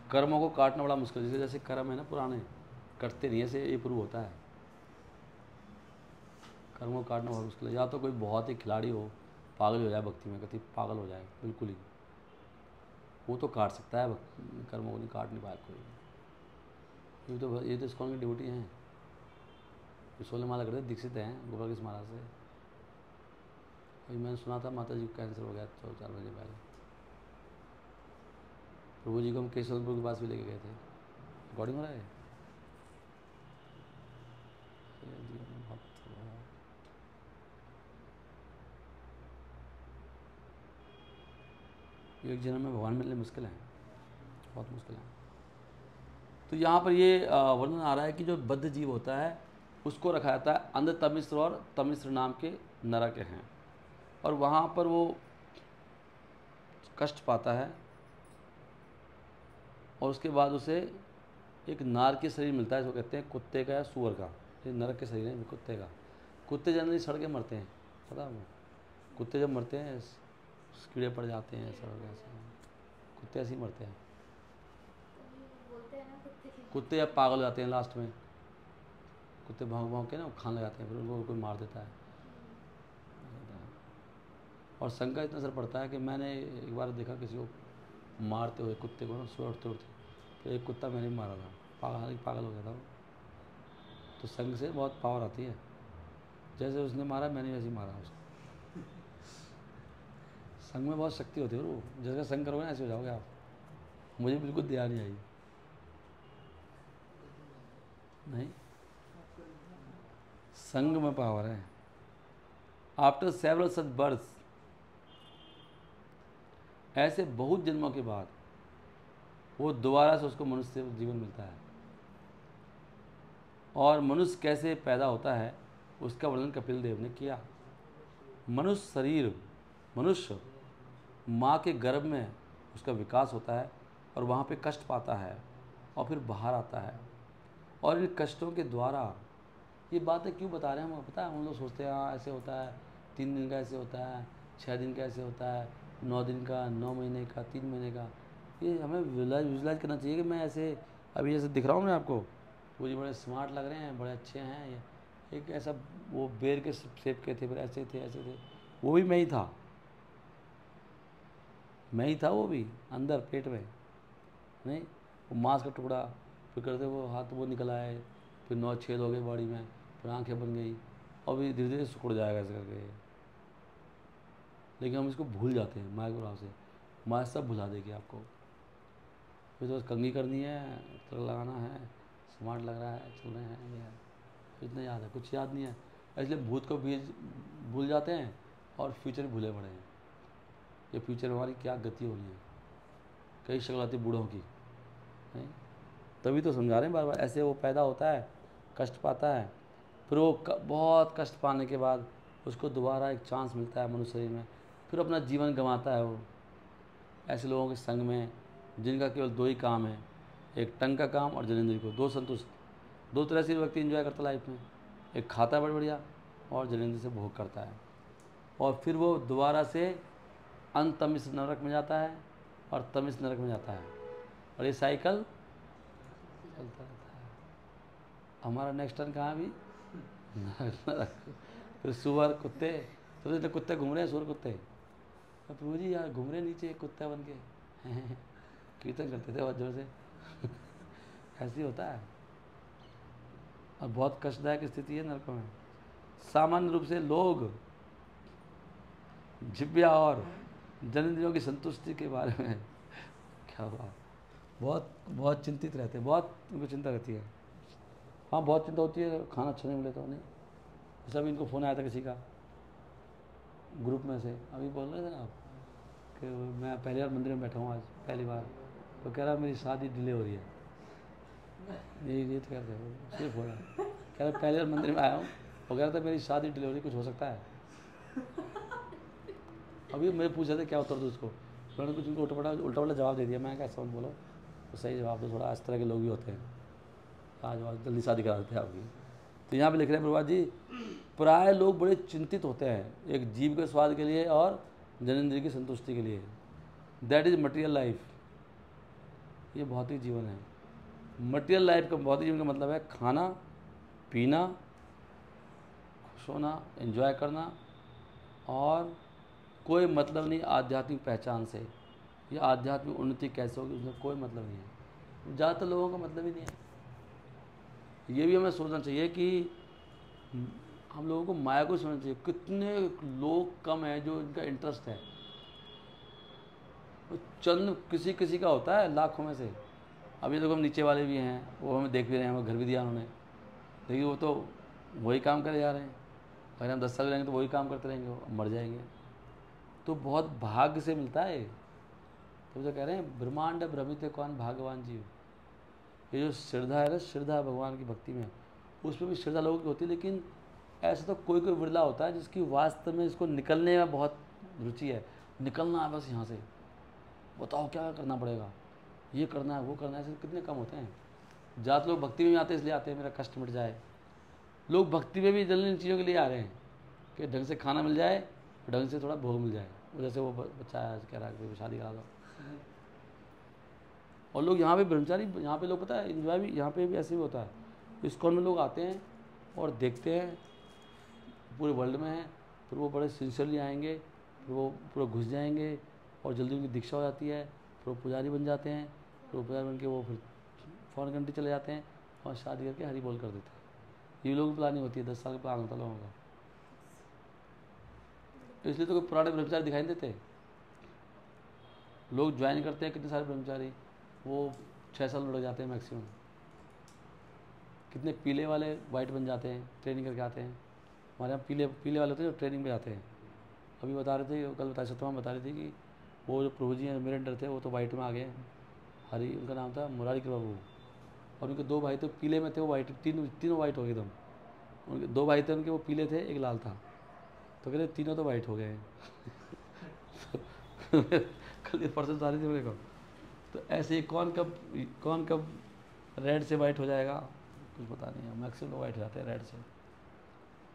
कर्मों को काटना बड़ा मुश्किल है। जैसे कर्म है ना पुराने, कटते नहीं, ऐसे ये प्रूव होता है। कर्मों को काटना बहुत मुश्किल है। या तो कोई बहुत ही खिलाड़ी हो, पागल हो जाए भक्ति में, कति पागल हो जाए बिल्कुल ही, वो तो काट सकता है, कर्मों को नहीं काट नहीं पाया कोई। ये तो इस्कॉन की ड्यूटी हैं, सोलह माला करते दीक्षित हैं गोपाल कृष्ण महाराज से। अभी मैंने सुना था माता जी को कैंसर हो गया 4 महीने पहले। प्रभु जी को हम केशवपुर के पास भी लेके गए थे। रिकॉर्डिंग हो रहा है। एक जन्म में भगवान मिलने मुश्किल है, बहुत मुश्किल है। तो यहाँ पर ये वर्णन आ रहा है कि जो बद्ध जीव होता है उसको रखा जाता है अंध तमिश्र और तमिश्र नाम के नरक हैं, और वहाँ पर वो कष्ट पाता है, और उसके बाद उसे एक नार के शरीर मिलता है, जो कहते हैं कुत्ते का या सुअर का। ये नरक के शरीर है कुत्ते का। कुत्ते जनरली सड़ के मरते हैं, पता है वो। कुत्ते जब मरते हैं कीड़े पड़ जाते हैं, सड़ गए ऐसे, कुत्ते ऐसे ही मरते हैं। कुत्ते अब पागल हो जाते हैं लास्ट में, कुत्ते भौंक भौंक के ना खाने लगाते हैं, फिर उनको कोई मार देता है। और संघ का इतना असर पड़ता है कि मैंने एक बार देखा किसी को मारते हुए कुत्ते को ना, सुबह उठते उठते, तो एक कुत्ता मैंने भी मारा था, पागल हो गया था वो। तो संघ से बहुत पावर आती है, जैसे उसने मारा मैंने वैसे ही मारा उसको। संघ में बहुत शक्ति होती है, वो जैसे संघ करोगे ना ऐसे हो जाओगे आप। मुझे बिल्कुल ध्यान नहीं आई, नहीं, संघ में पावर है। आफ्टर सेवरल सच बर्थ, ऐसे बहुत जन्मों के बाद वो दोबारा से उसको मनुष्य जीवन मिलता है। और मनुष्य कैसे पैदा होता है उसका वर्णन कपिल देव ने किया। मनुष्य माँ के गर्भ में उसका विकास होता है, और वहाँ पे कष्ट पाता है, और फिर बाहर आता है। और इन कष्टों के द्वारा, ये बातें क्यों बता रहे हैं हमें पता है। हम लोग सोचते हैं हाँ ऐसे होता है, 3 दिन का ऐसे होता है, 6 दिन का ऐसे होता है, 9 दिन का, 9 महीने का, 3 महीने का। ये हमें विजुलाइज करना चाहिए कि मैं ऐसे अभी जैसे दिख रहा हूँ मैं आपको, वो जी बड़े स्मार्ट लग रहे हैं, बड़े अच्छे हैं। ये एक ऐसा वो बेर के शेप के थे, फिर ऐसे थे ऐसे थे, वो भी मैं ही था, मैं ही था वो भी अंदर पेट में, नहीं वो मांस का टुकड़ा, फिर करते वो हाथ वो निकल आए, फिर 9 छेद हो गए बॉडी में, फिर आँखें बन गई, और भी धीरे धीरे सिकुड़ जाएगा ऐसे करके। लेकिन हम इसको भूल जाते हैं, माया के प्रभाव से। माया सब भुला देगी आपको। फिर तो बस कंघी करनी है, तक लगाना है, स्मार्ट लग रहा है, चल रहे हैं, ये है, इतना याद है, कुछ याद नहीं है। इसलिए भूत को बीज भूल जाते हैं और फ्यूचर भूले पड़े हैं। ये फ्यूचर में हमारी क्या गति होनी है, कई शक्ल आती बूढ़ों की, नहीं, तभी तो समझा रहे हैं बार बार। ऐसे वो पैदा होता है, कष्ट पाता है, फिर वो बहुत कष्ट पाने के बाद उसको दोबारा एक चांस मिलता है मनुष्य शरीर में, फिर अपना जीवन गंवाता है वो ऐसे लोगों के संग में जिनका केवल 2 ही काम है, एक टंग का काम और जनेंद्र को, 2 संतुष्ट। 2 तरह से व्यक्ति एंजॉय करता लाइफ में, एक खाता है बढ़िया और जनेंद्र से भोग करता है, और फिर वो दोबारा से तमिश्र नरक में जाता है और तमिश्र नरक में जाता है, और ये साइकिल चलता रहता है। हमारा नेक्स्ट टर्न कहाँ भी नरक। फिर सुअर कुत्ते, तो इतने कुत्ते घूम रहे हैं, सुअर कुत्ते, तो प्रभु जी यार घूम रहे नीचे कुत्ता बन के कीर्तन करते थे बहुत जोर से ऐसे ही होता है, और बहुत कष्टदायक स्थिति है नरकों में। सामान्य रूप से लोग जिव्या और जनेंद्रियों की संतुष्टि के बारे में क्या हुआ, बहुत बहुत चिंतित रहते हैं, बहुत उनको चिंता रहती है। हाँ बहुत चिंता होती है, खाना अच्छा नहीं मिले तो नहीं। जैसे अभी इनको फ़ोन आया था किसी का ग्रुप में से, अभी बोल रहे थे ना आप कि मैं पहली बार मंदिर में बैठा हूँ आज पहली बार, तो कह रहा मेरी शादी डिले हो रही है। ये तो कहते हैं सिर्फ हो रहा है, कह रहा पहली बार मंदिर में आया हूँ, वो कह रहा था मेरी शादी डिले हो रही, कुछ हो सकता है। अभी मैं पूछा था क्या उत्तर दो उसको, उन्होंने कुछ उनको उल्टा पल्टा जवाब दे दिया। मैं कैसा बोलो तो सही जवाब दो, थोड़ा इस तरह के लोग भी होते हैं, आज बहुत जल्दी शादी करा देते हैं आपकी। तो यहाँ पे लिख रहे हैं प्रभुपाद जी, प्राय लोग बड़े चिंतित होते हैं एक जीव के स्वाद के लिए और जनेंद्रिय की संतुष्टि के लिए। That is material life. ये भौतिक जीवन है। मटेरियल लाइफ का, भौतिक जीवन का मतलब है खाना पीना, खुश होना, एंजॉय करना, और कोई मतलब नहीं आध्यात्मिक पहचान से या आध्यात्मिक उन्नति कैसे होगी उसमें कोई मतलब नहीं है। ज़्यादातर लोगों का मतलब ही नहीं है। ये भी हमें सोचना चाहिए कि हम लोगों को माया को सोचना चाहिए। कितने लोग कम हैं जो इनका इंटरेस्ट है, चंद किसी किसी का होता है लाखों में से। अभी देखो हम नीचे वाले भी हैं, वो हमें देख भी रहे हैं, हमें घर भी दिया उन्होंने, लेकिन वो तो वही काम करे जा रहे हैं। अगर हम 10 साल रहेंगे तो वही काम करते रहेंगे, वो मर जाएंगे। तो बहुत भाग्य से मिलता है। तो जो कह रहे हैं ब्रह्मांड भ्रमित कौन भाग्यवान जीव। ये जो श्रद्धा है ना, श्रद्धा भगवान की भक्ति में, उसमें भी श्रद्धा लोगों की होती है, लेकिन ऐसा तो कोई कोई विरला होता है जिसकी वास्तव में इसको निकलने में बहुत रुचि है। निकलना है बस यहाँ से, बताओ क्या करना पड़ेगा, ये करना है वो करना है। ऐसे कितने कम होते हैं। ज़्यादा लोग भक्ति में भी आते हैं इसलिए आते हैं मेरा कष्ट मिट जाए। लोग भक्ति में भी जल्दी इन चीज़ों के लिए आ रहे हैं कि ढंग से खाना मिल जाए, ढंग से थोड़ा भोग मिल जाए। जैसे वो बच्चा है कह रहा है कि शादी करा दो, और लोग यहाँ पे ब्रह्मचारी, यहाँ पे लोग पता है इन्जॉय भी यहाँ पे भी ऐसे भी होता है। इस्कॉन में लोग आते हैं और देखते हैं, पूरे वर्ल्ड में है, फिर वो बड़े सिंसियरली आएंगे, फिर वो पूरा घुस जाएंगे और जल्दी उनकी दीक्षा हो जाती है, फिर वो पुजारी बन जाते हैं, फिर वो पुजारी बन के वो फिर फॉरेन कंट्री चले जाते हैं और शादी करके हरी बोल कर देते हैं। ये लोगों की प्लानिंग होती है, 10 साल का प्लान होता है लोगों का। इसलिए तो कोई पुराने ब्रह्मचारी दिखाई नहीं देते। लोग ज्वाइन करते हैं कितने सारे ब्रह्मचारी, वो 6 साल में लग जाते हैं मैक्सिमम। कितने पीले वाले वाइट बन जाते हैं, ट्रेनिंग करके आते हैं। हमारे यहाँ पीले पीले वाले होते हैं जो ट्रेनिंग पे जाते हैं। अभी बता रहे थे, कल बताया सत्यमा बता रही थी कि वो जो प्रभु जी हैं मेरे अंडर थे, वो तो वाइट में आ गए। हरी उनका नाम था, मुरारी के बाबू, और उनके 2 भाई थे पीले में थे, वो वाइट, तीनों वाइट हो गए एकदम। उनके 2 भाई थे उनके, वो पीले थे, एक लाल था। तो कहते तीनों तो वाइट हो गए हैं। कल ये परसों सारी थी मेरे को। तो ऐसे ही कौन कब रेड से वाइट हो जाएगा कुछ पता नहीं है। मैक्सिमम लोग वाइट हो जाते हैं रेड से,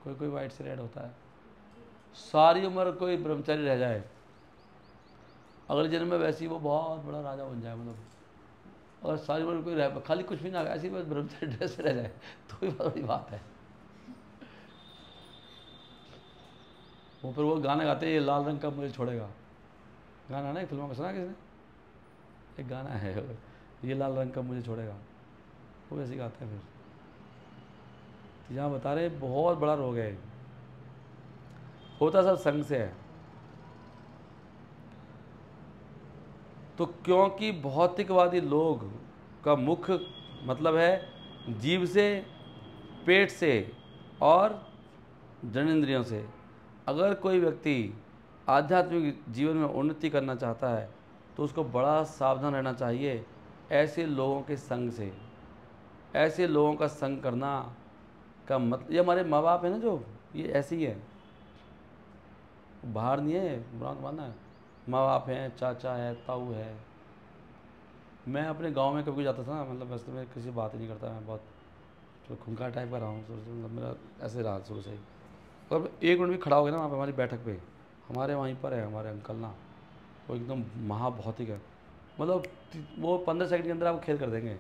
कोई वाइट से रेड होता है। सारी उम्र कोई ब्रह्मचारी रह जाए, अगले जन्म में वैसे ही वो बहुत बड़ा राजा बन जाए, मतलब और सारी उम्र कोई रह, खाली कुछ भी ना, ऐसी बस ब्रह्मचारी ड्रेस रह जाए तो भी बहुत बड़ी बात है। वो फिर वो गाना गाते हैं, ये लाल रंग का मुझे छोड़ेगा, गाना ना एक फिल्मों में सुना किसने, एक गाना है ये लाल रंग का मुझे छोड़ेगा, वो वैसे गाते हैं। फिर यहाँ बता रहे बहुत बड़ा रोग है, होता सब संग से है। तो क्योंकि भौतिकवादी लोग का मुख्य मतलब है जीव से, पेट से और जननेंद्रियों से। अगर कोई व्यक्ति आध्यात्मिक जीवन में उन्नति करना चाहता है तो उसको बड़ा सावधान रहना चाहिए ऐसे लोगों के संग से। ऐसे लोगों का संग करना का मतलब, ये हमारे माँ बाप है ना जो, ये ऐसे ही है, बाहर नहीं है, बुरा मानना है। माँ बाप हैं, चाचा है, ताऊ है। मैं अपने गांव में कभी जाता था ना, मतलब वैसे मैं किसी बात ही नहीं करता, मैं बहुत तो खुंखार टाइप का रहा हूँ शुरू से, मतलब मेरा ऐसे रहा शुरू से ही। और 1 मिनट भी खड़ा हो गया ना वहाँ पे हमारी बैठक पे, हमारे वहीं पर है हमारे अंकल ना, वो एकदम महाभौतिक है, मतलब वो 15 सेकंड के अंदर आपको खेल कर देंगे।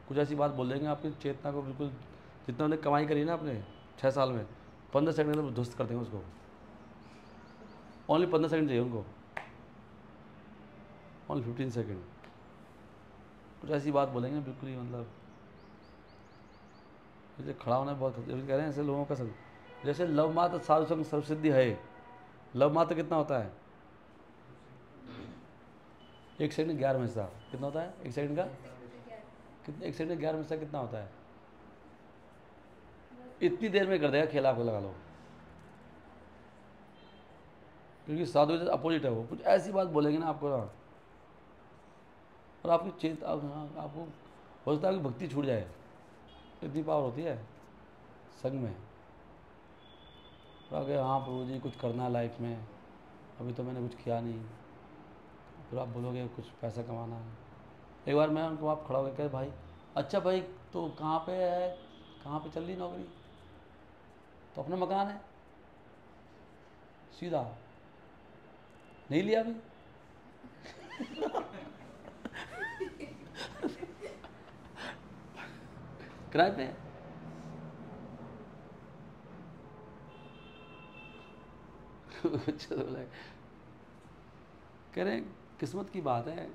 कुछ ऐसी बात बोल देंगे आपकी चेतना को बिल्कुल, जितना उन्हें कमाई करी ना अपने 6 साल में, 15 सेकंड के अंदर ध्वस्त कर देंगे उसको। ओनली 15 सेकंड चाहिए उनको, ओनली 15 सेकंड। कुछ ऐसी बात बोलेंगे बिल्कुल ही, मतलब जैसे खड़ा होना बहुत कह रहे हैं ऐसे लोगों का संग। जैसे लव मात्र साधु संग सर्वसिद्धि है, लव मात्र कितना होता है 1 सेकंड 11 में हिस्सा कितना होता है 1 सेकंड का, कितना 1 सेकंड 11 में हिस्सा कितना होता है, इतनी देर में कर देगा खेल, आपको लगा लो। क्योंकि साधु जैसे अपोजिट है, वो कुछ ऐसी बात बोलेंगे ना आपको ना, और आपकी चेत आपको हो सकता है कि भक्ति छूट जाए, इतनी पावर होती है संग में। तो आगे हाँ प्रभु जी कुछ करना है लाइफ में, अभी तो मैंने कुछ किया नहीं, फिर आप बोलोगे कुछ पैसा कमाना है। एक बार मैं उनको आप खड़ा हो गया, कहे भाई अच्छा भाई तो कहाँ पे है, कहाँ पे चल रही नौकरी, तो अपना मकान है, सीधा नहीं लिया अभी। किराए पे है। चलो बोला, कह रहे किस्मत की बात है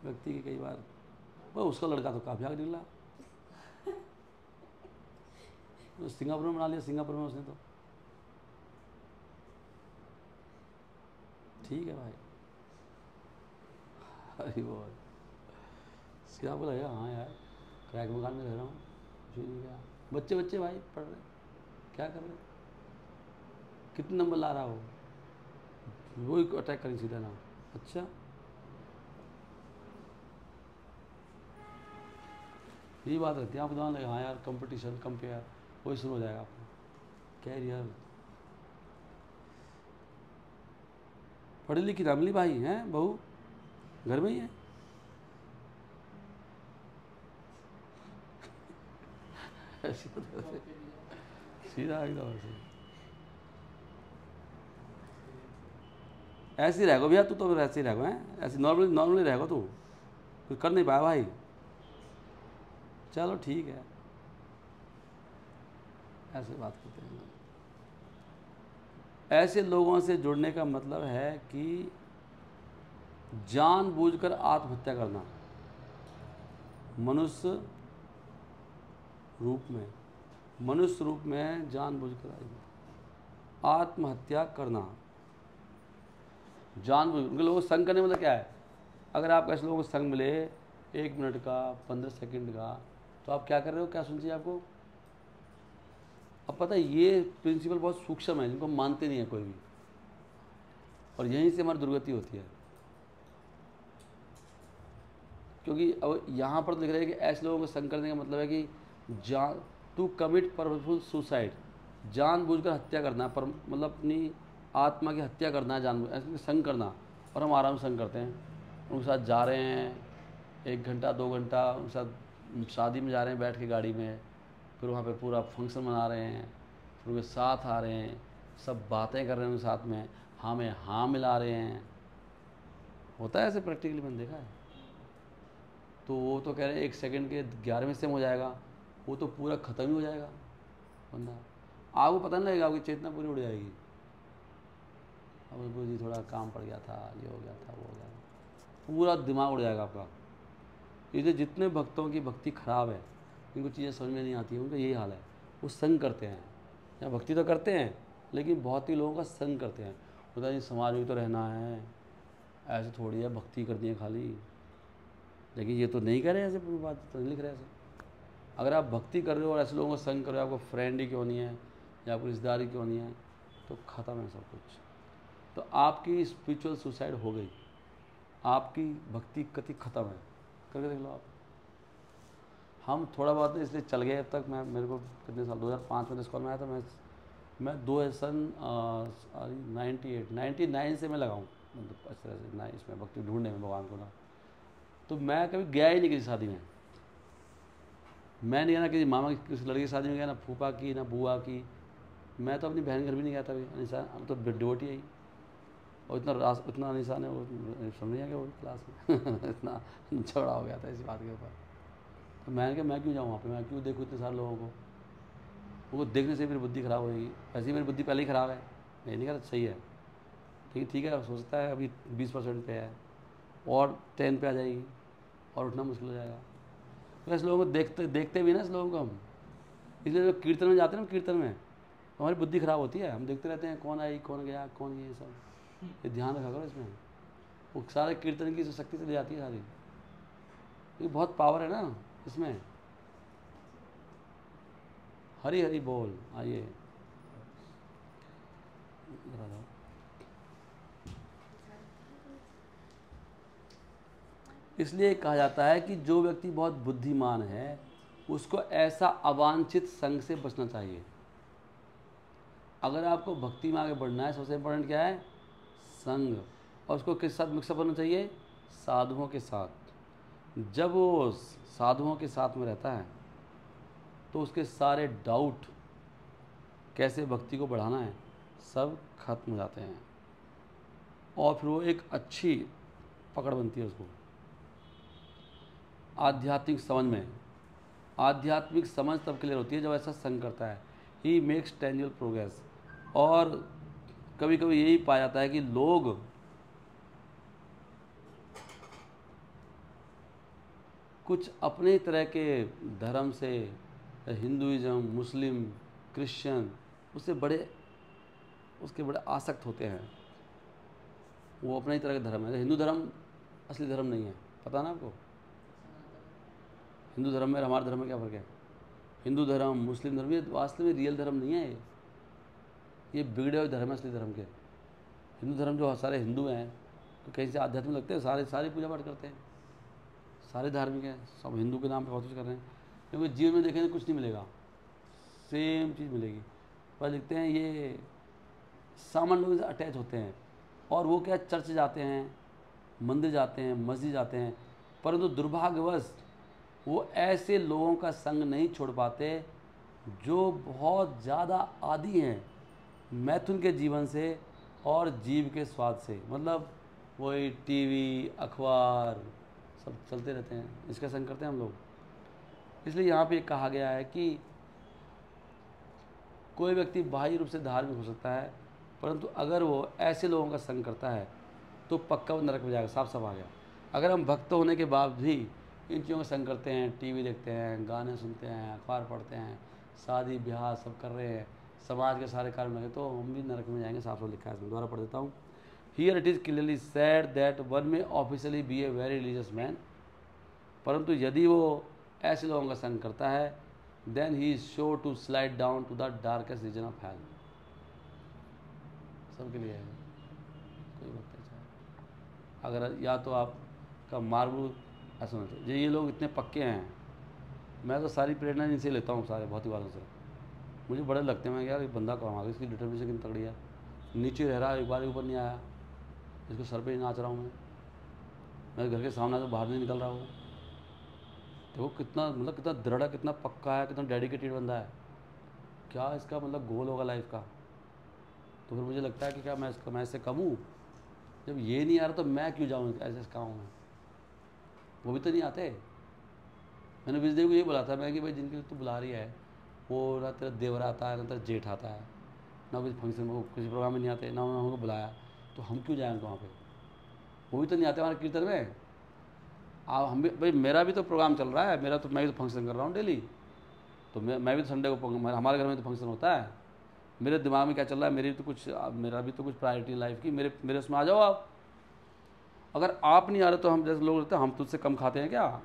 व्यक्ति की, कई बार वो उसका लड़का तो काफी आगे निकला, तो सिंगापुर में बना लिया, सिंगापुर में उसने तो। ठीक है भाई। अरे वो क्या बोला यार, हाँ यार किराए के मकान में रह रहा हूँ, कुछ नहीं क्या। बच्चे बच्चे भाई पढ़ रहे, क्या कर रहे, कितने नंबर ला रहा हो, वही अटैक करेंगे सीधा ना। अच्छा, यही बात रहती है, आपको दिमाग लगे हाँ यार कंपटीशन कंपेयर वही शुरू हो जाएगा आपको। कैरियर, पढ़ी लिखी ना मिली भाई, हैं बहू घर में ही है। सीधा एकदम ऐसे, ऐसे ही रहेगा भैया तू तो, फिर ऐसे ही रहेगा, हैं ऐसे नॉर्मली नॉर्मली रहेगा तू, कुछ कर नहीं पाया भाई। चलो ठीक है, ऐसे बात करते हैं। ऐसे लोगों से जुड़ने का मतलब है कि जानबूझकर आत्महत्या करना, मनुष्य रूप में, मनुष्य रूप में जानबूझकर आत्महत्या करना, जानबूझ उनके लोगों को संग करने मतलब क्या है। अगर आप ऐसे लोगों को संग मिले 1 मिनट का 15 सेकंड का, तो आप क्या कर रहे हो, क्या सुन चाहिए आपको। अब पता है ये प्रिंसिपल बहुत सूक्ष्म है, जिनको मानते नहीं है कोई भी, और यहीं से हमारी दुर्गति होती है। क्योंकि अब यहाँ पर तो लिख रहे हैं कि ऐसे लोगों को संग करने का मतलब है कि जान टू कमिट पर्पसफुल सुसाइड, जानबूझकर हत्या करना, पर मतलब अपनी आत्मा की हत्या करना है, जान ऐसे संग करना। और हम आराम से संग करते हैं, उनके साथ जा रहे हैं 1 घंटा 2 घंटा, उनके साथ शादी में जा रहे हैं बैठ के गाड़ी में, फिर वहाँ पे पूरा फंक्शन मना रहे हैं, फिर उनके साथ आ रहे हैं, सब बातें कर रहे हैं उनके साथ में, हाँ में हाँ मिला रहे हैं। होता है ऐसे, प्रैक्टिकली मैंने देखा है। तो वो तो कह रहे हैं 1 सेकंड के 11वें सेम हो जाएगा, वो तो पूरा ख़त्म ही हो जाएगा बंदा, आपको पता नहीं लगेगा, आपकी चेतना पूरी उड़ जाएगी। अब उसको जी थोड़ा काम पड़ गया था, ये हो गया था, वो हो गया था, पूरा दिमाग उड़ जाएगा आपका। इसलिए जितने भक्तों की भक्ति खराब है, इनको चीज़ें समझ में नहीं आती, उनका यही हाल है। वो संग करते हैं, या भक्ति तो करते हैं लेकिन बहुत ही लोगों का संग करते हैं। होता है समाज में तो रहना है, ऐसे थोड़ी है भक्ति करनी है खाली, लेकिन ये तो नहीं कह रहे ऐसे, पूरी बात तो नहीं लिख रहे ऐसे। अगर आप भक्ति कर रहे हो और ऐसे लोगों को संग कर रहे हो, आपको फ्रेंड ही क्यों नहीं है या आपको रिश्तेदारी क्यों नहीं है, तो ख़त्म है सब कुछ। तो आपकी स्पिरिचुअल सुसाइड हो गई, आपकी भक्ति कति ख़त्म है। करके देख लो आप। हम थोड़ा बहुत इसलिए चल गए अब तक। मैं मेरे को कितने साल 2005 में स्कूल में आया था, मैं 99 से मैं लगाऊँ, मतलब इस तरह से ना इसमें भक्ति ढूंढने में भगवान को ना। तो मैं कभी गया ही नहीं किसी शादी में, मैं नहीं गया ना किसी मामा की किसी लड़की की शादी में गया, ना फूफा की ना बुआ की। मैं तो अपनी बहन घर भी नहीं गया था अभी, अनिशा हम तो डिवोटी है ही। और इतना अनिशा ने वो समझ गया कि वो क्लास में इतना झगड़ा हो गया था इसी बात के ऊपर। तो मैंने कहा मैं क्यों जाऊँ वहाँ पे, मैं क्यों देखूँ इतने सारे लोगों को, वो देखने से मेरी बुद्धि ख़राब होगी। वैसे ही मेरी बुद्धि पहले ही ख़राब है, नहीं कहा सही है, ठीक है सोचता है अभी 20% पे है और 10 पे आ जाएगी और उठना मुश्किल हो जाएगा। तो ऐसे लोगों को देखते भी ना इस लोगों को हम, इसलिए जब कीर्तन में जाते हैं ना, कीर्तन में हमारी बुद्धि ख़राब होती है, हम देखते रहते हैं कौन आई कौन गया कौन, ये सब ये ध्यान रखा करो इसमें। वो सारे कीर्तन की शक्ति से ले जाती है सारी, ये बहुत पावर है ना इसमें। हरी हरी बोल। आइए इसलिए कहा जाता है कि जो व्यक्ति बहुत बुद्धिमान है उसको ऐसा अवांछित संग से बचना चाहिए। अगर आपको भक्ति में आगे बढ़ना है, सबसे इम्पोर्टेंट क्या है, संग। और उसको किस साथ मिक्सअप होना चाहिए, साधुओं के साथ। जब वो साधुओं के साथ में रहता है तो उसके सारे डाउट कैसे भक्ति को बढ़ाना है सब खत्म हो जाते हैं, और फिर वो एक अच्छी पकड़ बनती है उसको आध्यात्मिक समझ में। आध्यात्मिक समझ तब क्लियर होती है जब ऐसा संग करता है। He makes tangible progress. और कभी कभी यही पाया जाता है कि लोग कुछ अपने तरह के धर्म से, हिंदुइज्म, मुस्लिम, क्रिश्चियन, उसके बड़े आसक्त होते हैं। वो अपने ही तरह का धर्म है। हिंदू धर्म असली धर्म नहीं है, पता ना आपको? हिंदू धर्म में और हमारे धर्म में क्या फ़र्क है? हिंदू धर्म, मुस्लिम धर्म, ये वास्तव में रियल धर्म नहीं है। ये बिगड़े हुए धर्म है असली धर्म के। हिंदू धर्म जो सारे हिंदू हैं तो कहीं से आध्यात्मिक लगते हैं, सारे पूजा पाठ करते हैं, सारे धार्मिक हैं, सब हिंदू के नाम पे बहुत कुछ कर रहे हैं, क्योंकि जीवन में देखेंगे कुछ नहीं मिलेगा, सेम चीज़ मिलेगी। पर लिखते हैं ये सामान्य लोगों से अटैच होते हैं, और वो क्या, चर्च जाते हैं, मंदिर जाते हैं, मस्जिद जाते हैं, परंतु दुर्भाग्यवश वो ऐसे लोगों का संग नहीं छोड़ पाते जो बहुत ज़्यादा आदी हैं मैथुन के जीवन से और जीव के स्वाद से। मतलब वही टीवी, अखबार सब चलते रहते हैं, इसका संग करते हैं हम लोग। इसलिए यहाँ पे कहा गया है कि कोई व्यक्ति बाह्य रूप से धार्मिक हो सकता है, परंतु अगर वो ऐसे लोगों का संग करता है तो पक्का वो नरक में जाएगा। साफ साफ आ गया। अगर हम भक्त होने के बाद भी इन चीज़ों का संग करते हैं, टीवी देखते हैं, गाने सुनते हैं, अखबार पढ़ते हैं, शादी ब्याह सब कर रहे हैं, समाज के सारे कार्य लगे, तो हम भी नरक में जाएंगे। साफ साफ लिखा है। दोबारा पढ़ देता हूँ। Here it is clearly said that one may officially be a very religious man, परंतु यदि वो ऐसे लोगों का संग करता है then he is sure to slide down to the darkest region of hell. सबके लिए है, कोई वक्त है। अगर या तो आपका मार्बल ऐसा होना चाहिए। ये लोग इतने पक्के हैं, मैं तो सारी प्रेरणा इनसे लेता हूँ, सारे भौतिक वालों से। मुझे बड़े लगते हैं, मैं यार बंदा कमाल, इसकी डिटर्मिनेशन कितनी तगड़ी है। नीचे रह रहा है, एक बार ऊपर नहीं आया, इसको सर पे ही नाच रहा हूँ मैं घर के सामने तो बाहर नहीं निकल रहा हूँ। देखो कितना मतलब कितना दृढ़ है, कितना पक्का है, कितना डेडिकेटेड बंदा है। क्या इसका मतलब गोल होगा लाइफ का। तो फिर मुझे लगता है कि क्या मैं इससे कम हूँ? जब ये नहीं आ रहा तो मैं क्यों जाऊँ ऐसे काम में? वो भी तो नहीं आते। मैंने विजय को ये बोला था मैं कि भाई जिनके लिए तू बुला रही है वो ना तेरा देवर आता है, ना तेरा जेठ आता है, ना किसी फंक्शन में, किसी प्रोग्राम में नहीं आते, ना उन्होंने हमको बुलाया, तो हम क्यों जाएँ वहाँ पे? वो भी तो नहीं आते हमारे कीर्तन में। आप हम भी भाई, मेरा भी तो प्रोग्राम चल रहा है, मैं भी तो फंक्शन कर रहा हूँ डेली। तो मैं भी तो संडे को, हमारे घर में तो फंक्शन होता है। मेरे दिमाग में क्या चल रहा है, मेरा भी तो कुछ प्रायोरिटी लाइफ की, मेरे उसमें आ जाओ आप। अगर आप नहीं आ रहे तो हम जैसे लोग रहते हैं, हम तुझसे कम खाते हैं क्या?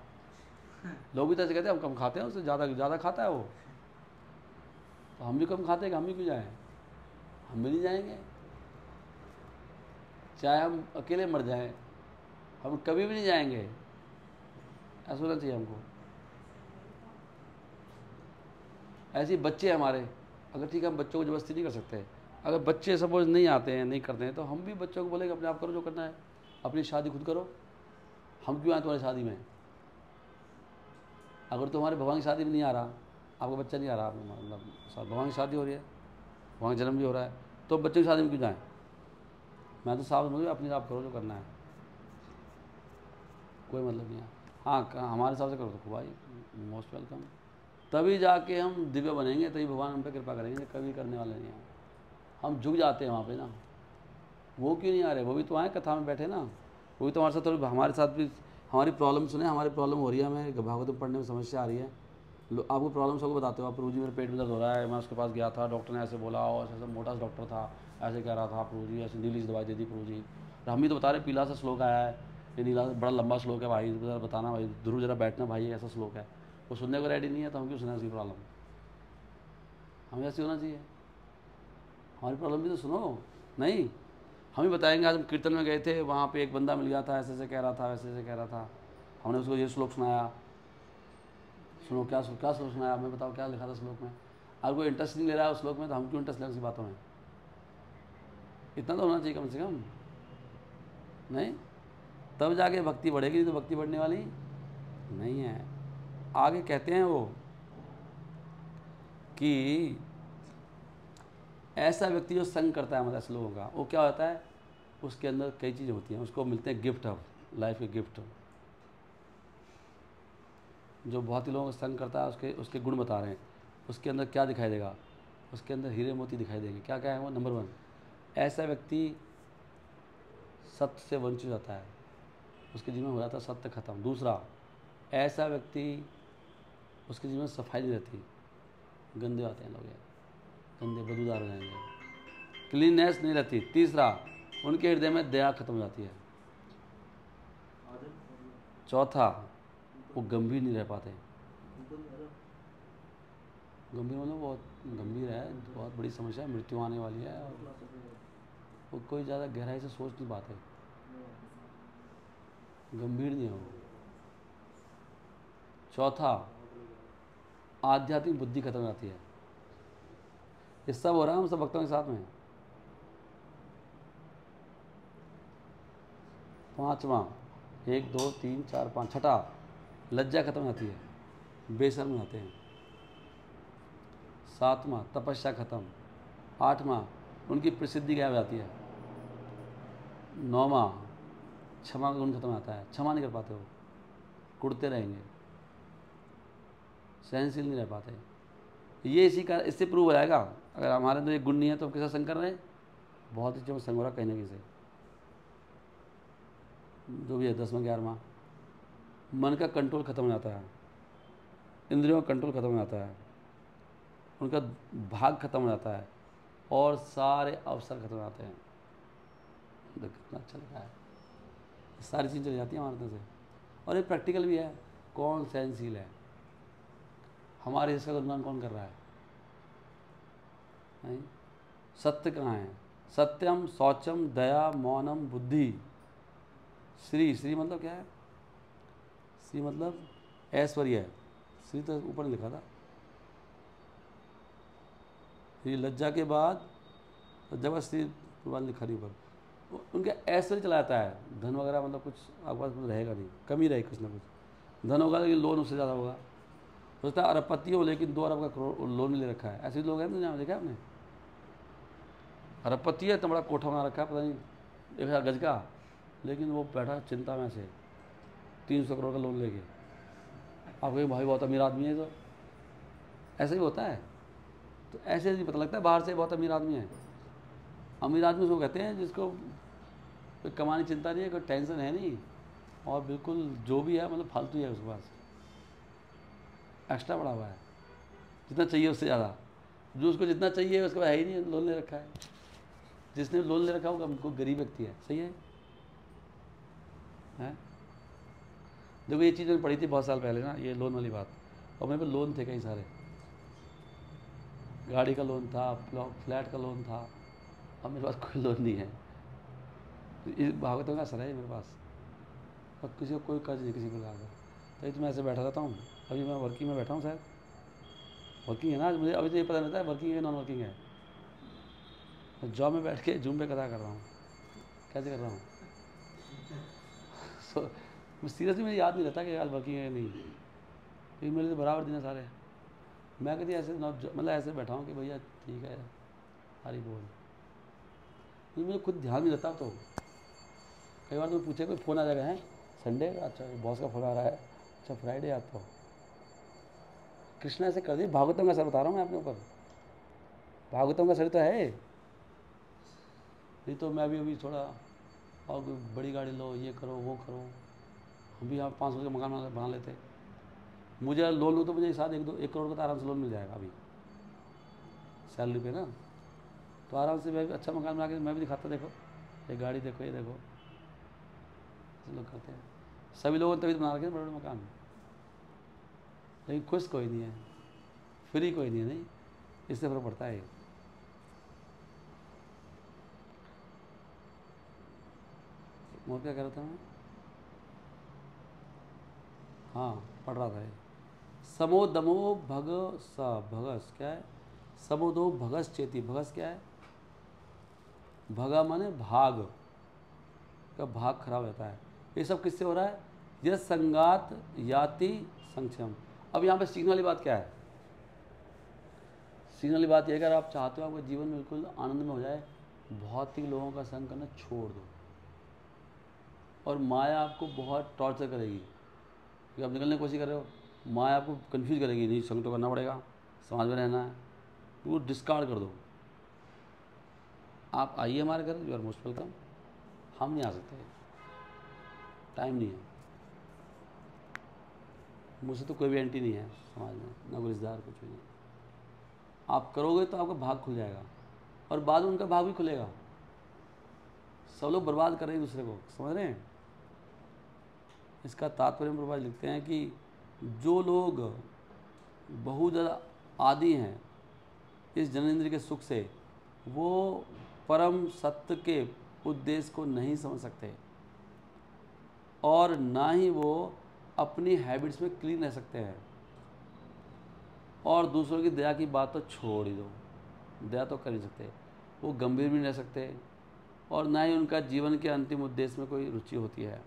लोग भी तो ऐसे कहते हैं हम कम खाते हैं, उससे ज़्यादा खाता है वो। तो हम भी कम खाते हैं, हम भी क्यों जाएँ? हम भी नहीं जाएंगे, चाहे हम अकेले मर जाएं, हम कभी भी नहीं जाएंगे। ऐसा होना चाहिए हमको। ऐसे बच्चे हमारे, अगर ठीक है हम बच्चों को जबरदस्ती नहीं कर सकते, अगर बच्चे सपोज नहीं आते हैं, नहीं करते हैं, तो हम भी बच्चों को बोलेंगे अपने आप करो जो करना है, अपनी शादी खुद करो, हम क्यों आए तुम्हारी शादी में? अगर तुम्हारे भगवान की शादी में नहीं आ रहा, आपका बच्चा नहीं आ रहा, मतलब भगवान की शादी हो रही है, भगवान का जन्म भी हो रहा है, तो बच्चों की शादी में क्यों जाएँ? मैं तो साफ समझ अपने आप करो जो करना है, कोई मतलब नहीं है। हाँ, हमारे हिसाब से करो तो भाई मोस्ट वेलकम। तभी जाके हम दिव्य बनेंगे, तभी भगवान हम पे कृपा करेंगे, कभी करने वाले नहीं हैं। हम झुक जाते हैं वहाँ पे ना। वो क्यों नहीं आ रहे? वो भी तो आए कथा में बैठे ना, वो भी तो हमारे साथ, थोड़ी हमारे साथ भी हमारी प्रॉब्लम सुने, हमारी प्रॉब्लम हो रही है, हमें भागवत पढ़ने में समस्या आ रही है, आपको प्रॉब्लम सबको बताते हो आप, प्रभु जी मेरे पेट में दर्द हो रहा है, मैं उसके पास गया था, डॉक्टर ने ऐसे बोला, और ऐसा मोटा सा डॉक्टर था, ऐसे कह रहा था, प्रभु जी ऐसे नीली सी दवाई दे दी प्रभु जी। तो हम भी तो बता रहे पीला सा श्लोक आया है, ये नीला बड़ा लंबा श्लोक है भाई, बताना भाई, ध्रुव जरा बैठना भाई, ऐसा श्लोक है। वो सुनने को रेडी नहीं है, तो हम क्यों सुना उसकी प्रॉब्लम? हमें ऐसी होना चाहिए, हमारी प्रॉब्लम भी तो सुनो। नहीं, हम ही बताएंगे। आज हम कीर्तन में गए थे, वहाँ पे एक बंदा मिल गया था, ऐसे ऐसे कह रहा था, वैसे ऐसे कह रहा था, हमने उसको ये श्लोक सुनाया, सुनो क्या श्लोक सुनाया, हमें बताओ क्या लिखा था श्लोक में। अगर कोई इंटरेस्ट नहीं ले रहा है उस श्लोक में, तो हम क्यों इंटरेस्ट लें उसकी बातों में? इतना तो होना चाहिए कम से कम, नहीं? तब जाके भक्ति बढ़ेगी, तो भक्ति बढ़ने वाली नहीं है। आगे कहते हैं वो कि ऐसा व्यक्ति जो संग करता है, मतलब ऐसे लोगों का, वो क्या होता है, उसके अंदर कई चीज़ें होती हैं, उसको मिलते हैं गिफ्ट ऑफ लाइफ के गिफ्ट। जो बहुत ही लोगों का संग करता है उसके उसके गुण बता रहे हैं। उसके अंदर क्या दिखाई देगा? उसके अंदर हीरे मोती दिखाई देंगे। क्या क्या है वो? नंबर 1, ऐसा व्यक्ति सत्य से वंचित हो जाता है, उसके जीवन में हो जाता है सत्य खत्म। दूसरा, ऐसा व्यक्ति उसके जीवन में सफाई नहीं रहती, गंदे आते हैं लोग, गंदे बदबूदार हो जाएंगे, क्लीननेस नहीं रहती। तीसरा, उनके हृदय में दया खत्म हो जाती है। चौथा, वो गंभीर नहीं रह पाते। गंभीर मतलब बहुत गंभीर है, बहुत बड़ी समस्या है, मृत्यु आने वाली है, और वो कोई ज़्यादा गहराई से सोच नहीं पाते, गंभीर नहीं है वो। चौथा, आध्यात्मिक बुद्धि खत्म हो जाती है। ये सब हो रहा है हम सब भक्तों के साथ में। पांचवा, 1 2 3 4 5, छठा, लज्जा खत्म हो जाती है, बेशर्म हो जाते हैं। सातवां, तपस्या खत्म। आठवां, उनकी प्रसिद्धि गायब हो जाती है। नौवां, क्षमा का गुण खत्म हो जाता है, क्षमा नहीं कर पाते वो, कुड़ते रहेंगे, सहनशील नहीं रह पाते। ये इसी का इससे प्रूव हो जाएगा। अगर हमारे अंदर ये गुण नहीं है तो हम किसा संग कर रहे हैं? बहुत ही जो संग हो रहा कहीं ना कहीं से, जो भी है 10वां 11वां। मन का कंट्रोल खत्म हो जाता है, इंद्रियों का कंट्रोल खत्म हो जाता है, उनका भाग खत्म हो जाता है, और सारे अवसर खत्म हो जाते हैं। तो कितना अच्छा लगा है, सारी चीज़ें चली जाती हैं हमारे अंदर से। और ये प्रैक्टिकल भी है। कौन सहनशील है? हमारे इसका गुणगान कौन कर रहा है? नहीं? सत्य कहाँ है? सत्यम, शौचम, दया, मौनम, बुद्धि। श्री, श्री मतलब क्या है? श्री मतलब ऐश्वर्य है। श्री तो ऊपर लिखा था, श्री लज्जा के बाद, लज्जा बाद श्री बाद लिखा नहीं ऊपर। उनका ऐश्वर्य चला जाता है, धन वगैरह मतलब कुछ आपके पास कुछ रहेगा नहीं, कमी रहेगी कुछ ना कुछ। धन होगा लेकिन लोन उससे ज़्यादा होगा। सोचता है अरबपति हो लेकिन 2 अरब का लोन ले रखा है। ऐसे लोग हैं दुनिया में, देखा आपने? अरबपति है, इतना बड़ा कोठा बना रखा है, पता नहीं 1000 गज का, लेकिन वो बैठा चिंता में से 300 करोड़ का लोन लेके। आप कहें भाई बहुत अमीर आदमी है, तो ऐसे ही होता है। तो ऐसे नहीं पता लगता है बाहर से बहुत अमीर आदमी है। अमीर आदमी उसको कहते हैं जिसको कोई कमाने की चिंता नहीं है, कोई टेंशन है नहीं, और बिल्कुल जो भी है मतलब फालतू ही है उसके पास, एक्स्ट्रा बढ़ा हुआ है, जितना चाहिए उससे ज़्यादा। जो उसको जितना चाहिए उसके पास है ही नहीं, लोन ले रखा है। जिसने लोन ले रखा होगा उनको गरीब व्यक्ति है। सही है? देखो ये चीज़ मैंने पढ़ी थी बहुत साल पहले ना, ये लोन वाली बात, और मेरे पे लोन थे कई सारे, गाड़ी का लोन था, फ्लैट का लोन था। अब मेरे पास कोई लोन नहीं है। तो इस भागवतों का असर है मेरे पास, और किसी को कोई कर्ज नहीं किसी प्रकार का। तभी तो मैं ऐसे बैठा रहता हूँ। अभी मैं वर्किंग में बैठा हूँ, शायद वर्किंग है ना, मुझे अभी तो ये पता नहीं था वर्किंग है नॉन वर्किंग है। जॉब में बैठ के जूम पे कथा कर रहा हूँ, कैसे कर रहा हूँ। सो मैं सीरियसली, मुझे याद नहीं रहता कि आज वर्किंग है या नहीं, क्योंकि मेरे तो बराबर दिन है सारे। मैं कभी ऐसे मतलब ऐसे बैठा हूँ कि भैया ठीक है, हरी बोल, क्योंकि मुझे खुद ध्यान नहीं रहता। तो कई बार तो पूछे कोई फ़ोन आ जाएगा, है संडे, अच्छा बॉस का फ़ोन आ रहा है, अच्छा फ्राइडे आता हो। कृष्णा ऐसे कर दी, भागवतम का असर बता रहा हूँ मैं अपने ऊपर, भागवतम का असर तो है। नहीं तो मैं भी अभी थोड़ा और कोई बड़ी गाड़ी लो, ये करो वो करो, हम भी यहाँ 500 का मकान बना लेते। मुझे लोन लो तो मुझे साथ 1 करोड़ का तो आराम से लोन मिल जाएगा अभी सैलरी पे ना, तो आराम से मैं भी अच्छा मकान बना के मैं भी दिखाता, देखो ये गाड़ी देखो, ये देखो। ऐसे लोग करते हैं, सभी लोगों ने तभी तो बना रखे बड़े बड़े मकान, लेकिन खुश कोई नहीं है, फ्री कोई नहीं है। नहीं, इससे फर्क पड़ता है। और क्या कह रहा था मैं? हाँ, पढ़ रहा था ये, समो दमो भग स भगस, क्या है? समोदो भगस चेती। भगस क्या है? भगा माने भाग, का भाग खराब रहता है। ये सब किससे हो रहा है? यह संगात याति संक्षम। अब यहाँ पे सीखने वाली बात क्या है? सीखने वाली बात यह है, अगर आप चाहते हो आपका जीवन बिल्कुल आनंद में हो जाए, भौतिक लोगों का संग करना छोड़ दो। और माया आपको बहुत टॉर्चर करेगी, क्योंकि आप निकलने की कोशिश कर रहे हो, माँ आपको कंफ्यूज करेगी, नहीं संग तो करना पड़ेगा, समाज में रहना है, वो डिस्कार्ड कर दो। आप आइए हमारे घर, यू आर मोस्ट वेलकम। हम नहीं आ सकते, टाइम नहीं है। मुझसे तो कोई भी एंटी नहीं है समाज में, ना कोई रिश्तेदार, कुछ भी नहीं। आप करोगे तो आपका भाग खुल जाएगा और बाद में उनका भाग भी खुलेगा। सब लोग बर्बाद कर रहे हैं दूसरे को, समझ रहे हैं? इसका तात्पर्य प्रभाव लिखते हैं कि जो लोग बहुत ज़्यादा आदी हैं इस जनेंद्र के सुख से, वो परम सत्य के उद्देश्य को नहीं समझ सकते और ना ही वो अपनी हैबिट्स में क्लीन रह सकते हैं। और दूसरों की दया की बात तो छोड़ ही दो, दया तो कर ही सकते, वो गंभीर भी नहीं रह सकते और ना ही उनका जीवन के अंतिम उद्देश्य में कोई रुचि होती है।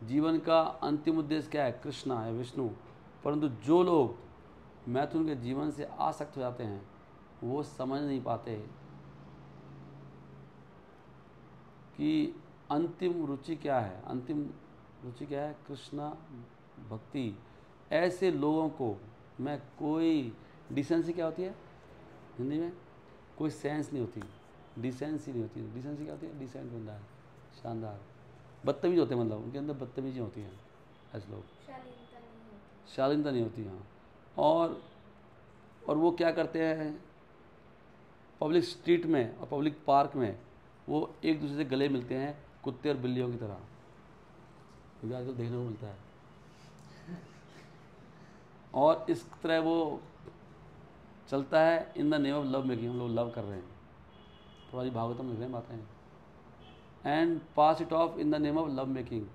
जीवन का अंतिम उद्देश्य क्या है? कृष्णा है, विष्णु। परंतु जो लोग मैथुन के जीवन से आसक्त हो जाते हैं वो समझ नहीं पाते कि अंतिम रुचि क्या है। अंतिम रुचि क्या है? कृष्णा भक्ति। ऐसे लोगों को मैं कोई डिसेंसी क्या होती है हिंदी में? कोई सेंस नहीं होती, डिसेंसी नहीं होती। डिसेंसी क्या होती है? डिसेंट बंदा है, शानदार। बदतमीज होते हैं, मतलब उनके अंदर बदतमीजी होती हैं ऐसे लोग, शालीनता नहीं होती। हाँ, और वो क्या करते हैं? पब्लिक स्ट्रीट में और पब्लिक पार्क में वो एक दूसरे से गले मिलते हैं, कुत्ते और बिल्लियों की तरह, क्योंकि आजकल देखने को मिलता है। और इस तरह वो चलता है in the name of love making. हम लोग लव कर रहे हैं, थोड़ा भागवतम लिख रहे हैं बातें, and pass it of in the name of love making.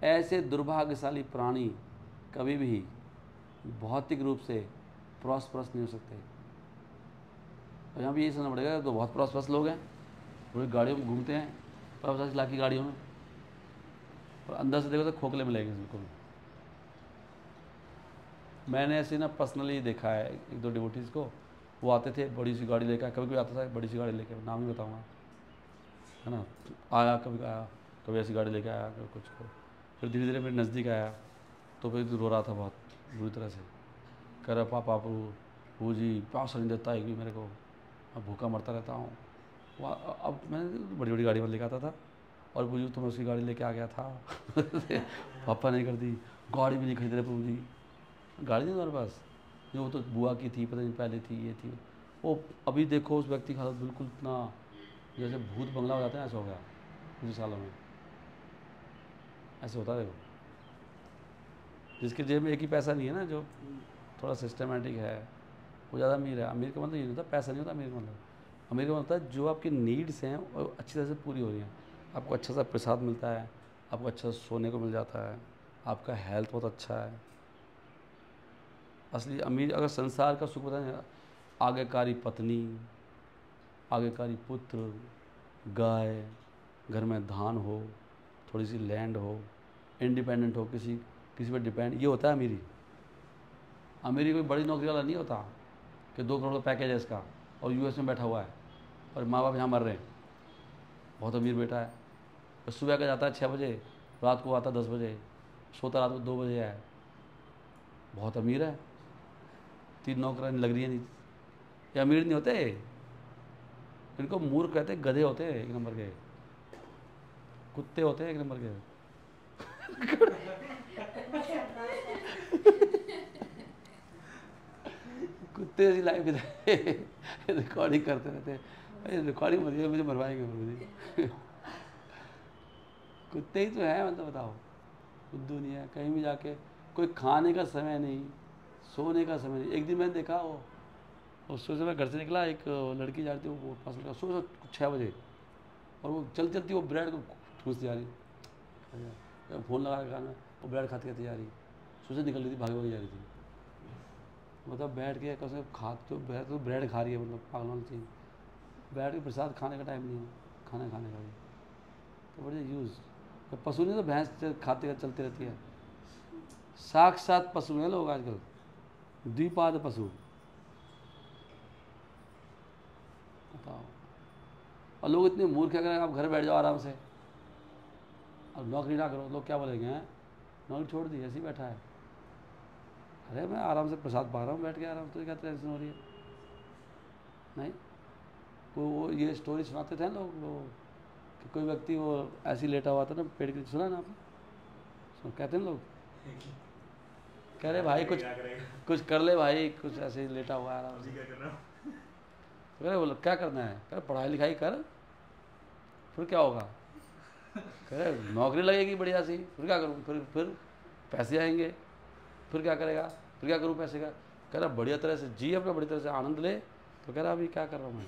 ऐसे दुर्भाग्यशाली प्राणी कभी भी भौतिक रूप से प्रॉस्परस नहीं हो सकते। और यहाँ भी यही समझना पड़ेगा, तो बहुत प्रॉस्परस लोग हैं, पूरी गाड़ियों में घूमते हैं 50 लाख की गाड़ियों में, और अंदर से देखो तो खोखले मिलेंगे बिल्कुल। मैंने ऐसे ना पर्सनली देखा है एक दो डिवोटीज़ को, वो आते थे बड़ी सी गाड़ी लेकर, कभी कभी आता था बड़ी सी गाड़ी लेकर, नाम नहीं बताऊँगा, है ना, आया कभी ऐसी गाड़ी लेके आया, कभी कुछ को, फिर धीरे धीरे मेरे नज़दीक आया तो फिर रो रहा था बहुत बुरी तरह से, कह रहा पापा प्रभु जी प्यास नहीं देता है कि मेरे को, अब भूखा मरता रहता हूँ। अब मैं बड़ी बड़ी गाड़ी में लेकर आता था और प्रभु जी तो मैं उसकी गाड़ी लेके आ गया था पापा नहीं कर दी, गाड़ी भी नहीं खरीद रहे प्रभु जी, गाड़ी नहीं हमारे पास, जो वो तो बुआ की थी, पता नहीं पहले थी, ये थी वो। अभी देखो उस व्यक्ति का हालत बिल्कुल इतना जैसे भूत बंगला हो जाता है, ऐसा हो गया कुछ सालों में, ऐसे होता है। देखो जिसके जेब में एक ही पैसा नहीं है ना, जो थोड़ा सिस्टमेटिक है, वो ज़्यादा अमीर है। अमीर का मतलब ये नहीं होता पैसा नहीं होता अमीर का मतलब। अमीर का मतलब होता है जो आपकी नीड्स हैं वो अच्छी तरह से पूरी हो रही हैं, आपको अच्छा सा प्रसाद मिलता है, आपको अच्छा सोने को मिल जाता है, आपका हेल्थ बहुत अच्छा है। असली अमीर अगर संसार का सुख बताएं, आज्ञाकारी पत्नी, आज्ञाकारी पुत्र, गाय, घर में धान हो, थोड़ी सी लैंड हो, इंडिपेंडेंट हो, किसी पर डिपेंड, ये होता है अमीरी। अमीरी कोई बड़ी नौकरी वाला नहीं होता कि 2 करोड़ का पैकेज है इसका और यूएस में बैठा हुआ है और माँ बाप यहाँ मर रहे हैं, बहुत अमीर बेटा है, तो सुबह का जाता है 6 बजे, रात को आता 10 बजे, सोता रात को 2 बजे है, बहुत अमीर है। 3 नौकरानी लग रही है, नहीं ये अमीर नहीं होते, इनको मूर्ख कहते, गधे होते हैं एक नंबर के, कुत्ते होते हैं एक नंबर के कुत्ते ऐसी लाइफ रिकॉर्डिंग करते रहते हैं, रिकॉर्डिंग मुझे मरवाएंगे मुझे कुत्ते ही तो है, मतलब बताओ, बुद्धू नहीं है कहीं भी जाके, कोई खाने का समय नहीं, सोने का समय नहीं। एक दिन मैंने देखा वो सुबह से मैं घर से निकला, एक लड़की जा रही थी, वो पास में सुबह 6 बजे, और वो चलती वो ब्रेड को ठूस जा रही, फ़ोन लगा के खाना, वो ब्रेड खाती खाती जा रही, सुबह से निकल रही थी, भागी भागी जा रही थी, मतलब बैठ के कैसे खा तो ब्रेड खा रही है, मतलब पागल वाली चीज़, बैठ के प्रसाद खाने का टाइम नहीं है, खाना खाने का भी तो बड़े यूज़। तो पशु नहीं तो भैंस खाते चलती रहती है, साक्षात पशु हैं लोग आजकल, द्विपाद पशु, बताओ। और लोग इतने मूर्ख है, अगर आप घर बैठ जाओ आराम से और नौकरी ना करो, लोग क्या बोलेंगे हैं, नौकरी छोड़ दी ऐसे ही बैठा है, अरे मैं आराम से प्रसाद पा रहा हूँ बैठ के आराम से, क्या टेंशन हो रही है? नहीं, वो ये स्टोरी सुनाते थे लोग वो कि कोई व्यक्ति वो ऐसे ही लेटा हुआ था ना पेड़ के, सुना ना आपने? कहते हैं लोग, कह रहे भाई कुछ कर ले भाई, कुछ ऐसे ही लेटा हुआ है आराम से। कह रहे बोलो क्या करना है? कह रहे पढ़ाई लिखाई कर, फिर क्या होगा? कह रहे नौकरी लगेगी बढ़िया सी, फिर क्या करूँ? फिर पैसे आएंगे, फिर क्या करेगा? फिर क्या करूँ पैसे का? कह रहा बढ़िया तरह से जी, अपना बढ़िया तरह से आनंद ले। तो कह रहा अभी क्या कर रहा हूँ मैं?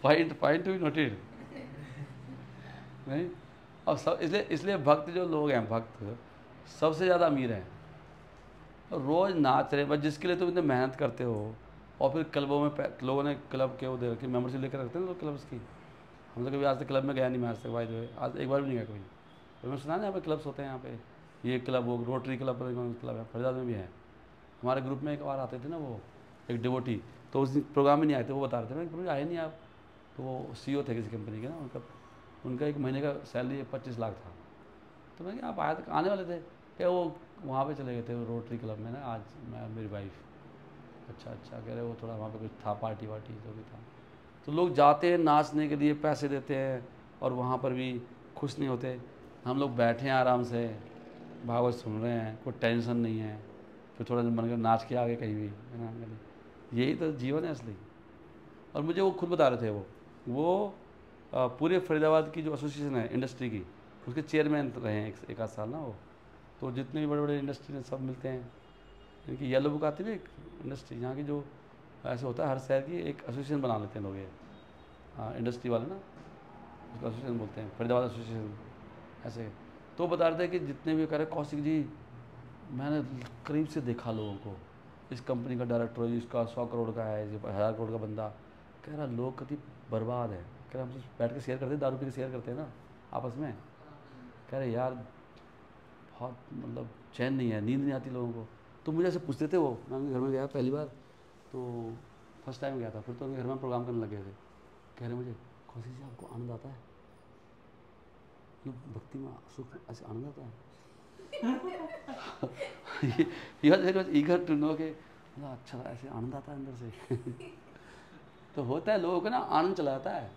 Point to be noted. नहीं, अब सब इसलिए भक्त जो लोग हैं, भक्त सबसे ज़्यादा अमीर हैं। रोज़ नाच रहे, बस जिसके लिए तुम इतने मेहनत करते हो। और फिर क्लबों में लोगों ने क्लब के वो दे रखी, मेम्बरशिप लेकर रखते हैं लोग क्लब्स की। हम तो कभी आज तक क्लब में गया नहीं, मैं आज तक भाई जो है आज एक बार भी नहीं गया कभी। तो मैंने सुना ना यहाँ पे क्लब्स होते हैं, यहाँ पे ये क्लब वो रोटरी क्लब है, फरीदाबाद में भी है। हमारे ग्रुप में एक बार आते थे ना वो एक डिवोटी, तो उस दिन प्रोग्राम में नहीं आए थे, वो बता रहे थे मैं आए नहीं आप। तो वो CEO थे किसी कंपनी के ना, उनका एक महीने का सैलरी 25 लाख था। तो मैं आप आए आने वाले थे क्या? वो वहाँ पे चले गए थे रोटरी क्लब में ना, आज मैं मेरी वाइफ। अच्छा कह रहे वो थोड़ा वहाँ पे कुछ था, पार्टी वार्टी जो भी था। तो लोग जाते हैं नाचने के लिए, पैसे देते हैं, और वहाँ पर भी खुश नहीं होते। हम लोग बैठे हैं आराम से, भागवत सुन रहे हैं, कोई टेंशन नहीं है। फिर थोड़ा मन कर नाच के आगे कहीं भी, है ना? यही तो जीवन है असली। और मुझे वो खुद बता रहे थे, वो पूरे फरीदाबाद की जो एसोसिएशन है इंडस्ट्री की, उसके चेयरमैन रहे हैं एक आध साल ना वो। तो जितने भी बड़े बड़े इंडस्ट्री में सब मिलते हैं, इनकी येलो बुक आती है एक इंडस्ट्री, यहाँ की जो ऐसे होता है हर शहर की एक एसोसिएशन बना लेते हैं लोग, ये इंडस्ट्री वाले ना, उसको एसोसिएशन बोलते हैं, फरीदाबाद एसोसिएशन ऐसे। तो बता रहे थे कि जितने भी कह रहे कौशिक जी, मैंने करीब से देखा लोगों को, इस कंपनी का डायरेक्टर है, इसका 100 करोड़ का है, 1000 करोड़ का बंदा। कह रहा लोग कति बर्बाद है। कह रहा हमसे बैठ के शेयर करते हैं, दारू पी के शेयर करते हैं ना आपस में। कह रहे यार बहुत मतलब चैन नहीं है, नींद नहीं आती लोगों को। तो मुझे ऐसे पूछते थे वो, मैं उनके घर में गया पहली बार, तो फर्स्ट टाइम गया था, फिर तो उनके घर में प्रोग्राम करने लगे थे। कह रहे मुझे कौशिक जी आपको आनंद आता है? भक्ति में सुख ऐसे आनंद आता है? ईगर टू नो के अच्छा ऐसे आनंद आता है अंदर से। तो होता है लोगों का ना, आनंद चला जाता है,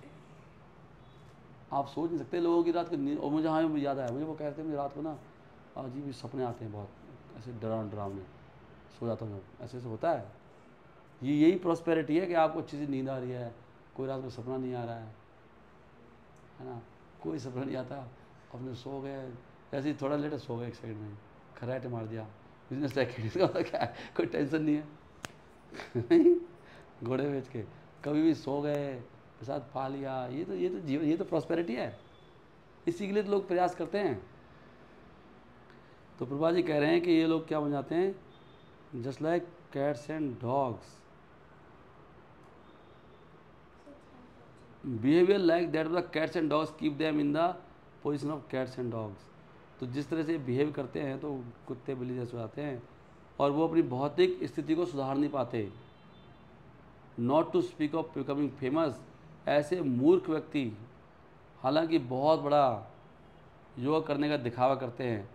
आप सोच नहीं सकते लोगों की रात को नींद। और मुझे हाँ याद आया, मुझे वो कहते हैं मुझे रात को ना अजीब सपने आते हैं बहुत, ऐसे डरावने। सो जाता हूँ ऐसे होता है। यही प्रॉस्पेरिटी है कि आपको अच्छी सी नींद आ रही है, कोई रात को सपना नहीं आ रहा है ना? कोई सपना नहीं आता, अपने सो गए ऐसे ही, थोड़ा लेट सो गए, एक सेकंड में खराटे मार दिया, बिजनेस लाइक क्या है, कोई टेंशन नहीं है। घोड़े बेच के कभी भी सो गए, प्रसाद पा लिया, ये तो जीवन, ये तो प्रॉस्पेरिटी है। इसी के लिए तो लोग प्रयास करते हैं। तो प्रभा जी कह रहे हैं कि ये लोग क्या बन जाते हैं, just like cats and dogs, behaviour like that of the cats and dogs keep them in the position of cats and dogs. तो जिस तरह से बिहेव करते हैं तो कुत्ते बिल्ली जैसे हो जाते हैं, और वो अपनी भौतिक स्थिति को सुधार नहीं पाते। Not to speak of becoming famous, ऐसे मूर्ख व्यक्ति हालांकि बहुत बड़ा योगा करने का दिखावा करते हैं,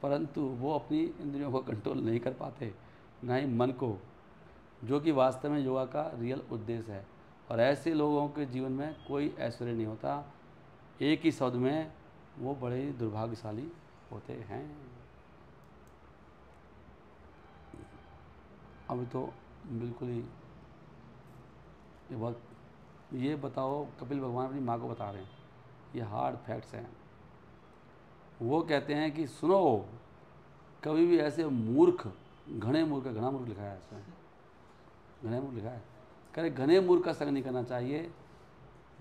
परंतु वो अपनी इंद्रियों को कंट्रोल नहीं कर पाते, ना ही मन को, जो कि वास्तव में योगा का रियल उद्देश्य है। और ऐसे लोगों के जीवन में कोई ऐश्वर्य नहीं होता, एक ही शब्द में वो बड़े ही दुर्भाग्यशाली होते हैं। अभी तो बिल्कुल ही ये बताओ, कपिल भगवान अपनी माँ को बता रहे हैं, ये हार्ड फैक्ट्स हैं। वो कहते हैं कि सुनो, कभी भी ऐसे मूर्ख, घने मूर्ख लिखा है इसमें, घने मूर्ख लिखा है, कह रहे घने मूर्ख का संग नहीं करना चाहिए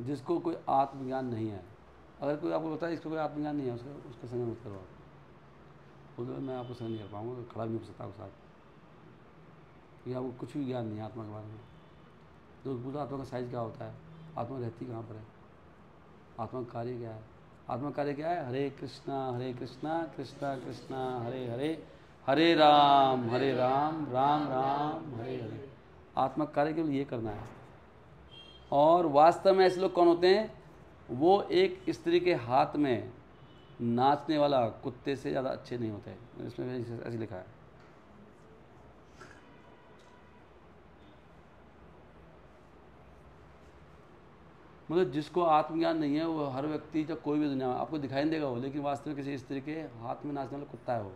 जिसको कोई आत्मज्ञान नहीं है। अगर कोई आपको बताए इसको कोई आत्मज्ञान नहीं है, उसका संग मत करो। बोलो मैं आपको संग नहीं कर पाऊँगा, तो खड़ा भी नहीं हो सकता आपके साथ, क्योंकि आपको कुछ भी ज्ञान नहीं है आत्मा के बारे में। तो पूरा आत्मा का साइज क्या होता है, आत्मा रहती कहाँ पर है, आत्मा का कार्य क्या है? आत्मा कार्य क्या है? हरे कृष्णा कृष्णा कृष्णा हरे हरे, हरे राम राम राम हरे हरे। आत्मा कार्य केवल ये करना है। और वास्तव में ऐसे लोग कौन होते हैं? वो एक स्त्री के हाथ में नाचने वाला कुत्ते से ज़्यादा अच्छे नहीं होते। इसमें ऐसे लिखा है। मतलब जिसको आत्मज्ञान नहीं है वो हर व्यक्ति, जब कोई भी दुनिया में आपको दिखाई नहीं देगा वो, लेकिन वास्तव में किसी स्त्री के हाथ में नाचने वाला कुत्ता है वो।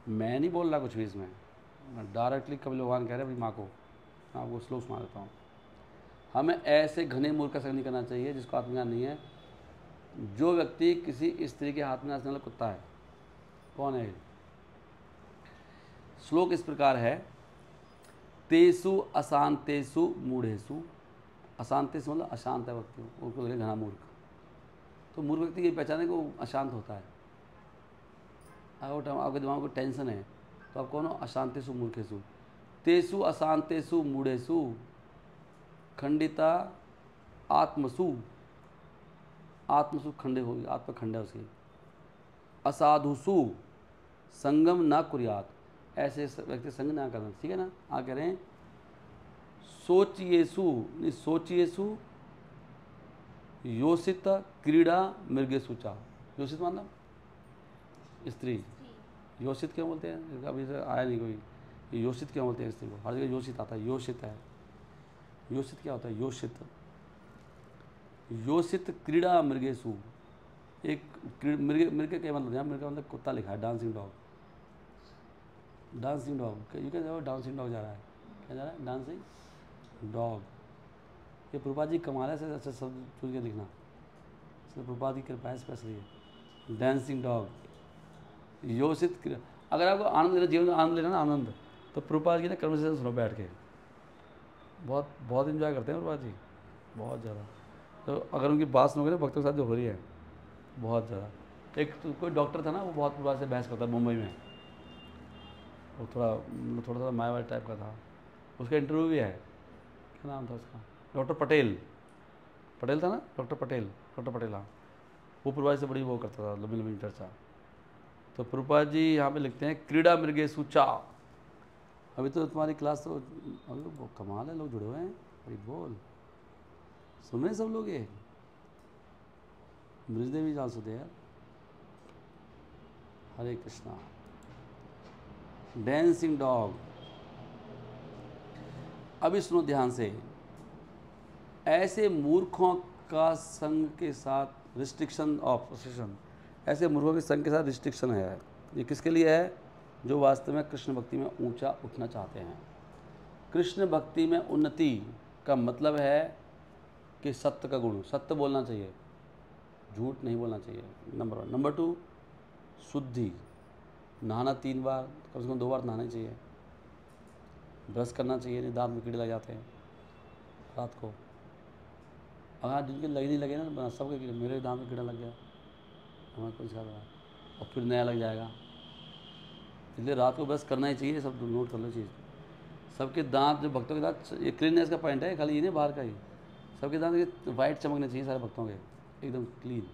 मैं नहीं बोल रहा कुछ भी इसमें, डायरेक्टली कपिल भगवान कह रहे हैं अपनी माँ को। मैं आपको श्लोक सुना देता हूँ। हमें ऐसे घने मूर्ख का संग नहीं करना चाहिए जिसको आत्मज्ञान नहीं है। जो व्यक्ति किसी स्त्री के हाथ में नाचने वाला कुत्ता है, कौन है? श्लोक इस प्रकार है, तेसु अशांतेषु मूढ़ेषु। अशांतेषु मतलब अशांत है व्यक्ति, उसको लगे घना मूर्ख। तो मूर्ख व्यक्ति की पहचान है कि वो अशांत होता है। अगर आपके दिमाग में टेंशन है तो आप कौन हो? अशांतेषु मूर्खेषु। तेसु अशांतेषु मूढ़ेषु खंडिता आत्मसु। आत्मसु खंडे होगी, आत्मा खंड है उसकी। असाधुसु संगम ना कुर्यात। ऐसे व्यक्ति संग ना करना, ठीक है ना। आ कह रहे हैं सोचियेसु, नहीं सोचियेसु योषित क्रीड़ा मृगेषु चा। योषित मतलब स्त्री। योषित क्यों बोलते हैं? अभी से आया नहीं कोई। योषित क्यों बोलते हैं स्त्री को? हर जगह योषित आता है, योषित है। योषित क्या होता है? योषित, योषित क्रीड़ा मृगेषु। एक मृग क्या मतलब? यहाँ मृग का मतलब कुत्ता लिखा है, dancing dog. Dancing dog, you can dancing dog जा रहा है, क्या जा रहा है? Dancing dog. ये प्रभुपाद जी कमाल है, से अच्छा शब्द चुन के लिखना, प्रभुपाद की कृपा है स्पेशली है। डांसिंग डॉग, योषित क्रिया। अगर आपको आनंद लेना, जीवन में आनंद लेना ना, आनंद, तो प्रभुपाद की ना कन्वर्सेशन सुनो बैठ के। बहुत बहुत इन्जॉय करते हैं प्रभुपाद जी, बहुत ज़्यादा। तो अगर उनकी बात सुनोगे ना भक्तों के साथ जो हो रही है, बहुत ज़्यादा। एक तो कोई डॉक्टर था ना, वो बहुत प्रभुपाद से बहस करता है मुंबई में। वो थोड़ा सा मायावादी टाइप का था। उसका इंटरव्यू भी है। क्या नाम था उसका? डॉक्टर पटेल। पटेल था ना, डॉक्टर पटेल, डॉक्टर पटेल। हाँ, वो प्रभुपाद से बड़ी वो करता था, लंबी लंबी चर्चा। तो प्रभुपाद जी यहाँ पे लिखते हैं क्रीड़ा मृगेषु चा। अभी तो तुम्हारी क्लास तो अभी तो कमाल है, लोग जुड़े हुए हैं। भाई बोल, सुन रहे सब लोग? ये ब्रिजदेवी जान सुते यार। हरे कृष्णा। Dancing dog. अभी सुनो ध्यान से। ऐसे मूर्खों का संग के साथ रिस्ट्रिक्शन ऑफ पोजीशन, ऐसे मूर्खों के संग के साथ रिस्ट्रिक्शन है। ये किसके लिए है? जो वास्तव में कृष्ण भक्ति में ऊंचा उठना चाहते हैं। कृष्ण भक्ति में उन्नति का मतलब है कि सत्य का गुण, सत्य बोलना चाहिए, झूठ नहीं बोलना चाहिए, नंबर 1। नंबर 2, शुद्धि। नहाना 3 बार, कम से कम 2 बार नहाना चाहिए। ब्रश करना चाहिए, नहीं दांत में कीड़े लग जाते हैं रात को। अगर जिनके लगे नहीं लगे ना, सबके कीड़े, मेरे दांत में कीड़ा लग गया, हमें कुछ कर रहा है और फिर नया लग जाएगा। इसलिए रात को ब्रश करना ही चाहिए, सब नोट कर लो चीज़। सबके दांत, जो भक्तों के दांत, ये क्लीननेस का पॉइंट है, खाली ये नहीं बाहर का ही। सबके दांत वाइट चमकने चाहिए, सारे भक्तों के एकदम क्लीन,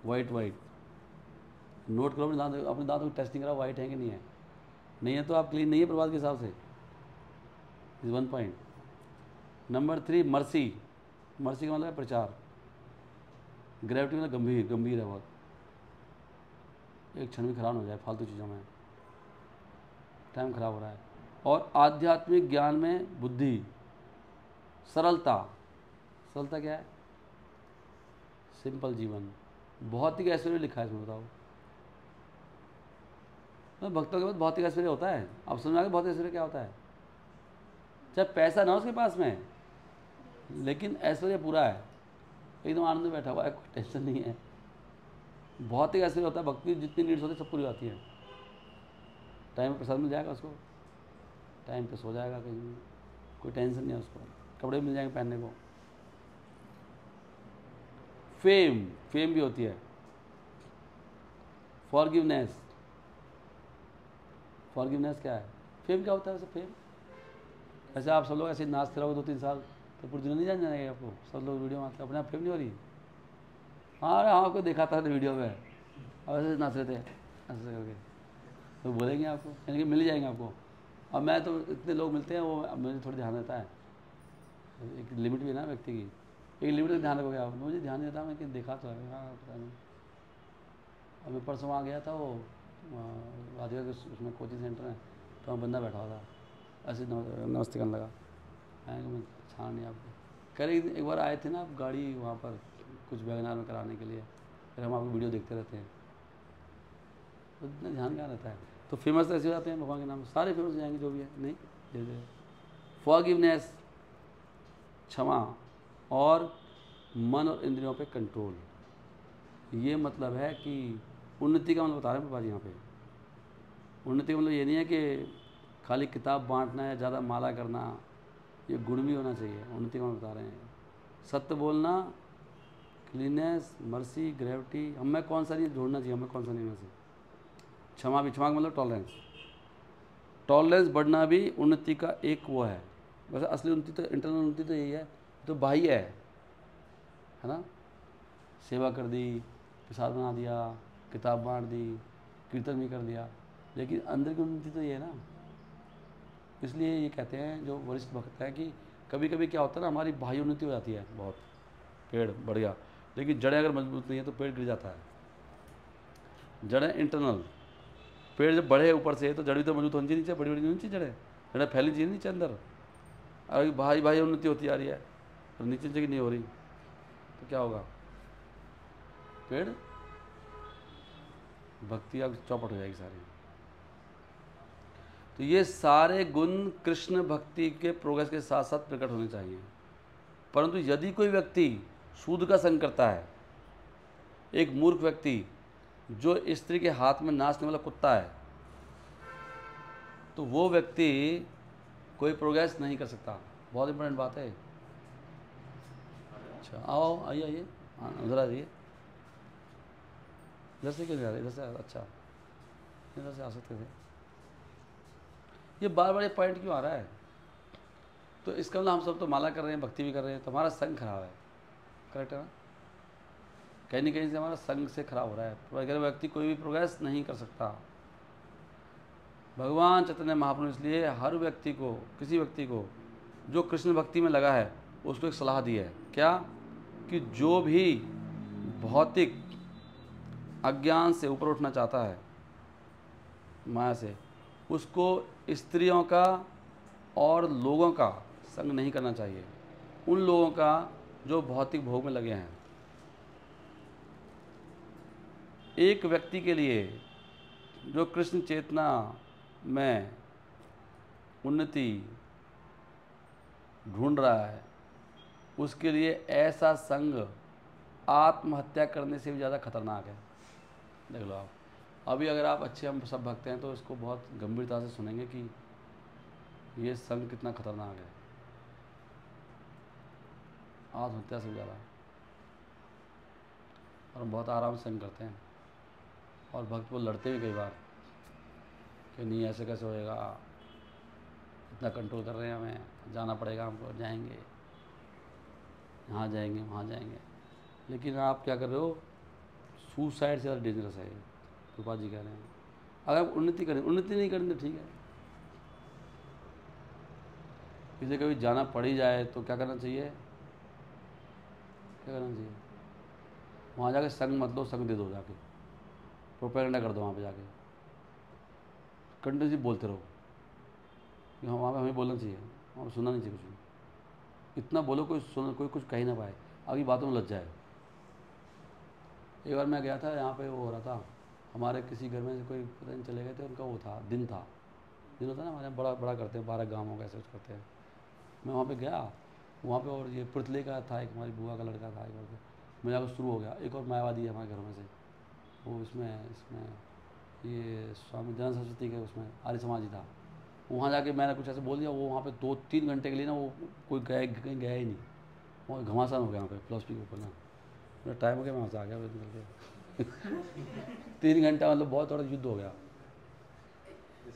वाइट। नोट करो अपने दांतों की टेस्टिंग कराओ, वाइट है कि नहीं है। नहीं है तो आप क्लीन नहीं है प्रभात के हिसाब से। Is 1 point. Number 3, mercy. Mercy का मतलब है प्रचार। ग्रेविटी मतलब गंभीर है बहुत। एक क्षण भी खराब हो जाए फालतू चीज़ों में, टाइम खराब हो रहा है। और आध्यात्मिक ज्ञान में बुद्धि। सरलता। सरलता क्या है? सिंपल जीवन। भौतिक ऐश्वर्य लिखा है इसमें, बताओ। तो भक्तों के पास भौतिक ऐश्वर्य होता है। आप समझ में आ गए भौतिक ऐश्वर्य क्या होता है? चाहे पैसा ना हो उसके पास में, लेकिन ऐश्वर्य पूरा है, एकदम आनंद में बैठा हुआ है, कोई टेंशन नहीं है। भौतिक ऐश्वर्य होता है, भक्ति जितनी नीड्स होती है सब पूरी आती है। टाइम पे प्रसाद मिल जाएगा उसको, टाइम पे सो जाएगा कहीं, कोई टेंशन नहीं है उसको, कपड़े मिल जाएंगे पहनने को। फेम भी होती है। फॉरगिवनेस क्या है? फेम क्या होता है वैसे? फेम ऐसे आप सब लोग ऐसे नाचते रहो 2-3 साल तो पूरी दुनिया नहीं जान जाएगी आपको। सब लोग वीडियो में आते, अपने आप फेम नहीं हो रही। हाँ अरे हाँ, कोई देखा था वीडियो में, अब ऐसे नाच रहे थे ऐसे करके, तो बोलेंगे आपको, यानी कि मिल जाएंगे आपको। और तो इतने लोग मिलते हैं, वो मुझे थोड़ा ध्यान रहता है, एक लिमिट भी है ना व्यक्ति की। एक लिमिट तक ध्यान रखोगे आप। मुझे ध्यान नहीं रहता, मैं कहीं देखा तो है, हाँ पता नहीं। अब मैं परसों वहाँ गया था, वो राधिका के उसमें कोचिंग सेंटर है, तो वहाँ बंदा बैठा हुआ था, ऐसे नमस्ते करने लगा। मैं छान नहीं आपको कह रही, एक बार आए थे ना आप गाड़ी वहाँ पर कुछ वेगनार में कराने के लिए, फिर हम आपकी वीडियो देखते रहते हैं, तो इतना ध्यान कहाँ रहता है। तो फेमस ऐसे हो जाते हैं भगवान के नाम, सारे फेमस हो जाएंगे जो भी है। नहीं, जैसे फॉरगिवनेस, क्षमा, और मन और इंद्रियों पे कंट्रोल। ये मतलब है कि उन्नति का मतलब बता रहे हैं बाबा जी यहाँ पे। उन्नति का मतलब ये नहीं है कि खाली किताब बांटना या ज़्यादा माला करना, ये गुण भी होना चाहिए। उन्नति का मतलब बता रहे हैं सत्य बोलना, क्लीननेस, मर्सी, ग्रेविटी, हमें कौन सा नहीं जोड़ना चाहिए, हमें कौन सा नहीं में से। क्षमा भी, क्षमा का मतलब टॉलरेंस, टॉलरेंस बढ़ना भी उन्नति का एक वो है। वैसे असली उन्नति तो, इंटरनल उन्नति तो यही है, तो बाह्य है ना, सेवा कर दी, प्रसाद बना दिया, किताब बांट दी, कीर्तन भी कर दिया, लेकिन अंदर की उन्नति तो ये है ना। इसलिए ये कहते हैं जो वरिष्ठ भक्त हैं कि कभी कभी क्या होता है ना, हमारी बाह्य उन्नति हो जाती है बहुत, पेड़ बढ़ गया, लेकिन जड़ें अगर मजबूत नहीं है तो पेड़ गिर जाता है। जड़ें इंटरनल, पेड़ जब बढ़े ऊपर से तो जड़ भी तो मजबूत होनी चाहिए, नीचे बड़ी बड़ी नहीं चाहिए जड़ें फैली चाहिए नीचे अंदर। अगर बाह्य उन्नति होती आ रही है और नीचे नीचे की नहीं हो रही तो क्या होगा, पेड़ भक्ति अब चौपट हो जाएगी सारी। तो ये सारे गुण कृष्ण भक्ति के प्रोग्रेस के साथ साथ प्रकट होने चाहिए। परंतु यदि कोई व्यक्ति सूद का संग करता है, एक मूर्ख व्यक्ति जो स्त्री के हाथ में नाचने वाला कुत्ता है, तो वो व्यक्ति कोई प्रोग्रेस नहीं कर सकता। बहुत इंपॉर्टेंट बात है। अच्छा आओ, आइए आइए, हाँ उधर आ जाइए। इधर से क्यों नहीं आ रहे, इधर से, अच्छा इधर से आ सकते थे। ये बार बार ये पॉइंट क्यों आ रहा है, तो इसका मतलब हम सब तो माला कर रहे हैं, भक्ति भी कर रहे हैं, तो हमारा संग खराब है। करेक्ट है ना, कहीं ना कहीं से हमारा संग से खराब हो रहा है। अगर व्यक्ति कोई भी प्रोग्रेस नहीं कर सकता। भगवान चैतन्य महाप्रभु इसलिए हर व्यक्ति को, किसी व्यक्ति को जो कृष्ण भक्ति में लगा है, उसको एक सलाह दी है। क्या, कि जो भी भौतिक अज्ञान से ऊपर उठना चाहता है, माया से, उसको स्त्रियों का और लोगों का संग नहीं करना चाहिए, उन लोगों का जो भौतिक भोग में लगे हैं। एक व्यक्ति के लिए जो कृष्ण चेतना में उन्नति ढूंढ रहा है, उसके लिए ऐसा संग आत्महत्या करने से भी ज़्यादा खतरनाक है। देख लो आप, अभी अगर आप अच्छे हम सब भक्त हैं तो इसको बहुत गंभीरता से सुनेंगे कि ये संग कितना खतरनाक है, आत्महत्या से ज़्यादा। और हम बहुत आराम से संग करते हैं, और भक्त वो लड़ते भी कई बार कि नहीं ऐसे कैसे होएगा, इतना कंट्रोल कर रहे हैं, हमें जाना पड़ेगा, हमको जाएंगे, यहाँ जाएंगे, वहाँ जाएंगे। लेकिन आप क्या कर रहे हो, सुसाइड से ज़्यादा डेंजरस है। कृपा जी कह रहे हैं अगर आप उन्नति करें, उन्नति नहीं करें तो ठीक है, किसी कभी जाना पड़ ही जाए तो क्या करना चाहिए, क्या करना चाहिए, वहाँ जाके संग मत लो, संग दे दो, जाके प्रोपेगेंडा कर दो वहाँ पे जाके, कंटिन्यूसली बोलते रहो कि हाँ वहाँ पे हमें बोलना चाहिए, वहाँ पे सुनना नहीं चाहिए कुछ भी। इतना बोलो कोई सुन, कोई कुछ कह ही ना पाए, अभी बातों में लग जाए। एक बार मैं गया था, यहाँ पे वो हो रहा था, हमारे किसी घर में से कोई पता नहीं चले गए थे, उनका वो था, दिन होता है ना हमारे यहाँ, बड़ा बड़ा करते हैं, 12 गाँवों का ऐसे कुछ करते हैं। मैं वहाँ पे गया, वहाँ पे और ये पुतले का था, एक हमारी बुआ का लड़का था, एक और मैं जाकर शुरू हो गया। एक और मायावादी है हमारे घर में से, वो इसमें ये स्वामी दयानंद सरस्वती के उसमें आर्य समाजी था। वहाँ जाके मैंने कुछ ऐसे बोल दिया, वो वहाँ पे 2-3 घंटे के लिए ना वो कोई कहीं गया ही नहीं, वो घमासान हो गया वहाँ पे फिलॉसफी के ऊपर ना। मेरा टाइम हो गया, मैं वहाँ से आ गया निकल के 3 घंटा मतलब बहुत थोड़ा युद्ध हो गया।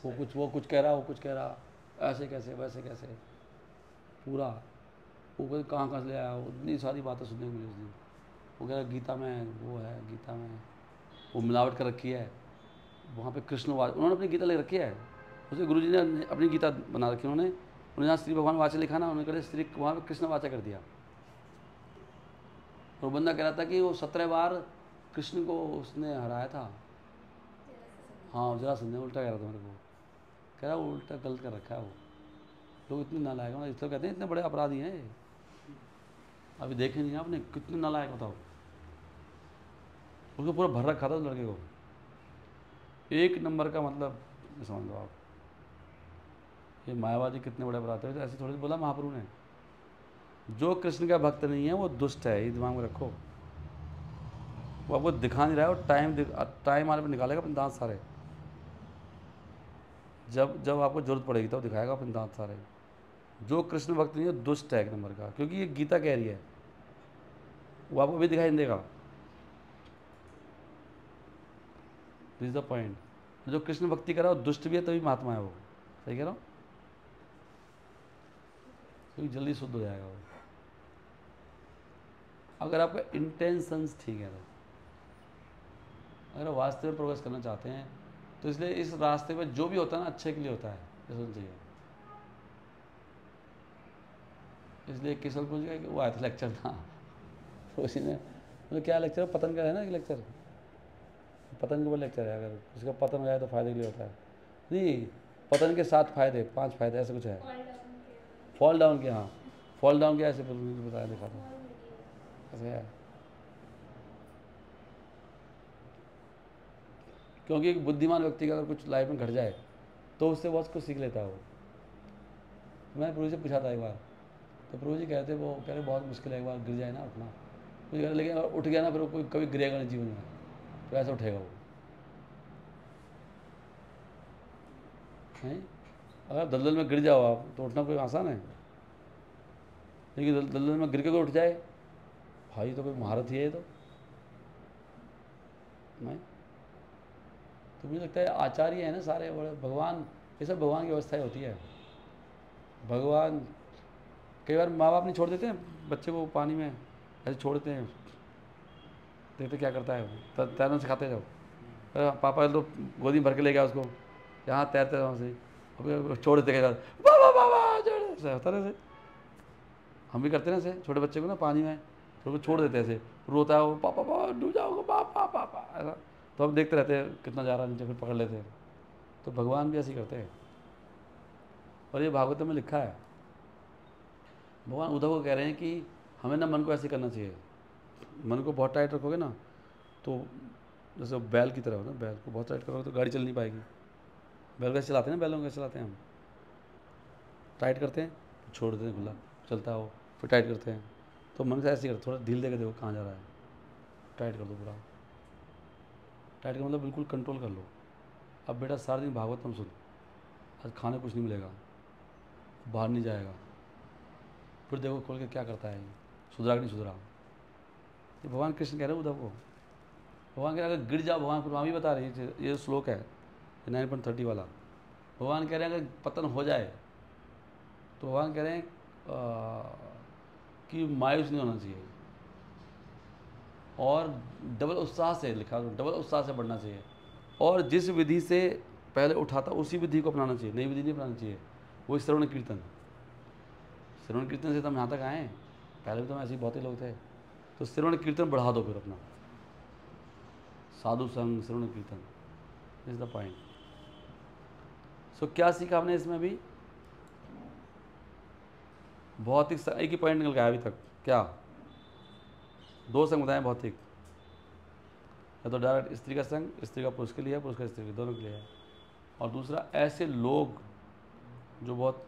वो कुछ कह रहा, वो कुछ कह रहा, ऐसे कैसे वैसे कैसे, पूरा वो कहाँ से ले आया, इतनी सारी बातें सुनने को मिली उस दिन। वो कह रहा गीता में वो है, गीता में वो मिलावट कर रखी है, वहाँ पे कृष्ण उन्होंने अपनी गीता ले रखी है, उसे गुरुजी ने अपनी गीता बना रखी, उन्होंने जहाँ श्री भगवान वाचा लिखा ना, उन्होंने कहा श्री वहाँ पे कृष्ण वाचा कर दिया। और बंदा कह रहा था कि वो 17 बार कृष्ण को उसने हराया था। हाँ जरासंध ने, उल्टा कह रहा था मेरे को, कह रहा वो उल्टा गलत कर रखा है वो। लोग इतने नालायक हैं, इसलिए कहते हैं इतने बड़े अपराधी हैं ये। अभी देखे नहीं आपने कितने नालायक, बताओ। उसको पूरा भर रखा था उस लड़के को, एक नंबर का, मतलब समझ लो आप। ये मायावादी कितने बड़े अपराधी हैं, ऐसे थोड़ी बोला महाप्रभु ने। जो कृष्ण का भक्त नहीं है वो दुष्ट है, ये दिमाग में रखो। वो आपको दिखा नहीं रहा है, वो टाइम आने पर निकालेगा अपने दांत सारे। जब जब आपको जरूरत पड़ेगी तब दिखाएगा अपने दांत सारे। जो कृष्ण भक्त नहीं है दुष्ट है एक नंबर का, क्योंकि ये गीता कह रही है, वो आपको भी दिखाई नहीं देगा। This is the point. जो कृष्ण भक्ति कर रहा है वो दुष्ट भी है तभी महात्मा है वो। सही कह रहा हूँ? क्योंकि जल्दी शुद्ध हो जाएगा वो, अगर आपका इंटेंशंस ठीक है। अगर आप वास्तव में प्रोग्रेस करना चाहते हैं तो इसलिए इस रास्ते में जो भी होता है ना अच्छे के लिए होता है, ये सोचना चाहिए। इसलिए किशोर कुछ का वो आया था लेक्चर था, तो उसी ने मतलब क्या लेक्चर, पतन का है ना एक लेक्चर, पतन के ऊपर लेक्चर है। अगर उसका पतन हो जाए तो फायदे के लिए होता है। नहीं, पतन के 7 फायदे, 5 फायदे ऐसे कुछ है। फॉल डाउन के, हाँ फॉल डाउन के ऐसे बताया, देखा था ऐसे है। क्योंकि एक बुद्धिमान व्यक्ति का अगर कुछ लाइफ में घट जाए तो उससे बहुत कुछ सीख लेता है वो। मैंने प्रभु से पूछा था एक बार, तो प्रभु जी कहते वो कह रहे बहुत मुश्किल है, एक बार गिर जाए ना उठना, कुछ कह रहे लेकिन अगर उठ गया ना फिर कोई कभी गिरेगा नहीं जीवन में, तो ऐसे उठेगा वो नहीं। अगर दलदल में गिर जाओ आप तो उठना कोई आसान है, लेकिन दलदल में गिर के कोई उठ जाए भाई तो कोई महारत ही है तो नहीं। तो मुझे लगता है आचार्य है ना सारे बड़े, भगवान, ये सब भगवान की व्यवस्थाएं होती है। भगवान कई बार माँ बाप नहीं छोड़ देते हैं बच्चे को पानी में, ऐसे छोड़ देते हैं, देखते क्या करता है वो, तैरना सिखाते जाओ। अरे पापा तो गोदी में भर के ले गया उसको, यहाँ तैरते वहाँ से, अभी छोड़ देते कई बार, बाबा छोड़ होता है ऐसे। हम भी करते हैं ऐसे छोटे बच्चे को ना पानी में छोड़ देते हैं ऐसे, रोता है वो, पापा पापा डूब जाओगे पापा पापा ऐसा, तो हम देखते रहते हैं कितना जा रहा है नीचे, फिर पकड़ लेते हैं। तो भगवान भी ऐसे ही करते हैं, और ये भागवत में लिखा है। भगवान उद्धव को कह रहे हैं कि हमें ना मन को ऐसे करना चाहिए, मन को बहुत टाइट रखोगे ना तो जैसे बैल की तरह हो ना, बैल को बहुत टाइट करोगे तो गाड़ी चल नहीं पाएगी। बैल कैसे चलाते हैं ना, बैलों को कैसे चलाते हैं हम, टाइट करते हैं छोड़ देते हैं खुला चलता हो, फिर टाइट करते हैं। तो मन से ऐसे ही करते, थोड़ा ढील देकर देखो कहाँ जा रहा है, टाइट कर दो पूरा। टाइट का मतलब बिल्कुल कंट्रोल कर लो। अब बेटा सारा दिन भागवत में सुन, आज खाने कुछ नहीं मिलेगा, बाहर नहीं जाएगा, फिर देखो खोल के क्या करता है ये, सुधरा कि नहीं सुधरा। ये भगवान कृष्ण कह रहे हैं उद्धव को। भगवान कह रहे हैं अगर गिर जाओ, भगवान वहाँ भी बता रहे हैं, ये श्लोक है 9.30 वाला। भगवान कह रहे हैं अगर पतन हो जाए तो भगवान कह रहे हैं कि मायूस नहीं होना चाहिए, और डबल उत्साह से, लिखा डबल उत्साह से बढ़ना चाहिए, और जिस विधि से पहले उठा था उसी विधि को अपनाना चाहिए, नई विधि नहीं अपनाना चाहिए। वो श्रवण कीर्तन, श्रवण कीर्तन से तो हम यहाँ तक आए, पहले भी तो ऐसे ही बहुत ही लोग थे। तो श्रवण कीर्तन बढ़ा दो फिर अपना, साधु संग श्रवण कीर्तन, इज द पॉइंट। सो क्या सीखा आपने इसमें भी, भौतिक एक ही पॉइंट निकल गया अभी तक, क्या 2 संग बताएं भौतिक, या तो डायरेक्ट स्त्री का संग, स्त्री का पुरुष के लिए है, पुरुष का स्त्री के, दोनों के लिए है। और दूसरा ऐसे लोग जो बहुत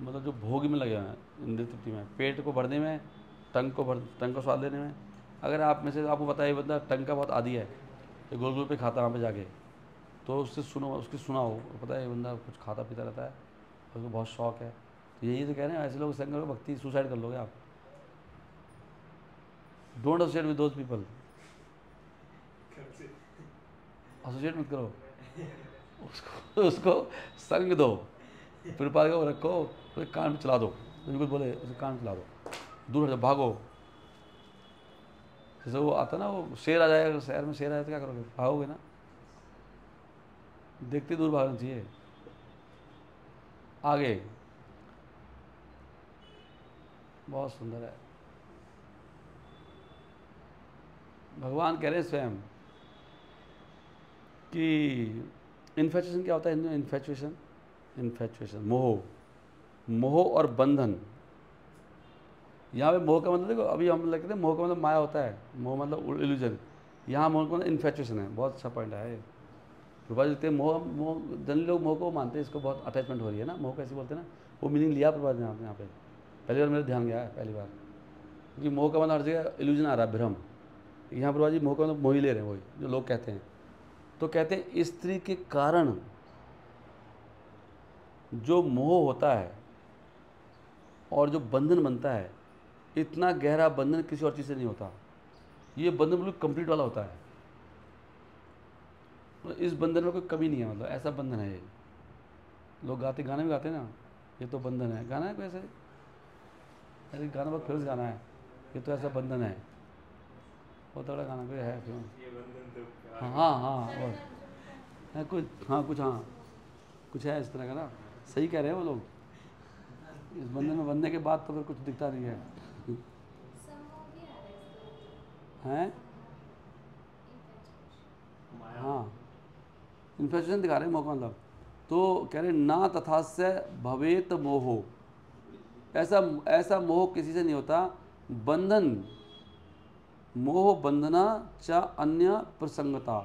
मतलब जो भोग में लगे हुए हैं, इंद्रिय तृप्ति में, पेट को भरने में, टंग को स्वाद लेने में। अगर आप में से आपको पता है बंदा टंग का बहुत आदी है, ये गोल पे खाता वहाँ पे जाके, तो उससे सुनो, उसकी सुना हो, पता है ये बंदा कुछ खाता पीता रहता है, उसको बहुत शौक है, तो यही तो कह रहे हैं ऐसे लोग संग करो, भक्ति सुसाइड कर लोगे आप। Don't associate with those people, associate मत करो उसको संग दो, फिर पाल के रखो, तो कान चला दो, तो कुछ बोले उसे कान चला दो, दूर हट जाओ, भागो। जैसे वो आता ना, वो शेर आ जाएगा शहर में, शेर आया तो क्या करोगे, भागोगे ना, देखते दूर भागना चाहिए। आगे बहुत सुंदर है। भगवान कह रहे हैं स्वयं कि इन्फेचुएशन क्या होता है हिंदी में? इन्फेचुएशन, इन्फेचुएशन मोह, मोह और बंधन। यहाँ पे मोह का मतलब देखो, अभी हम लगते हैं मोह का मतलब माया होता है, मोह मतलब इल्यूजन। यहाँ मोह का मतलब इन्फेचुएशन है। बहुत अच्छा पॉइंट है। प्रभा जी कहते मोह, मोह जनरली लोग मोह को मानते हैं, इसको बहुत अटैचमेंट हो रही है ना, मोह कैसे बोलते हैं ना, वो मीनिंग लिया प्रभा जी ने यहाँ पे। पहली बार मेरे ध्यान गया है, पहली बार, क्योंकि मोह का मतलब हर जगह इल्यूजन आ रहा है, भ्रम। यहाँ प्रभा जी मोह का मतलब मोह ही ले रहे हैं, वही जो लोग कहते हैं। तो कहते हैं स्त्री के कारण जो मोह होता है और जो बंधन बनता है, इतना गहरा बंधन किसी और चीज़ से नहीं होता। ये बंधन बिल्कुल कंप्लीट वाला होता है। तो इस बंधन में कोई कमी नहीं है, मतलब ऐसा बंधन है ये। लोग गाते, गाने में गाते हैं ना, ये तो बंधन है। गाना है कोई ऐसे, अरे गाना बहुत फेमस गाना है, ये तो ऐसा बंधन है, बहुत तगड़ा गाना कोई है फेमस। हाँ हाँ हाँ, और है कुछ, हाँ कुछ, हाँ कुछ है इस तरह का ना। सही कह रहे हैं वो लोग। इस बंधन में बनने के बाद तो फिर कुछ दिखता नहीं है। हैं, हाँ इन्फेक्शन दिखा रहे हैं मौका मतलब। तो कह रहे ना तथास्य भवेत मोहो, ऐसा ऐसा मोह किसी से नहीं होता। बंधन, मोह बंधना च अन्य प्रसंगता,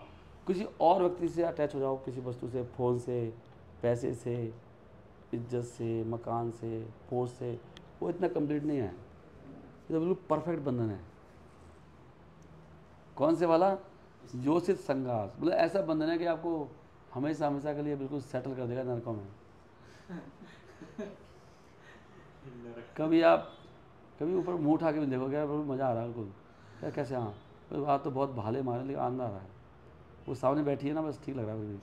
किसी और व्यक्ति से अटैच हो जाओ, किसी वस्तु से, फ़ोन से, पैसे से, इज्जत से, मकान से, पोस्ट से, वो इतना कंप्लीट नहीं है। ये तो बिल्कुल परफेक्ट बंधन है। कौन से वाला? योषित संघास, मतलब ऐसा बंधन है कि आपको हमेशा हमेशा के लिए बिल्कुल सेटल कर देगा नरकों में। कभी आप, कभी ऊपर मुंह उठा के भी देखोगे यार मज़ा आ रहा है बिल्कुल, क्या कैसे, हाँ आप तो बहुत भाले मारे लेकिन आनंद आ रहा है। वो सामने बैठी है ना, बस ठीक लग रहा है मुझे,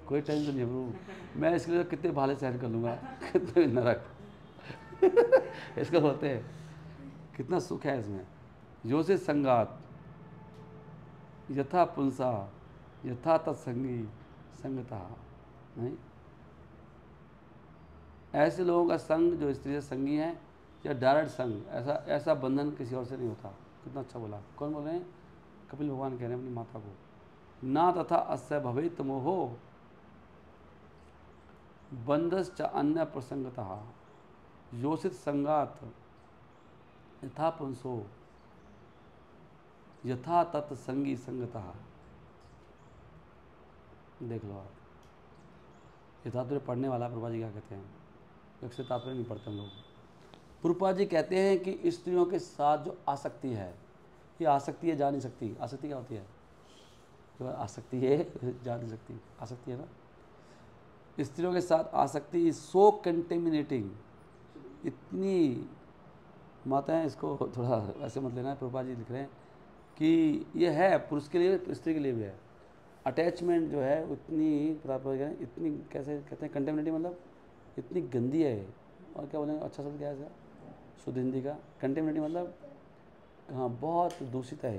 कोई टेंशन नहीं है प्रभु, मैं इसके लिए कितने भाले सहन कर लूँगा, कितने नरक इसको बोलते हैं। कितना सुख है इसमें। जो से संगात यथा पुंसा यथा तत्संगी संगता, नहीं ऐसे लोगों का संग जो स्त्री से संगी है, या डायरेक्ट संग, ऐसा ऐसा बंधन किसी और से नहीं होता। कितना अच्छा बोला। कौन बोल रहे हैं? कपिल भगवान कह रहे हैं अपनी माता को। ना तथा अस्य भवेत मोहो बंधश्च अन्य प्रसंगतः योषित संगात यथा पुंसो यथा तत्संगी संगतः। देख लो आप, ये तात्पर्य पढ़ने वाला प्रभा जी क्या कहते हैं, एक से तात्पर्य नहीं पढ़ते हम लोग। प्रभा जी कहते हैं कि स्त्रियों के साथ जो आसक्ति है, ये आसक्ति है, जा नहीं सकती। आसक्ति क्या होती है? जो आसक्ति है जा नहीं सकती, आसक्ति है ना। स्त्रियों के साथ आसक्ति इज सो कंटेमिनेटिंग, इतनी, माताएं इसको थोड़ा ऐसे मत लेना है, प्रभा जी लिख रहे हैं कि ये है पुरुष के लिए, स्त्री के लिए भी है। अटैचमेंट जो है उतनी, इतनी कैसे कहते हैं, कंटेमिनेटिंग मतलब इतनी गंदी है। और क्या बोलेंगे अच्छा शब्द क्या है इसका शुद्ध हिंदी का? कंटेमिनेटिंग मतलब, हाँ बहुत दूषित है।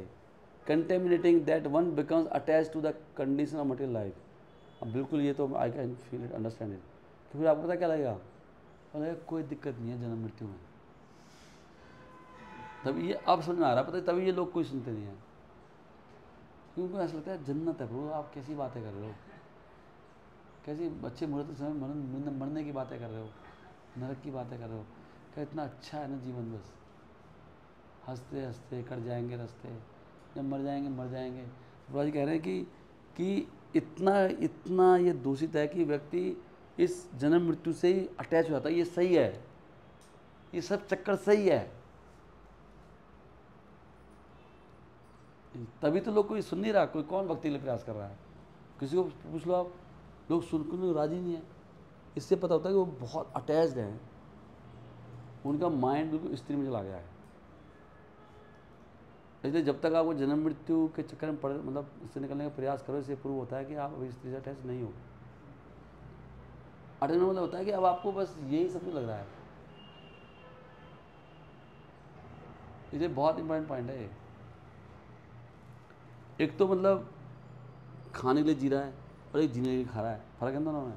Contaminating that one becomes attach to the condition of material life. अब बिल्कुल ये तो I can feel it, understand it. तो फिर आपको पता क्या लगेगा? अरे कोई दिक्कत नहीं है जन्म मृत्यु में। तभी ये अब समझ में आ रहा है, पता है तभी ये लोग कोई सुनते नहीं है, क्योंकि ऐसा लगता है जन्नत है प्रभु, आप कैसी बातें कर रहे हो, कैसी बच्चे मुहूर्त समय मरने की बातें कर रहे हो, नरक की बातें कर रहे हो, क्या इतना अच्छा है ना जीवन, बस हंसते हंसते कट जाएंगे रास्ते, जब मर जाएंगे मर जाएंगे। प्रभु जी कह रहे हैं कि इतना इतना ये दूषित है कि व्यक्ति इस जन्म मृत्यु से ही अटैच हो जाता है। ये सही है, ये सब चक्कर सही है, तभी तो लोग कोई सुन नहीं रहा, कोई कौन भक्ति के लिए प्रयास कर रहा है। किसी को पूछ लो आप, लोग सुनने राजी नहीं है। इससे पता होता है कि वो बहुत अटैच्ड हैं, उनका माइंड बिल्कुल स्त्री में चला गया है। इसलिए जब तक आप वो जन्म मृत्यु के चक्कर में पड़, मतलब इससे निकलने का प्रयास करो, इससे प्रूव होता है कि आप अभी स्त्री से अटैच नहीं हो। अटैच मतलब होता है कि अब आपको बस यही सब लग रहा है। इसलिए बहुत इंपॉर्टेंट पॉइंट है ये। एक तो मतलब खाने के लिए जी रहा है और एक जीने के लिए खा रहा है, फर्क है दोनों में।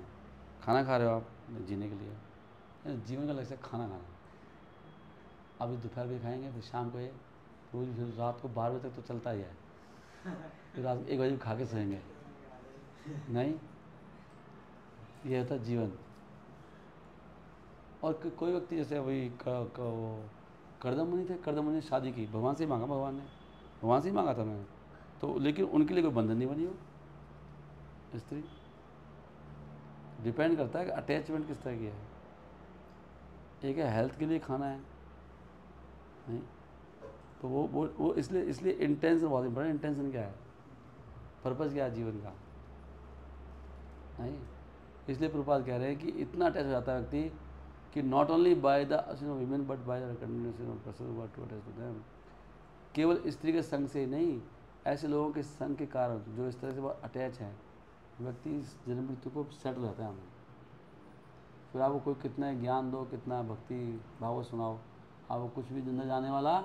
खाना खा रहे हो आप जीने के लिए, जीवन का लक्ष्य खाना खाना। अभी दोपहर भी खाएंगे, फिर शाम को ये रोज फिर रात को 12 बजे तक तो चलता ही है, फिर रात 1 बजे खा के सोएंगे। नहीं, ये होता है जीवन। और कोई व्यक्ति जैसे वही करदम मुनि थे, करदम मुनि ने शादी की, भगवान से ही मांगा, भगवान से ही मांगा था मैंने तो, लेकिन उनके लिए कोई बंधन नहीं बनी हो स्त्री। डिपेंड करता है कि अटैचमेंट किस तरह की है। एक है हेल्थ के लिए खाना है, नहीं तो वो इसलिए इंटेंशन बहुत इंपॉर्टेंट। इंटेंशन क्या है, पर्पज़ क्या है जीवन का, नहीं। इसलिए प्रभुपाद कह रहे हैं कि इतना अटैच हो जाता है व्यक्ति कि not only by the women but by the continuation of person to attach to them. केवल स्त्री के संग से ही नहीं, ऐसे लोगों के संग के कारण जो इस तरह से बहुत अटैच हैं, व्यक्ति जन्म मृत्यु को सेट हो जाता है हमें। फिर आपको कोई कितना ज्ञान दो, कितना भक्ति भाव सुनाओ, आपको कुछ भी न जाने वाला।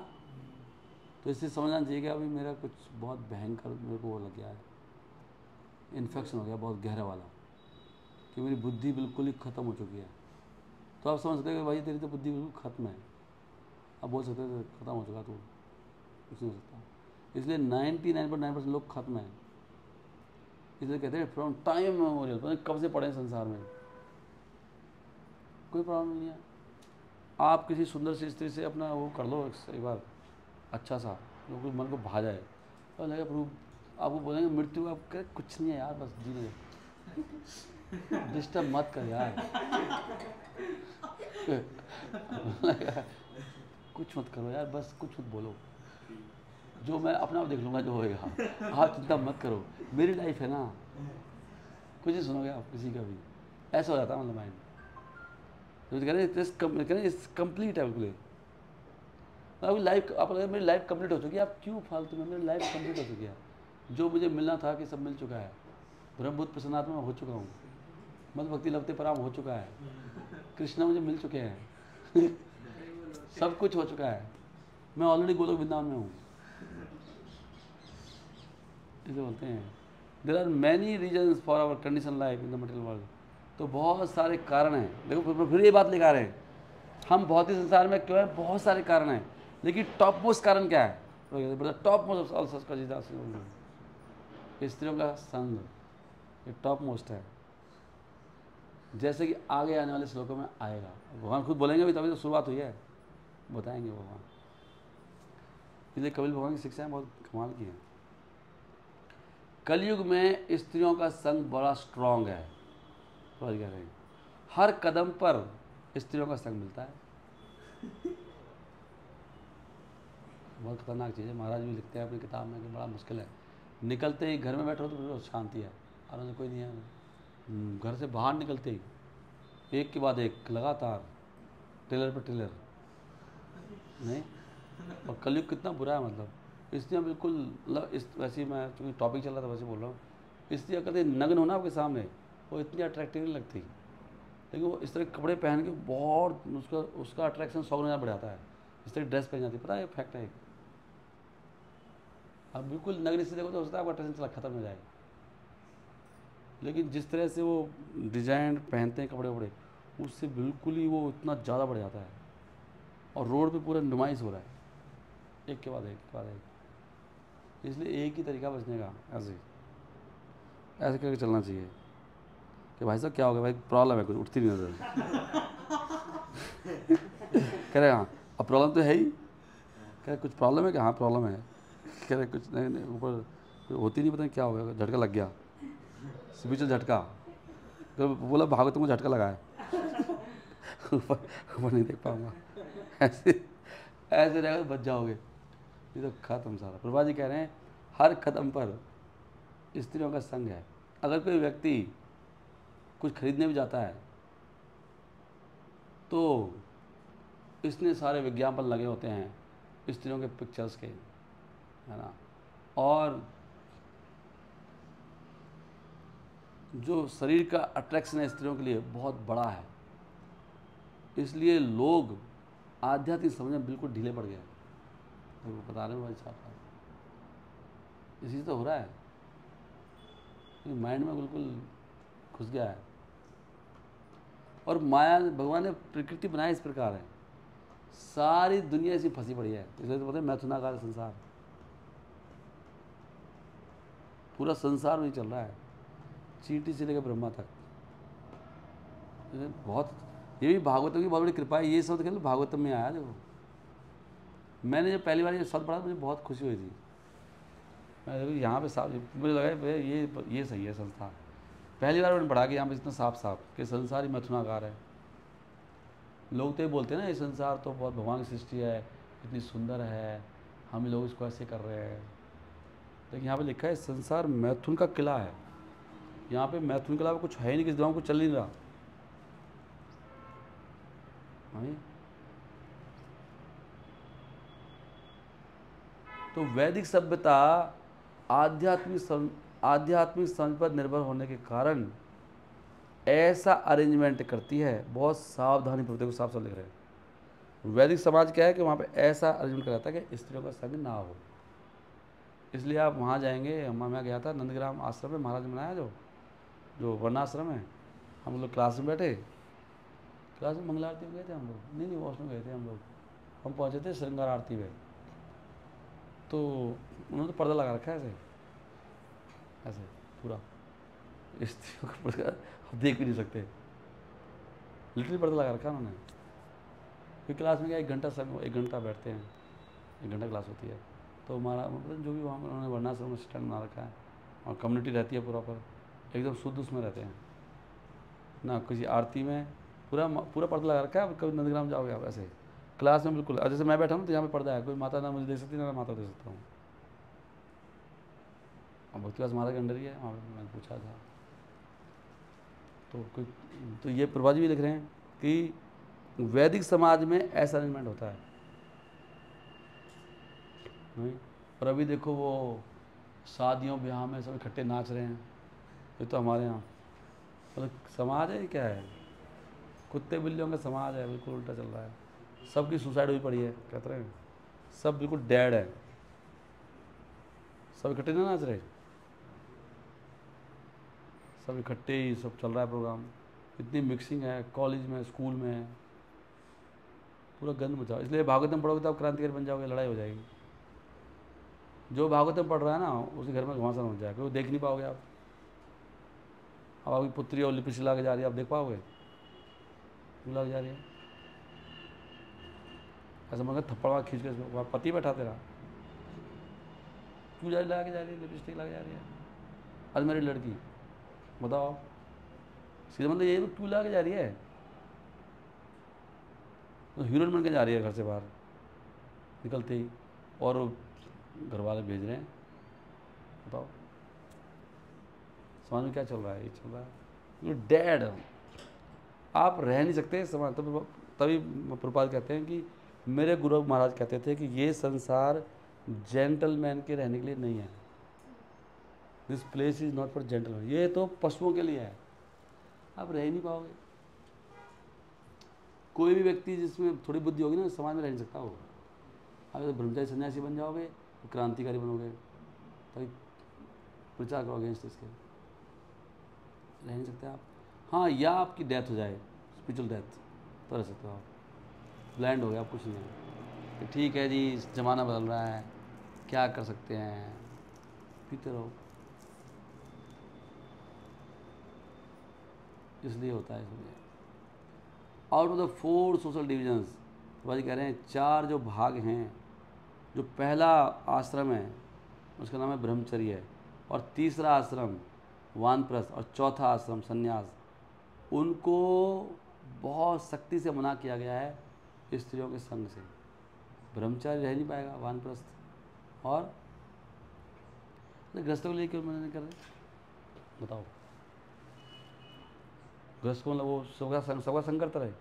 तो इससे समझना चाहिए कि अभी मेरा कुछ बहुत भयंकर मेरे को वो लग गया है, इन्फेक्शन हो गया बहुत गहरा वाला, कि मेरी बुद्धि बिल्कुल ही ख़त्म हो चुकी है। तो आप समझ सकते हैं कि भाई तेरी तो बुद्धि बिल्कुल ख़त्म है। अब बोल सकते हैं ख़त्म हो चुका, तू कुछ नहीं हो सकता। इसलिए 99.9% लोग खत्म हैं। इसलिए कहते हैं फ्रॉम टाइम मेमोरियल, पता नहीं कब से पड़े हैं संसार में, कोई प्रॉब्लम नहीं है। आप किसी सुंदर सी स्त्री से अपना वो कर लो एक बार, अच्छा सा, जो मन को भा जाए, और लगे प्रभु आपको बोलेंगे मृत्यु, आप कह कुछ नहीं है यार, बस जी ले, डिस्टर्ब मत कर यार कुछ मत करो यार, बस कुछ मत बोलो, जो मैं अपना आप देख लूँगा जो होएगा, आप चिंता मत करो, मेरी लाइफ है ना, कुछ नहीं सुनोगे आप किसी का भी। ऐसा हो जाता है मतलब माइंड। तो कह रहे हैं कंप्लीट है बिल्कुल। अभी लाइफ आप लगे मेरी लाइफ कंप्लीट हो चुकी है, आप क्यों फालतू में, मेरी लाइफ कंप्लीट हो चुकी है, जो मुझे मिलना था कि सब मिल चुका है, ब्रह्मभूत प्रसन्नात्मा में हो चुका हूँ, मत भक्ति लभते पराम हो चुका है, कृष्णा मुझे मिल चुके हैं सब कुछ हो चुका है, मैं ऑलरेडी गोलोक वृंदावन में हूँ। इसे बोलते हैं there are many reasons for our condition life in the material world. तो बहुत सारे कारण हैं। देखो फिर ये बात लेकर आ रहे हैं, हम भौतिक संसार में क्यों है, बहुत सारे कारण हैं, लेकिन टॉप मोस्ट कारण क्या है, टॉप मोस्ट ऑल सच का स्त्रियों का संग, ये टॉप मोस्ट है। जैसे कि आगे आने वाले श्लोकों में आएगा, भगवान खुद बोलेंगे, अभी तभी तो शुरुआत हुई है, बताएंगे भगवान। इसलिए कपिल भगवान की शिक्षाएं बहुत कमाल की हैं। कलयुग में स्त्रियों का संग बड़ा स्ट्रांग है, समझ गए नहीं? हर कदम पर स्त्रियों का संग मिलता है, बहुत खतरनाक चीज़ है। महाराज भी लिखते हैं अपनी किताब में कि बड़ा मुश्किल है, निकलते ही घर में बैठो तो फिर शांति है, आराम से कोई नहीं है। घर से बाहर निकलते ही एक के बाद एक लगातार टेलर पर टेलर, नहीं। और कलयुग कितना बुरा है, मतलब स्त्रियाँ बिल्कुल, मतलब इस वैसे मैं चूँकि टॉपिक चल रहा था वैसे बोल रहा हूँ, स्त्रियाँ कभी नग्न होना आपके सामने वो इतनी अट्रैक्टिव नहीं लगती, लेकिन वो इस तरह के कपड़े पहन के बहुत उसका अट्रैक्शन 100 गुना बढ़ जाता है। इस तरह ड्रेस पहन जाती है, पता है फैक्ट है। अब बिल्कुल नग्न से देखो तो हो सकता है आपका अट्रैक्शन चला खत्म हो जाए, लेकिन जिस तरह से वो डिजाइन पहनते हैं कपड़े वपड़े, उससे बिल्कुल ही वो इतना ज़्यादा बढ़ जाता है, और रोड पे पूरा नुमाइश हो रहा है, एक के बाद एक के बाद एक। इसलिए एक ही तरीका बचने का, ऐसे करके चलना चाहिए कि भाई साहब क्या हो गया भाई, प्रॉब्लम है कुछ, उठती नहीं नजर कह रहे हाँ अब प्रॉब्लम तो है ही, कह रहे कुछ प्रॉब्लम है कि हाँ प्रॉब्लम है, कह रहे कुछ नहीं ऊपर होती नहीं, पता नहीं क्या हो गया, झटका लग गया, स्पिरिचुअल झटका, तो बोला भागो तुमको झटका लगा है ऊपर नहीं देख पाऊंगा, ऐसे ऐसे रहेगा तो बच जाओगे, ये तो खत्म सारा। प्रभा जी कह रहे हैं हर कदम पर स्त्रियों का संग है। अगर कोई व्यक्ति कुछ खरीदने भी जाता है तो इसने सारे विज्ञापन लगे होते हैं स्त्रियों के पिक्चर्स के, है ना, और जो शरीर का अट्रैक्शन है स्त्रियों के लिए बहुत बड़ा है, इसलिए लोग आध्यात्मिक समझ में बिल्कुल ढीले पड़ गए। तो वो बता रहे हैं भाई साहब, इसी तो हो रहा है, माइंड में बिल्कुल घुस गया है। और माया भगवान ने प्रकृति बनाई इस प्रकार है सारी दुनिया ऐसी फंसी पड़ी है, इसलिए तो बोलते हैं मैथुनाकार संसार, पूरा संसार में चल रहा है, चींटी से लेकर ब्रह्मा तक। बहुत, ये भी भागवतम की बहुत बड़ी कृपा है। ये शब्द केवल भागवतम में आया। देखो, मैंने जब पहली बार ये शब्द पढ़ा मुझे बहुत खुशी हुई थी। मैं देखो यहाँ पे साफ, मुझे लगा ये सही है संसार। पहली बार मैंने पढ़ा कि यहाँ पे इतना साफ साफ कि संसार ही मैथुनाकार है। लोग तो ये बोलते हैं ना, ये संसार तो बहुत भगवान की सृष्टि है, इतनी सुंदर है, हम लोग इसको ऐसे कर रहे हैं। लेकिन यहाँ पे लिखा है संसार मैथुन का किला है। यहाँ पे मैथुन के अलावा कुछ है नहीं, किसी दिमाग को चल नहीं रहा। तो वैदिक सभ्यता आध्यात्मिक समझ पर निर्भर होने के कारण ऐसा अरेंजमेंट करती है। बहुत सावधानी पूर्वक, देखो साफ साफ लिख रहे हैं। वैदिक समाज क्या है कि वहाँ पे ऐसा अरेंजमेंट कराता है कि स्त्रियों का संग ना हो। इसलिए आप वहाँ जाएंगे, मैं गया था नंदग्राम आश्रम में, महाराज ने बनाया जो वर्णाश्रम है। हम लोग क्लास में बैठे, क्लास में मंगला आरती में गए थे हम लोग, नहीं वॉशरूम गए थे हम लोग। हम पहुँचे थे श्रृंगार आरती में, तो उन्होंने तो पर्दा लगा रखा है ऐसे ऐसे पूरा, स्त्रियों का पर्दा आप देख भी नहीं सकते, लिटरली पर्दा लगा रखा है उन्होंने। फिर क्लास में क्या 1 घंटा बैठते हैं, 1 घंटा क्लास होती है। तो हमारा मतलब जो भी वहाँ उन्होंने वर्णाश्रम स्टैंड बना रखा है और कम्युनिटी रहती है पूरा पर, एकदम शुद्ध उसमें रहते हैं ना। किसी आरती में पूरा पूरा पर्दा लगा रखा है। कभी नंदग्राम जाओगे आप ऐसे क्लास में बिल्कुल, जैसे मैं बैठा हूँ तो यहाँ पे पर्दा है, कोई माता ना मुझे देख सकती ना मैं माता देख सकता हूँ। अब भक्ति विलास महाराज के अंडर ही है, वहाँ पर मैंने पूछा था तो ये प्रभा जी भी लिख रहे हैं कि वैदिक समाज में ऐसा अरेंजमेंट होता है। नहीं? और अभी देखो वो शादियों ब्याह में सब इकट्ठे नाच रहे हैं, ये तो हमारे यहाँ मतलब समाज है, क्या है, कुत्ते बिल्लियों का समाज है, बिल्कुल उल्टा चल रहा है। सबकी सुसाइड हुई पड़ी है, कहते हैं सब बिल्कुल डेड है, सब इकट्ठे ना नाच रहे, सब इकट्ठे ही सब चल रहा है प्रोग्राम। इतनी मिक्सिंग है कॉलेज में, स्कूल में, पूरा गंद मचा। इसलिए भागवतम पढ़ोगे तो आप क्रांतिकारी बन जाओगे, लड़ाई हो जाएगी। जो भागवतम पढ़ रहा है ना उसके घर में घमासान हो जाएगा, वो देख नहीं पाओगे आप। अब आपकी पुत्री और लिपि ला के जा रही है, आप देख पाओगे? क्यों ला के जा रही है? ऐसा मगर थप्पड़ वहाँ खींच के, वहाँ पति बैठा तेरा, क्यों ला के जा रही है, लिपस्टिक ला के जा रही है अनमैरिड लड़की, बताओ आप। सीधा मतलब ये क्यों ला के जा रही है? तो हीरोइन बन के जा रही है घर से बाहर निकलते ही, और घर वाले भेज रहे हैं। बताओ समाज में क्या चल रहा है? ये चल रहा है डेड, आप रह नहीं सकते समाज। तभी प्रभुपाद कहते हैं कि मेरे गुरु महाराज कहते थे कि ये संसार जेंटलमैन के रहने के लिए नहीं है, this place is not for gentleman, ये तो पशुओं के लिए है, आप रह ही नहीं पाओगे। कोई भी व्यक्ति जिसमें थोड़ी बुद्धि होगी ना समाज में रह नहीं सकता। वो अगर तो ब्रह्मचारी सन्यासी बन जाओगे तो क्रांतिकारी बनोगे, तभी प्रचार करोगे अगेंस्ट इसके, रह नहीं सकते आप। हाँ, या आपकी डेथ हो जाए, स्पिरिचुअल डेथ, तो रह सकते हो आप। ब्लाइंड हो गया, आप कुछ नहीं है कि ठीक है जी ज़माना बदल रहा है, क्या कर सकते हैं, पीते रहो। इसलिए होता है, इसलिए out of the 4 social divisions, भाई कह रहे हैं 4 जो भाग हैं, जो पहला आश्रम है उसका नाम है ब्रह्मचर्य, और तीसरा आश्रम वानप्रस्थ, और चौथा आश्रम संन्यास, उनको बहुत सख्ती से मना किया गया है स्त्रियों के संग से। ब्रह्मचारी रह नहीं पाएगा वानप्रस्थ, और गृहस्थों को लिए क्यों मना नहीं कर रहे बताओ? गृहस्थ को मतलब वो सबका संग करता रहे,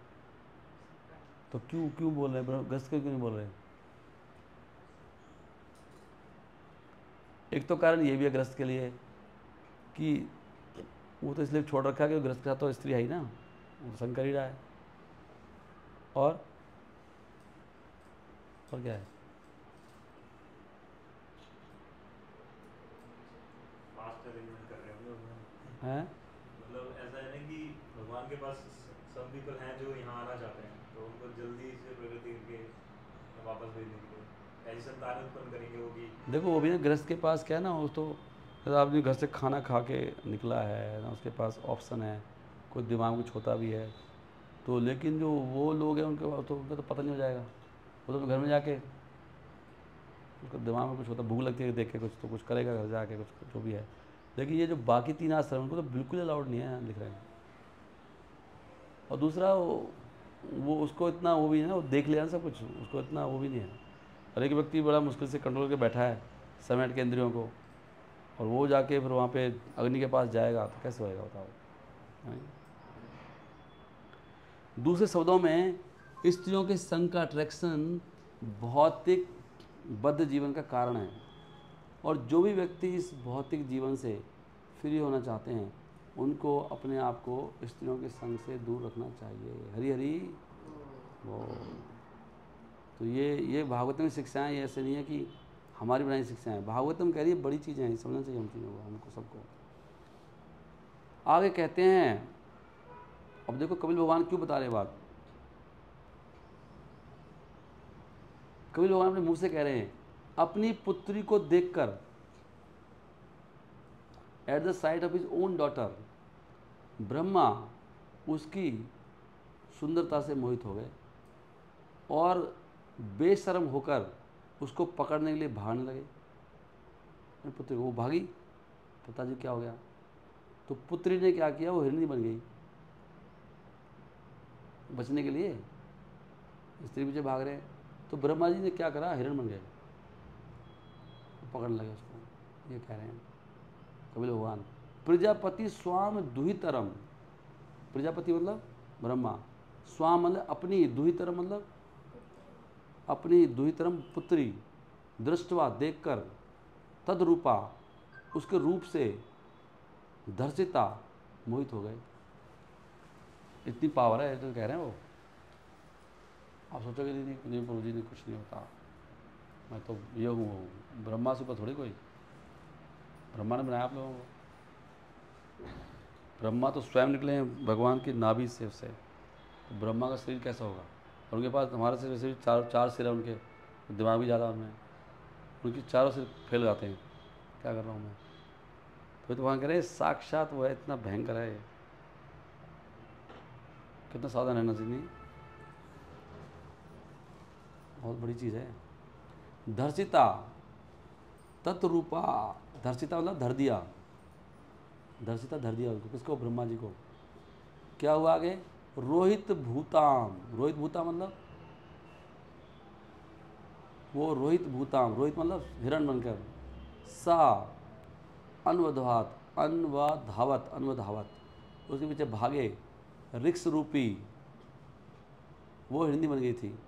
तो क्यों बोल रहे हैं गृहस्थ क्यों नहीं बोल रहे? एक तो कारण ये भी है ग्रस्त के लिए कि वो तो इसलिए छोड़ रखा है कि ग्रस्त के साथ तो स्त्री है ही ना, वो संग कर ही रहा है। और क्या है? हैं? मतलब ऐसा है ना कि भगवान के पास सब पीपल हैं जो यहाँ आना चाहते हैं, तो उनको जल्दी से प्रगति करके वापस भेजने के लिए ऐसी संतान उत्पन्न करेंगे वो कि देखो वो भी ना गृहस्थ के पास क्या है ना, वो तो आदमी घर से खाना खा के निकला है ना, उसके पास ऑप्शन है, कोई दिमाग में कुछ होता भी है तो, लेकिन जो वो लोग हैं उनका तो पता नहीं हो जाएगा। वो तो घर में जाके उसका दिमाग में कुछ होता, भूख लगती है देख के कुछ तो कुछ करेगा घर जाके कुछ जो भी है। लेकिन ये जो बाकी 3 आश्रम उनको तो बिल्कुल अलाउड नहीं है, लिख रहे हैं। और दूसरा वो उसको इतना वो भी है ना, वो देख लिया ना सब कुछ, उसको इतना वो भी नहीं है। हर एक व्यक्ति बड़ा मुश्किल से कंट्रोल करके बैठा है समेट के इंद्रियों को, और वो जाके फिर वहाँ पे अग्नि के पास जाएगा तो कैसे होएगा बताओ। नहीं? दूसरे शब्दों में स्त्रियों के संग का अट्रैक्शन भौतिक बद्ध जीवन का कारण है, और जो भी व्यक्ति इस भौतिक जीवन से फ्री होना चाहते हैं उनको अपने आप को स्त्रियों के संग से दूर रखना चाहिए। हरी हरी वो तो ये भागवतम की शिक्षाएँ, ये ऐसे नहीं है कि हमारी बनाई शिक्षाएँ, भागवतम कह रही है बड़ी चीज़ें हैं, समझना चाहिए हम चीज़ों को, हमको सबको। आगे कहते हैं, अब देखो कपिल भगवान क्यों बता रहे बात। कपिल भगवान अपने मुंह से कह रहे हैं, अपनी पुत्री को देखकर, at the site of his own daughter, Brahma उसकी सुंदरता से मोहित हो गए और बेशर्म होकर उसको पकड़ने के लिए भागने लगे। अपनी पुत्री को, वो भागी, पिताजी क्या हो गया, तो पुत्री ने क्या किया, वो हिरणी बन गई बचने के लिए, स्त्री पीछे भाग रहे। तो ब्रह्मा जी ने क्या करा, हिरण बन गए, पकड़ने लगे उसको। ये कह रहे हैं कपिल भगवान, प्रजापति स्वाम दुहितरम, प्रजापति मतलब ब्रह्मा, स्वाम मतलब अपनी, दुहितरम मतलब अपनी, दुहितरम पुत्री, दृष्टवा देखकर, तद्रूपा उसके रूप से, दर्शिता मोहित हो गए। इतनी पावर है तो कह रहे हैं वो। आप सोचोगे नहीं प्रभु जी ने कुछ नहीं होता, मैं तो ये हूँ, ब्रह्मा से ऊपर थोड़ी कोई, ब्रह्मा ने बनाया आप लोगों को। ब्रह्मा तो स्वयं निकले हैं भगवान की नाभि से उससे, तो ब्रह्मा का शरीर कैसा होगा। और उनके पास हमारे से वैसे भी चार सिर है उनके, दिमाग भी ज़्यादा उनमें, उनकी चारों सिर फैल जाते हैं। क्या कर रहा हूँ मैं, तो वहाँ कह रहे हैं साक्षात वो है, इतना भयंकर है ये, कितना सावधान रहना चाहिए, बहुत बड़ी चीज़ है। धर्षिता तत्रूपा, धर्षिता मतलब धर दिया, धर्षिता धर दिया उसको, किसको, ब्रह्मा जी को। क्या हुआ आगे, रोहित भूताम, रोहित भूताम मतलब वो रोहित भूताम, रोहित मतलब हिरण बनकर, सा अन्वधावत, अन्वधावत, अन्वधावत उसके पीछे भागे, रिक्स रूपी, वो हिरणी बन गई थी,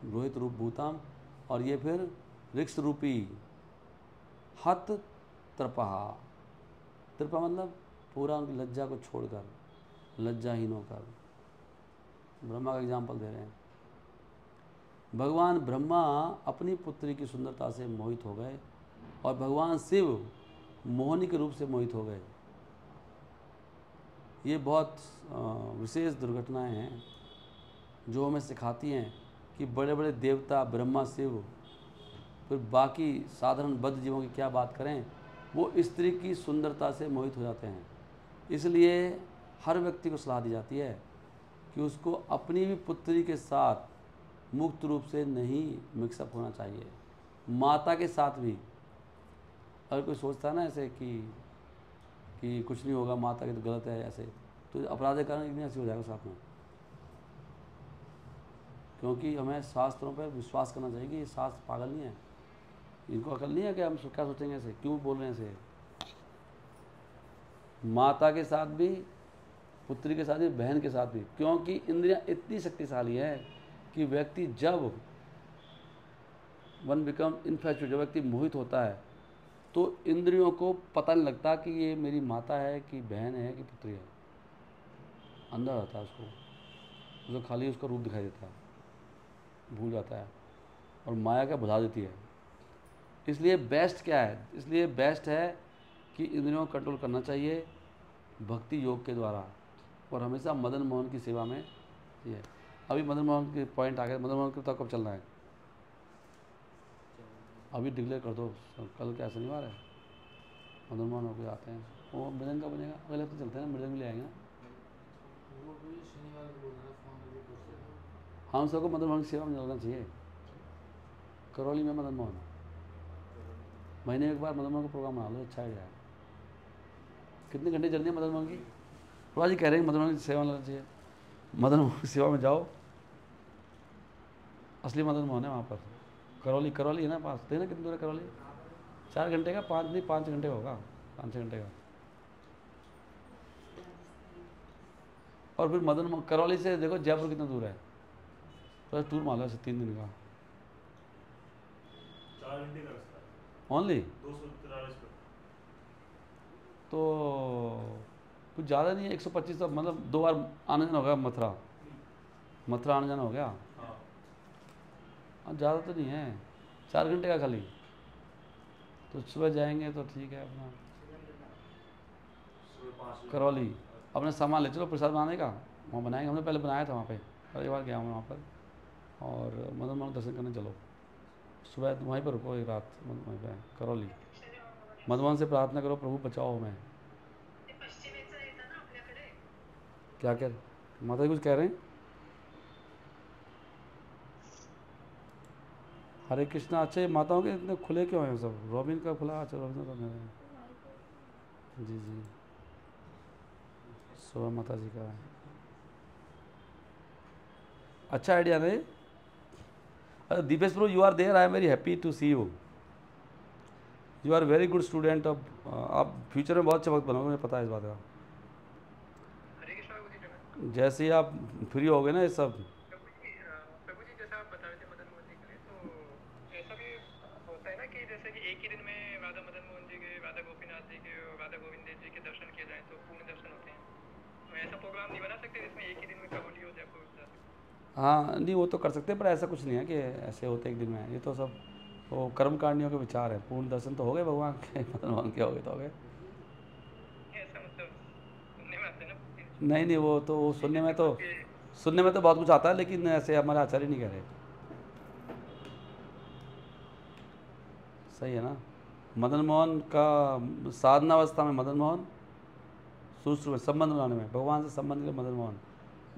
रोहित रूप भूताम, और ये फिर रिक्स रूपी, हत त्रपहा, त्रिपा मतलब पूरा उनकी लज्जा को छोड़कर, लज्जाहीन होकर, ब्रह्मा का एग्जाम्पल दे रहे हैं। भगवान ब्रह्मा अपनी पुत्री की सुंदरता से मोहित हो गए और भगवान शिव मोहिनी के रूप से मोहित हो गए। ये बहुत विशेष दुर्घटनाएं हैं जो हमें सिखाती हैं कि बड़े बड़े देवता ब्रह्मा शिव, फिर बाकी साधारण बद्ध जीवों की क्या बात करें, वो स्त्री की सुंदरता से मोहित हो जाते हैं। इसलिए हर व्यक्ति को सलाह दी जाती है कि उसको अपनी भी पुत्री के साथ मुक्त रूप से नहीं मिक्सअप होना चाहिए, माता के साथ भी। अगर कोई सोचता है ना ऐसे कि कुछ नहीं होगा, माता की तो गलत है ऐसे, तो अपराध के कारण एक दिन ऐसे हो जाएगा साथ में। क्योंकि हमें शास्त्रों पर विश्वास करना चाहिए कि ये शास्त्र पागल नहीं है, इनको अकल नहीं है कि हम क्या सोचेंगे ऐसे, क्यों बोल रहे हैं ऐसे। माता के साथ भी, पुत्री के साथ भी, बहन के साथ भी, क्योंकि इंद्रियां इतनी शक्तिशाली है कि व्यक्ति जब वन बिकम इन्फेचुएट, जब व्यक्ति मोहित होता है तो इंद्रियों को पता नहीं लगता कि ये मेरी माता है कि बहन है कि पुत्री है, अंदर आता है उसको खाली उसका रूप दिखाई देता है, भूल जाता है, और माया क्या बुझा देती है। इसलिए बेस्ट क्या है, इसलिए बेस्ट है कि इंद्रियों को कंट्रोल करना चाहिए भक्ति योग के द्वारा, और हमेशा मदन मोहन की सेवा में ये। अभी मदन मोहन के पॉइंट आ गए, मदन मोहन के तक कब चलना है? अभी डिक्लेयर कर दो, कल क्या शनिवार है, मदन मोहन होकर आते हैं। वो मृदंग का बनेगा, अगले हफ्ते चलते हैं ना, मृदंग ले आएंगे ना। हम सबको मदन मोहन की सेवा में चलना चाहिए। करौली में मदन मोहन, महीने में एक बार मदन मोहन का प्रोग्राम बना लो, अच्छा आइडिया है। कितने घंटे जर्नी है मदन मोहन की? प्रभा जी कह रहे हैं मदन मोहन की सेवा में लगना चाहिए। मदन मोहन की सेवा में जाओ, असली मदन मोहन है वहाँ पर। करौली, करौली है ना पास, देखना कितनी दूर है करौली? 4 घंटे का, 5 नहीं 5 घंटे का होगा, 5-6 घंटे का। और फिर मदन करौली से देखो जयपुर कितना दूर है, तो टूर मार लो ऐसे 3 दिन का 4 घंटे का रास्ता है ओनली। 243 पर। तो कुछ ज़्यादा नहीं है, 125 तो मतलब 2 बार आने जाना हो गया, मथुरा मथुरा आने जाना हो गया। हाँ ज़्यादा तो नहीं है, 4 घंटे का खाली। तो सुबह जाएंगे तो ठीक है, अपना सुबह 5 बजे करौली अपने सामान ले चलो प्रसाद बनाने का, वहाँ बनाएंगे। हमने पहले बनाया था वहाँ पे, और एक बार गया हूँ वहाँ पर। और मदन मोहन दर्शन करने चलो, सुबह वहीं पर रुको एक रात, वहीं पर करौली। मदन से प्रार्थना करो, प्रभु बचाओ हमें। क्या कह रहे माता जी, कुछ कह रहे हैं? हरे कृष्णा। अच्छा, ये माताओं के इतने खुले क्यों हैं सब? रॉबिन का खुला, अच्छा रॉबिन का मेरा है। जी जी, सुबह माता जी का है। अच्छा आइडिया नहीं? अरे Dipesh bro, you are there, I am very happy to see you. You are very good student. अब आप फ्यूचर में बहुत चमक बनोगे, मुझे पता है इस बात का। जैसे ही आप फ्री हो गए ना ये सब। प्रभु जी जैसा आप बता रहे थे मदन मोहन जी के लिए, तो ऐसा भी होता है ना कि जैसे कि एक ही दिन में राधा मदन मोहन जी के, राधा गोपीनाथ जी के और राधा गोविंद देव जी के दर्शन किए जाएं तो पूर्ण दर्शन होते हैं। तो ऐसा प्रोग्राम नहीं बना सकते जिसमें एक ही दिन में करौली और जयपुर जा सकते? हाँ नहीं, वो तो कर सकते हैं, पर ऐसा कुछ नहीं है कि ऐसे होते एक दिन में। ये तो सब वो कर्मकांडियों के विचार है। पूर्ण दर्शन तो हो गए भगवान के, मदन मोहन के हो गए तो हो गए। ऐसा मतलब सुनने में आता है ना। नहीं नहीं, वो तो वो सुनने में तो बहुत कुछ आता है, लेकिन ऐसे हमारे आचार्य नहीं कह रहे। सही है ना? मदन मोहन का साधनावस्था में मदन मोहन, सूत्र में संबंध बनाने में, भगवान से संबंध के मदन मोहन।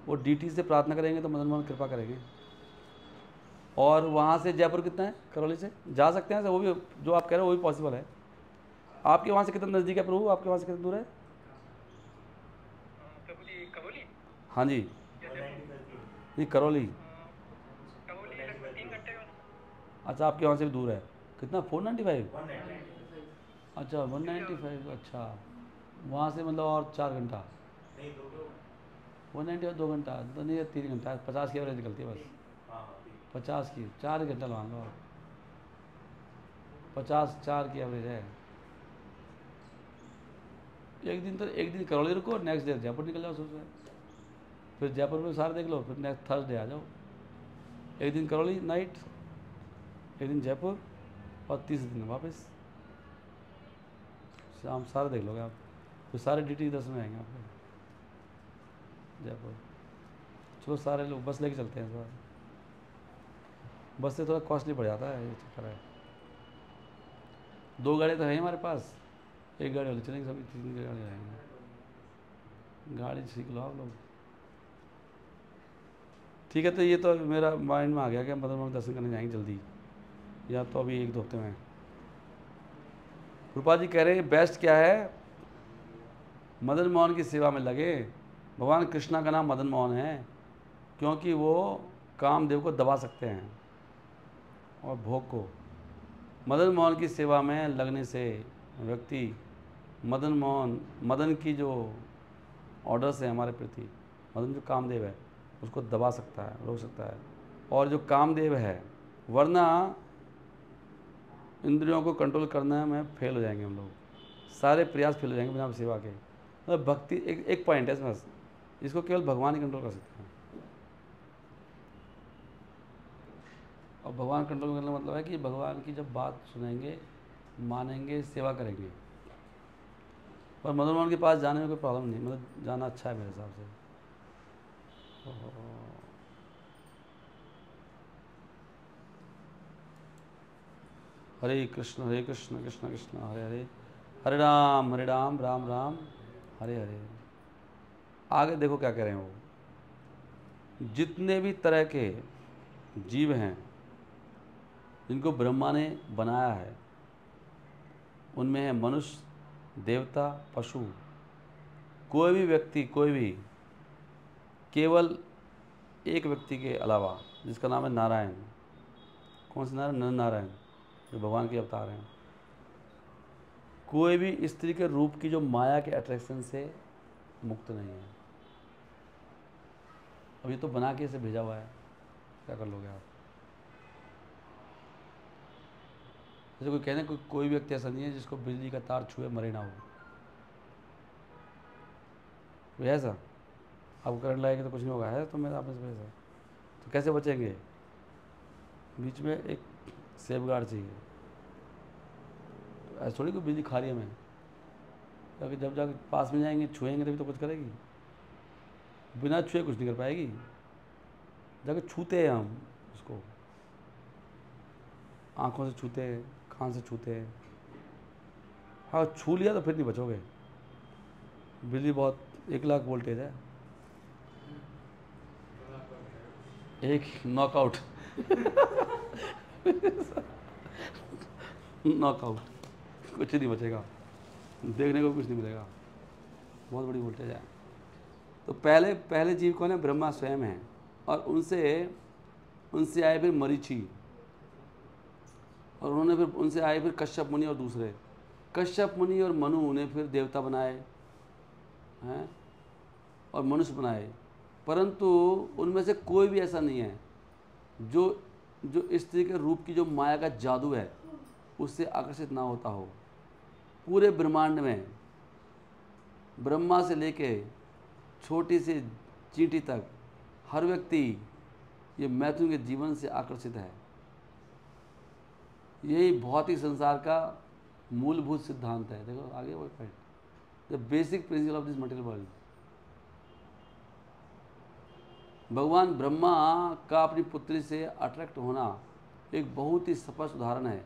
वो डीटी से प्रार्थना करेंगे तो मदन मोहन कृपा करेंगे। और वहाँ से जयपुर कितना है? करौली से जा सकते हैं, वो भी जो आप कह रहे हो वो भी पॉसिबल है। आपके वहाँ से कितना नज़दीक है प्रभु? आपके वहाँ से कितना दूर है? प्रभु जी करौली, हाँ जी, 195 किलोमीटर। नहीं करौली। करौली लगभग 3 घंटे का। अच्छा, आपके वहाँ से भी दूर है। कितना? 495? 195 अच्छा 195, अच्छा। वहाँ से मतलब और 4 घंटा। नहीं 2 190 और 2 घंटा तो नहीं है, 3 घंटा। 50 की एवरेज निकलती है बस। हाँ हाँ ठीक। 50 की 4 घंटा मान लो आप, 54 की एवरेज है। एक दिन करौली रुको, नेक्स्ट डे जयपुर निकल जाओ सुबह। फिर जयपुर में सारे देख लो, फिर नेक्स्ट थर्सडे आ जाओ। एक दिन करौली नाइट, एक दिन जयपुर, और तीसरे दिन वापस शाम। सारे देख लोगे आप, फिर सारे डी दर्शन में आएंगे आपके जयपुर। चलो सारे लोग बस लेके चलते हैं इस बार। बस से थोड़ा कॉस्टली पड़ जाता है, ये चक्कर है। 2 गाड़ी तो है हमारे पास, एक गाड़ी वाले चलेंगे, सभी 3 गाड़ी रहेंगे। गाड़ी सीख लो आप लोग। ठीक है, तो ये तो मेरा माइंड में आ गया कि हम मदन मोहन दर्शन करने जाएंगे जल्दी, या तो अभी 1-2 हफ्ते में। रूपा जी कह रहे हैं बेस्ट क्या है? मदन मोहन की सेवा में लगे। भगवान कृष्णा का नाम मदन मोहन है, क्योंकि वो कामदेव को दबा सकते हैं और भोग को। मदन मोहन की सेवा में लगने से व्यक्ति मदन की जो ऑर्डर्स है हमारे प्रति, मदन जो कामदेव है उसको दबा सकता है, रोक सकता है। और जो कामदेव है, वरना इंद्रियों को कंट्रोल करने में फेल हो जाएंगे हम लोग, सारे प्रयास फेल हो जाएंगे बिना सेवा के। मतलब भक्ति एक पॉइंट है इसमें, इसको केवल भगवान ही कंट्रोल कर सकते हैं। और भगवान कंट्रोल करने का मतलब है कि भगवान की जब बात सुनेंगे, मानेंगे, सेवा करेंगे। पर मदन मोहन के पास जाने में कोई प्रॉब्लम नहीं, मतलब जाना अच्छा है मेरे हिसाब से। हरे कृष्ण कृष्ण कृष्ण हरे हरे, हरे राम राम राम हरे हरे। आगे देखो क्या कह रहे हैं वो, जितने भी तरह के जीव हैं जिनको ब्रह्मा ने बनाया है, उनमें है मनुष्य, देवता, पशु। कोई भी व्यक्ति, कोई भी, केवल एक व्यक्ति के अलावा, जिसका नाम है नारायण। कौन से नारायण? नर नारायण, जो भगवान के अवतार हैं। कोई भी स्त्री के रूप की जो माया के अट्रैक्शन से मुक्त नहीं है। अभी तो बना के इसे भेजा हुआ है, क्या कर लोगे आप? जैसे कोई कहने कोई व्यक्ति ऐसा नहीं है जिसको बिजली का तार छुए मरे ना हो। कोई ऐसा? आपको करंट लगेगा तो कुछ नहीं होगा, है तो मेरा आपस में ऐसा, तो कैसे बचेंगे? बीच में एक सेफ गार्ड चाहिए। तो ऐसा थोड़ी कोई बिजली खा रही है हमें, क्योंकि जब जाकर पास में जाएंगे, छुएंगे तभी तो कुछ करेगी। बिना छुए कुछ नहीं कर पाएगी। जाकर छूते हैं हम उसको, आँखों से छूते हैं, कान से छूते हैं। हाँ, छू लिया तो फिर नहीं बचोगे। बिजली बहुत 1 लाख वोल्टेज है, एक नॉकआउट नॉकआउट, कुछ नहीं बचेगा, देखने को कुछ नहीं मिलेगा, बहुत बड़ी वोल्टेज है। तो पहले जीव कौन है? ब्रह्मा स्वयं है, और उनसे आए फिर मरीचि, और उन्होंने फिर उनसे आए फिर कश्यप मुनि, और दूसरे कश्यप मुनि और मनु ने फिर देवता बनाए हैं और मनुष्य बनाए। परंतु उनमें से कोई भी ऐसा नहीं है जो स्त्री के रूप की जो माया का जादू है उससे आकर्षित ना होता हो। पूरे ब्रह्मांड में ब्रह्मा से लेके छोटी सी चींटी तक हर व्यक्ति ये मैथुन के जीवन से आकर्षित है। यही भौतिक संसार का मूलभूत सिद्धांत है। देखो आगे वो point, the basic principle of this material world. भगवान ब्रह्मा का अपनी पुत्री से अट्रैक्ट होना एक बहुत ही स्पष्ट उदाहरण है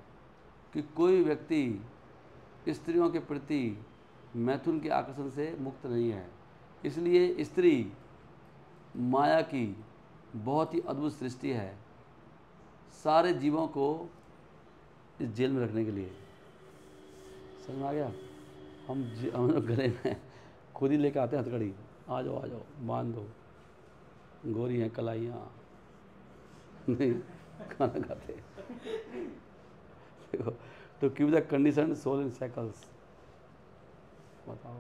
कि कोई व्यक्ति स्त्रियों के प्रति मैथुन के आकर्षण से मुक्त नहीं है। इसलिए स्त्री माया की बहुत ही अद्भुत सृष्टि है, सारे जीवों को इस जेल में रखने के लिए। समझ में आ गया? हम लोग गले में खुद ही लेकर आते हैं हथकड़ी, आ जाओ बांध दो, गोरी हैं कलाइयाँ नहीं खाना खाते। देखो, to keep the conditioned soul in shackles। बताओ,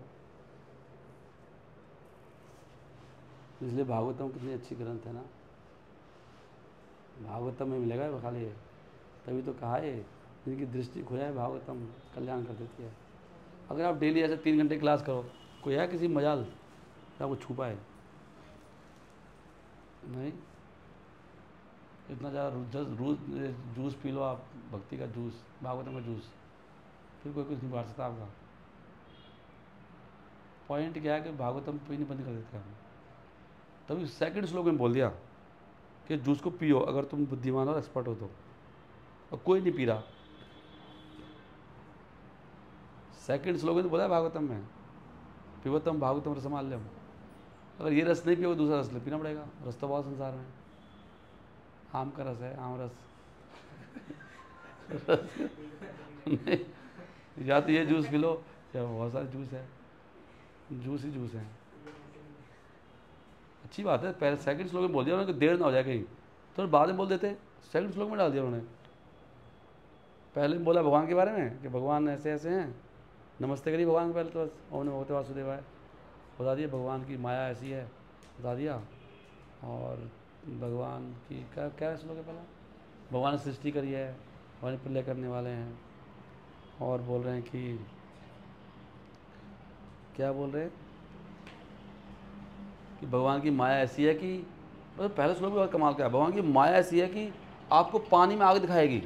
इसलिए भागवतम कितनी अच्छी ग्रंथ है ना। भागवतम में मिलेगा खाली है, तभी तो कहा है जिनकी दृष्टि खुला है भागवतम कल्याण कर देती है। अगर आप डेली ऐसे 3 घंटे क्लास करो, कोई है किसी मजाल आपको छू पाए? नहीं। इतना ज़्यादा जूस पी लो आप, भक्ति का जूस, भागवतम का जूस, फिर कोई कुछ नहीं बांट सकता आपका। पॉइंट क्या है कि भागवतम पीनी बंद कर देते हैं हम। तभी सेकंड श्लोक में बोल दिया कि जूस को पियो अगर तुम बुद्धिमान और एक्सपर्ट हो तो, और कोई नहीं पी रहा। सेकंड श्लोक में तो बोला है भागवतम में, पिबतम भागवतम रसमाल्यम। अगर ये रस नहीं पियोगे दूसरा रस पीना पड़ेगा। रस तो बहुत संसार में, आम का रस है, आम रस या तो ये जूस पी लो या बहुत सारे जूस है, जूस ही जूस है। अच्छी बात है। पहले सेकंड श्लोक में बोल दिया उन्होंने कि देर ना हो जाए कहीं, तो बाद में बोल देते। सेकंड श्लोक में डाल दिया उन्होंने। पहले बोला भगवान के बारे में कि भगवान ऐसे ऐसे हैं, नमस्ते करिए भगवान के पहले तो बस, ओम नमो भगवते वासुदेवाय बता दिया। भगवान की माया ऐसी है बता दिया, और भगवान की क्या श्लोक है पहला, भगवान ने सृष्टि करी है, भगवान प्रलय करने वाले हैं, और बोल रहे हैं कि क्या बोल रहे हैं कि भगवान की माया ऐसी है कि, मतलब पहले श्लोक में बहुत कमाल का है, भगवान की माया ऐसी है कि आपको पानी में आग दिखाएगी।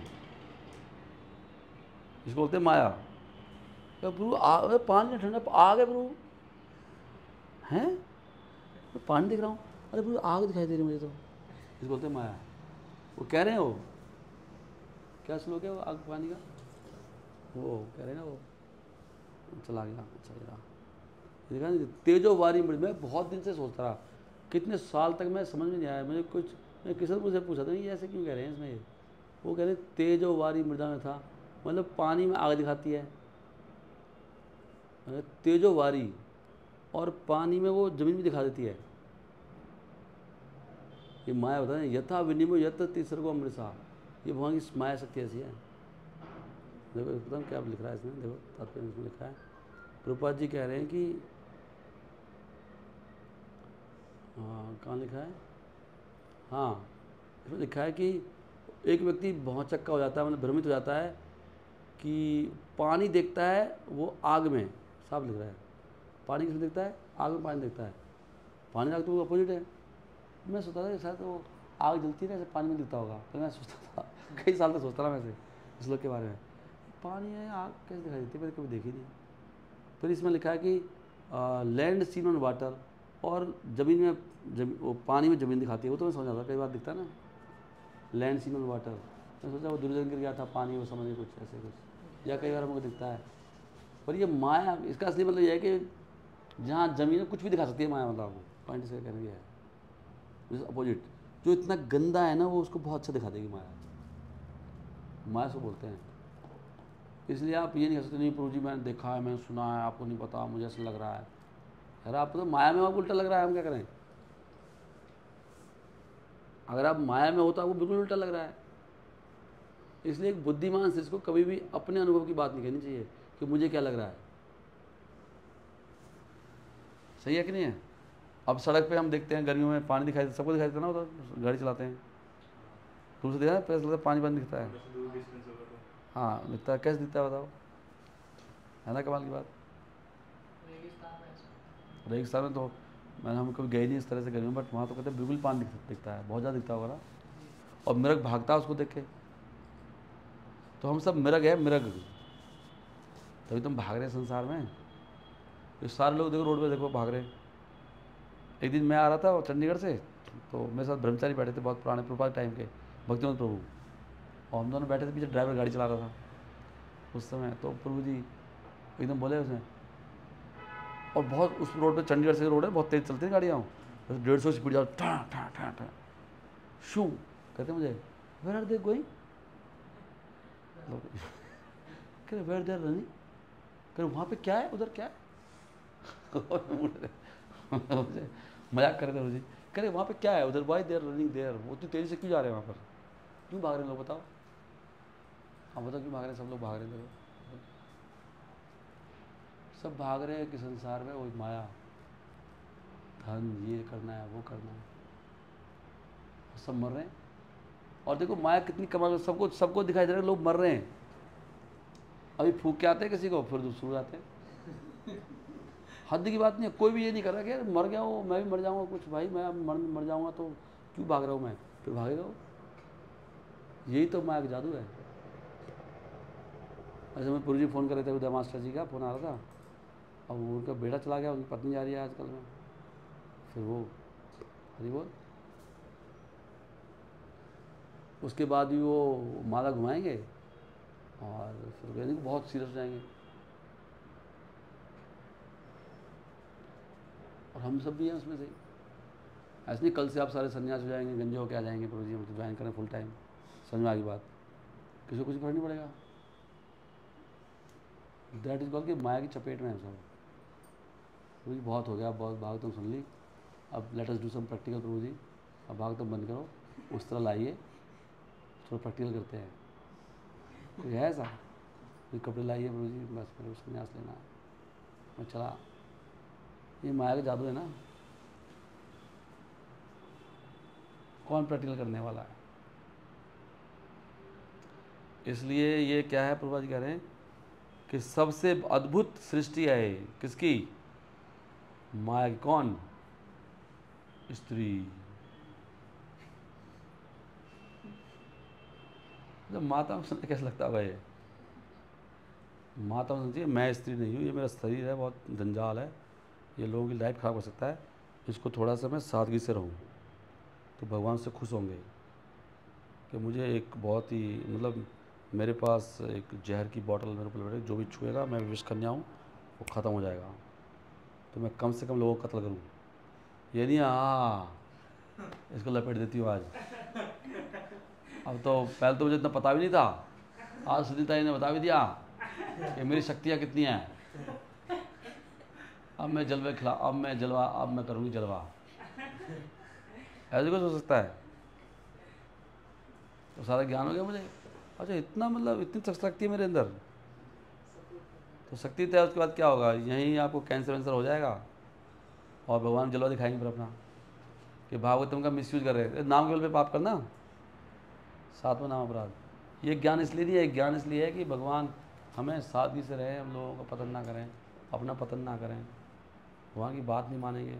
इसको बोलते हैं माया। क्या प्रभु पानी में ठंडा आग है प्रभु, हैं मैं पानी दिख रहा हूँ, अरे प्रभु आग दिखाई दे रही मुझे तो। इसको बोलते हैं माया। वो कह रहे हैं वो क्या श्लोक है वो आग पानी का? वो कह रहे हैं ना वो चला गया, चला गया। देखा नहीं, तेजोवारी मृदा। मैं बहुत दिन से सोचता रहा, कितने साल तक मैं समझ में नहीं आया मुझे कुछ। मैं किसी ने मुझसे पूछा था ये ऐसे क्यों कह रहे हैं इसमें, ये वो कह रहे तेजोवारी मृदा में था, मतलब पानी में आग दिखाती है तेजोवारी, और पानी में वो जमीन भी दिखा देती है। ये माया बता दें, यथा विनिमय यथ तीसर को अमृतसा, ये भगवान की माया शक्ति ऐसी है। देखो पता हूँ क्या लिख रहा है इसमें, देखो तात्पर्य इसमें लिखा है। प्रभुपाद जी कह रहे हैं कि कहाँ लिखा है, हाँ इसमें लिखा है कि एक व्यक्ति बहुत चक्का हो जाता है, मतलब भ्रमित हो जाता है कि पानी देखता है वो आग में, साफ लिख रहा है। पानी किसमें देखता है, आग में पानी देखता है। पानी आग तो अपोजिट है। मैं सोचता था शायद वो आग जलती है ना, ऐसे पानी में दिखता होगा, तो मैं सोचता था कई साल तक सोचता रहा मैं इस लोग के बारे में, पानी है आग कैसे दिखाई देती है, मैंने कभी देखी नहीं। फिर इसमें लिखा है कि लैंड सीन ऑन वाटर, और ज़मीन में वो पानी में ज़मीन दिखाती है। वो तो मैं समझ आता कई बार दिखता है ना, लैंड सीन ऑन वाटर। मैं सोचा वो दुर्योधन गिर गया था पानी, वो समझ कुछ ऐसे कुछ, या कई बार हमको दिखता है। पर ये माया, इसका असली मतलब ये है कि जहाँ ज़मीन कुछ भी दिखा सकती है माया, मतलब आपको पॉइंट से कहने है जैसे अपोजिट। जो इतना गंदा है ना वो उसको बहुत अच्छा दिखा देगी माया, माया से बोलते हैं। इसलिए आप ये नहीं कह सकते नहीं प्रभु जी मैंने देखा है, मैंने सुना है, आपको नहीं पता, मुझे ऐसा लग रहा है। अरे आपको तो माया में आपको उल्टा लग रहा है, हम क्या करें। अगर आप माया में हो तो आपको बिल्कुल उल्टा लग रहा है। इसलिए एक बुद्धिमान शिष्य को कभी भी अपने अनुभव की बात नहीं कहनी चाहिए कि मुझे क्या लग रहा है। सही है कि नहीं है। अब सड़क पे हम देखते हैं गर्मियों में पानी दिखाई, सबको दिखाई देता है ना, उधर गाड़ी चलाते हैं दूर से देखा है, पहले लगता पानी पानी दिखता है। हाँ दिखता है, कैसे दिखता है बताओ, है ना कमाल की बात। रेगिस्तान में तो हम कभी गए नहीं इस तरह से गर्मी में, बट वहाँ तो कहते हैं बिल्कुल पानी दिखता है, बहुत ज़्यादा दिखता होगा ना। और मिरग भागता है उसको देख के, तो हम सब मिरग है, मिरग, तभी तुम भाग रहे संसार में। ये सारे लोग देखो रोड पे देखो भाग रहे। एक दिन मैं आ रहा था चंडीगढ़ से, तो मेरे साथ ब्रह्मचारी बैठे थे बहुत पुराने प्रभुपाद टाइम के, भक्तिवंत प्रभु, और हम दोनों बैठे थे, पीछे ड्राइवर गाड़ी चला रहा था उस समय। तो प्रभु जी एकदम बोले उसमें, और बहुत उस रोड पे, चंडीगढ़ से रोड है, बहुत तेज़ चलती है गाड़ियाँ, 150 स्पीड जाओ, ठा ठा ठा ठा शू कहते मुझे, वेयर आर दे गोइंग, कह वेयर दे आर रनिंग, कह वहाँ पे क्या है, उधर क्या है। मजाक कर रहे थे मुझे, कह रहे वहाँ पे क्या है उधर, वाई देर रनिंग देर, वो इतनी तेज़ी से क्यों जा रहे हैं वहाँ पर, क्यों भाग रहे हैं लोग बताओ। हाँ बताओ क्यों भाग रहे हैं, सब लोग भाग रहे हैं, सब भाग रहे हैं कि संसार में वही माया, धन, ये करना है वो करना है, सब मर रहे हैं। और देखो माया कितनी कमाल, सबको दिखाई दे रहा है, लोग मर रहे हैं। अभी फूक के आते हैं किसी को, फिर दूसरे जाते हैं। हद की बात नहीं है, कोई भी ये नहीं कर रहा कि यार मर गया हो मैं भी मर जाऊंगा, कुछ भाई मैं मर जाऊंगा तो क्यों भाग रहा हूँ मैं, फिर भागेगा वो। यही तो माया का जादू है। ऐसे मैं पुरी जी फ़ोन कर रहे थे, उदय मास्टर जी का फ़ोन आ रहा था, अब उनका बेटा चला गया, उनकी पत्नी जा रही है आजकल में, फिर वो हरी बोल, उसके बाद भी वो माला घुमाएंगे और फिर कहने को बहुत सीरियस हो जाएंगे। और हम सब भी हैं उसमें से। ऐसे नहीं कल से आप सारे सन्यास हो जाएंगे, गंजे होके आ जाएंगे, प्रभु जी हम तो ज्वाइन करें फुल टाइम, समझ में आ गई बात, किसी को कुछ फर्क नहीं पड़ेगा। दैट इज कॉल कि माया की चपेट में है सब। प्रभु जी बहुत हो गया, बहुत भागवतम सुन ली, अब let us do some practical. प्रभु जी अब भागवतम बंद करो, उस तरह लाइए, थोड़ा प्रैक्टिकल करते हैं। कोई है ऐसा, कोई कपड़े लाइए प्रभु जी, बस फिर संन्यास लेना है, मैं चला। ये माया का जादू है ना, कौन प्रैक्टिकल करने वाला है। इसलिए ये क्या है, प्रभुपाद जी कह रहे हैं कि सबसे अद्भुत सृष्टि है किसकी, माया की। कौन, स्त्री। जब माता को सुनने कैसा लगता होगा, ये माता को सुनती है, मैं स्त्री नहीं हूँ, ये मेरा शरीर है, बहुत जंजाल है, ये लोगों की लाइफ खराब हो सकता है, इसको थोड़ा सा मैं सादगी से रहूँ तो भगवान से खुश होंगे कि मुझे एक बहुत ही मतलब मेरे पास एक जहर की बोतल मेरे ऊपर बैठे, जो भी छुएगा मैं विश कन्या हूँ, वो ख़त्म हो जाएगा। तो मैं कम से कम लोगों को कत्ल करूँ। ये नहीं इसको लपेट देती हूँ आज। अब तो पहले तो मुझे इतना पता भी नहीं था, आज सुनीता जी ने बता भी दिया कि मेरी शक्तियाँ कितनी हैं। अब मैं करूँगी जलवा। ऐसे कुछ हो सकता है? तो सारा ज्ञान हो गया मुझे। अच्छा, इतना मतलब इतनी शक्ति है मेरे अंदर। तो शक्ति तय, उसके बाद क्या होगा? यहीं आपको कैंसर वैंसर हो जाएगा और भगवान जलवा दिखाएंगे फिर अपना कि भागवतम का मिसयूज कर रहे हैं। नाम केवल पे पाप करना, 7वां नाम अपराध। ये ज्ञान इसलिए नहीं है, ज्ञान इसलिए है कि भगवान हमें सादगी से रहे, हम लोगों का पतन ना करें, अपना पतन ना करें, भगवान की बात नहीं मानेंगे।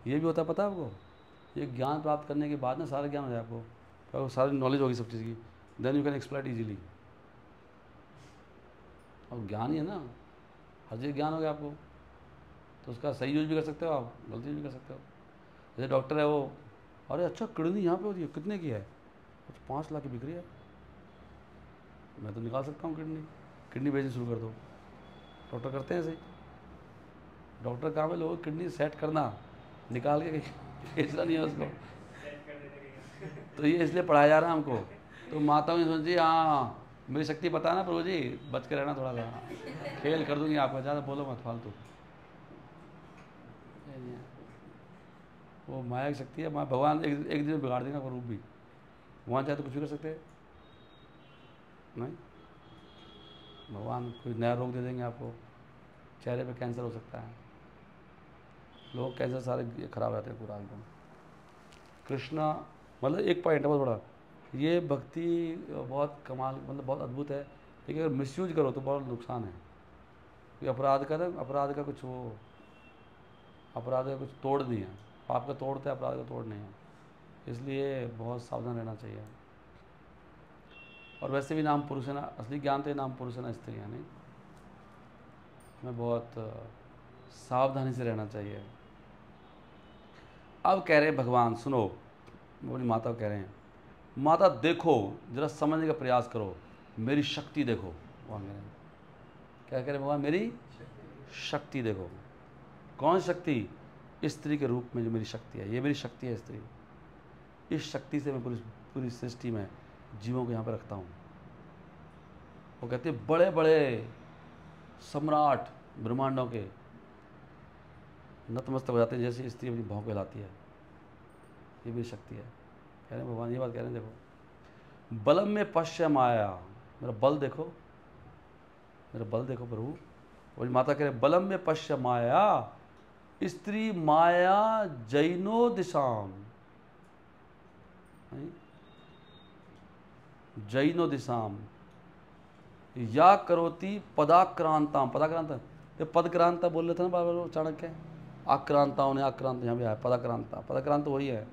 ये भी होता है, पता है आपको? ये ज्ञान प्राप्त करने के बाद ना सारा ज्ञान हो जाए आपको, तो सारी नॉलेज होगी सब चीज़ की, then you can exploit easily. और ज्ञान ही है ना, हर चीज़ ज्ञान हो गया आपको, तो उसका सही यूज भी कर सकते हो आप, गलती भी कर सकते हो। जैसे डॉक्टर है वो, अरे अच्छा किडनी यहाँ पे होती है, कितने की है? कुछ 5 लाख की बिक रही है, मैं तो निकाल सकता हूँ किडनी बेचनी शुरू कर दो। डॉक्टर करते हैं ऐसे ही। डॉक्टर काम है लोगों की किडनी सेट करना, निकाल के बेचना नहीं है उसको। तो ये इसलिए पढ़ाया जा रहा है हमको। तो माताओं ने सोची हाँ मेरी शक्ति पता है ना प्रभु जी, बच के रहना, थोड़ा सा खेल कर दूंगी आपका, ज़्यादा बोलो मत फालतू। वो माया की शक्ति है। भगवान एक दिन में बिगाड़ देगा वो रूप भी, वहाँ चाहे तो कुछ भी कर सकते हैं नहीं। भगवान कोई नया रोग दे देंगे आपको, चेहरे पे कैंसर हो सकता है, लोग कैंसर सारे खराब रहते हैं पूरा एकदम। कृष्णा मतलब एक पॉइंट है बहुत बड़ा, ये भक्ति बहुत कमाल, मतलब बहुत अद्भुत है, लेकिन अगर मिसयूज करो तो बहुत नुकसान है। अपराध का कुछ वो, अपराध का कुछ तोड़ नहीं है, पाप का तोड़ता है, अपराध का तोड़ नहीं है, इसलिए बहुत सावधान रहना चाहिए। और वैसे भी नाम पुरुष है ना, असली ज्ञान तो नाम पुरुष है ना स्त्री है नहीं, हमें बहुत सावधानी से रहना चाहिए। अब कह रहे हैं भगवान, सुनो, बोली माता को कह रहे हैं, माता देखो जरा समझने का प्रयास करो, मेरी शक्ति देखो। भगवान कह रहे हैं, क्या कह रहे हैं भगवान? मेरी शक्ति देखो। कौन शक्ति? स्त्री के रूप में जो मेरी शक्ति है, ये मेरी शक्ति है स्त्री। इस शक्ति से मैं पूरी सृष्टि में जीवों को यहाँ पर रखता हूँ। वो कहते हैं बड़े बड़े सम्राट ब्रह्मांडों के नतमस्तक हो जाते हैं जैसे स्त्री अपनी भौं कहलाती है, ये मेरी शक्ति है। कह रहे हैं भगवान, ये बात कह रहे हैं, देखो बलम में पश्य माया, मेरा बल देखो, मेरा बल देखो प्रभु। और माता कह रहे बलम में पश्य माया, स्त्री माया जैनो दिशाम, जैनो दिशाम या करोति पदाक्रांताम। पदाक्रांता, ये पदक्रांता बोल रहे थे ना बार बार चाणक्य, आक्रांताओं ने आक्रांत यहाँ भी आया, पदाक्रांता, पदाक्रांत वही है,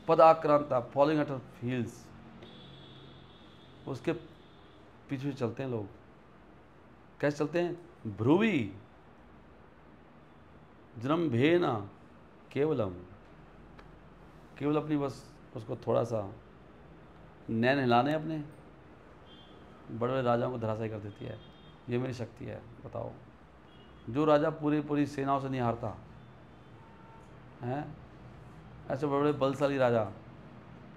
पदाक्रांता फॉलोइंग एट हील्स, उसके पीछे चलते हैं लोग। कैसे चलते हैं? भ्रुवी जृंभेन केवलम, केवल अपनी बस उसको थोड़ा सा नैन हिलाने अपने, बड़े बड़े राजाओं को धराशायी कर देती है। ये मेरी शक्ति है। बताओ, जो राजा पूरी सेनाओं से नहीं हारता हैं, ऐसे बड़े बड़े बलशाली राजा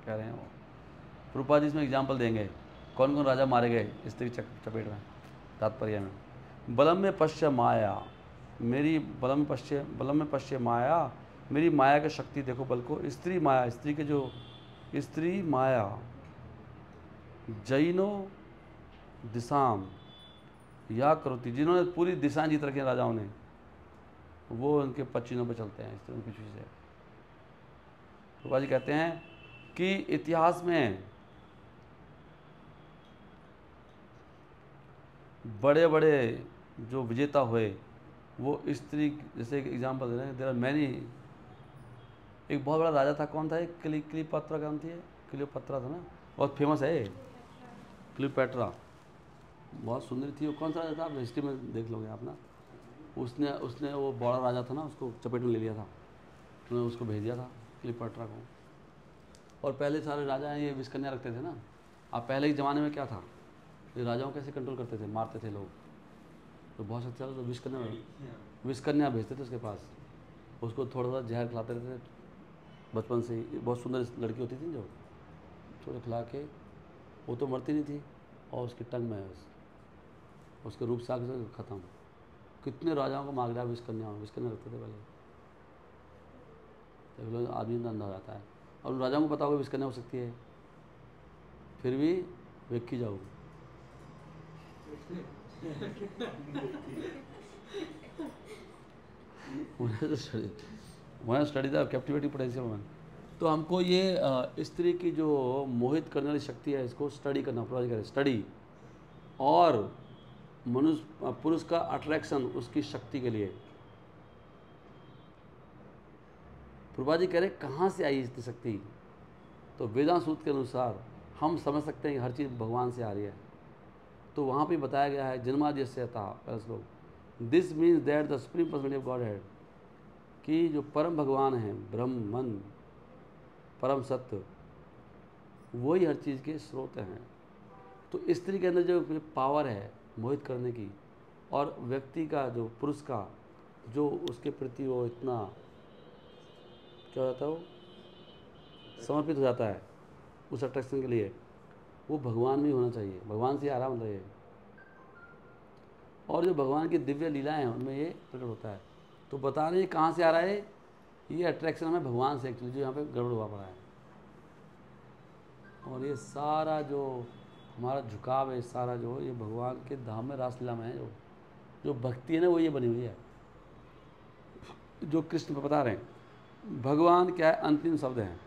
कह रहे हैं वो। रूपा जी इसमें एग्जाम्पल देंगे कौन कौन राजा मारे गए स्त्री चपेट में, तात्पर्य में। बलम में पश्य माया, मेरी बलम में पश्य माया, मेरी माया की शक्ति देखो, बल को। स्त्री माया, स्त्री के जो स्त्री माया, जैनो दिशाम या करोति, जिन्होंने पूरी दिशाएं जीत रखी हैं राजाओं ने, वो उनके पच्चीनों पे चलते हैं स्त्रियों के पीछे से। रूपा जी कहते हैं कि इतिहास में बड़े बड़े जो विजेता हुए वो स्त्री, जैसे एक एग्जाम्पल दे रहे हैं, देयर आर मैनी। एक बहुत बड़ा राजा था, कौन था? एक क्लीपत्रा का नाम थी, क्लियोपत्रा था ना, बहुत फेमस है क्लियोपेट्रा, बहुत सुंदर थी वो। कौन सा राजा था? आप हिस्ट्री में देख लोगे आप ना। उसने वो बड़ा राजा था ना, उसको चपेट में ले लिया था, उन्होंने उसको भेज दिया था क्लियोपेट्रा को। और पहले सारे राजा ये विष कन्या रखते थे ना, अब पहले के ज़माने में क्या था, ये राजाओं कैसे कंट्रोल करते थे, मारते थे लोग, तो बहुत शक्तिशाली, तो विष कन्या भेजते थे उसके पास, उसको थोड़ा सा जहर खिलाते रहते थे बचपन से ही। बहुत सुंदर लड़की होती थी जो, थोड़ा खिला के, वो तो मरती नहीं थी, और उसकी टंग में उसके रूप से आगे ख़त्म। कितने राजाओं को मार गया विष कन्या रखते थे पहले, तो आदमी अंधा हो जाता है। और उन राजाओं को पता होगा विष कन्या हो सकती है, फिर भी वेखी जाओ। स्टडी था कैप्टिवेटिंग पोटेंशियल वुमन। तो हमको ये स्त्री की जो मोहित करने वाली शक्ति है, इसको स्टडी करना, पूरा करें स्टडी, और मनुष्य पुरुष का अट्रैक्शन उसकी शक्ति के लिए। प्रभा जी कह रहे कहाँ से आई इतनी शक्ति, तो वेदांत सूत्र के अनुसार हम समझ सकते हैं कि हर चीज़ भगवान से आ रही है। तो वहाँ पे बताया गया है जन्माद्यस्य था पहले श्लोक, this means that the supreme personality of God head, कि जो परम भगवान हैं, ब्रह्म मन परम सत्य, वही हर चीज़ के स्रोत हैं। तो स्त्री के अंदर जो पावर है मोहित करने की, और व्यक्ति का जो पुरुष का जो उसके प्रति वो इतना क्या हो जाता है, वो समर्पित हो जाता है उस अट्रैक्शन के लिए, वो भगवान में होना चाहिए। भगवान से आ रहा मतलब ये, और जो भगवान की दिव्य लीलाएं हैं उनमें ये प्रकट होता है। तो बता रहे कहाँ से आ रहा है ये अट्रैक्शन, हमें भगवान से एक्चुअली जो यहाँ पे गड़बड़ हुआ पड़ा है। और ये सारा जो हमारा झुकाव है, सारा जो ये भगवान के धाम में रासलीला में है, जो भक्ति है ना, वो ये बनी हुई है। जो कृष्ण को बता रहे हैं, भगवान क्या है, अंतिम शब्द है।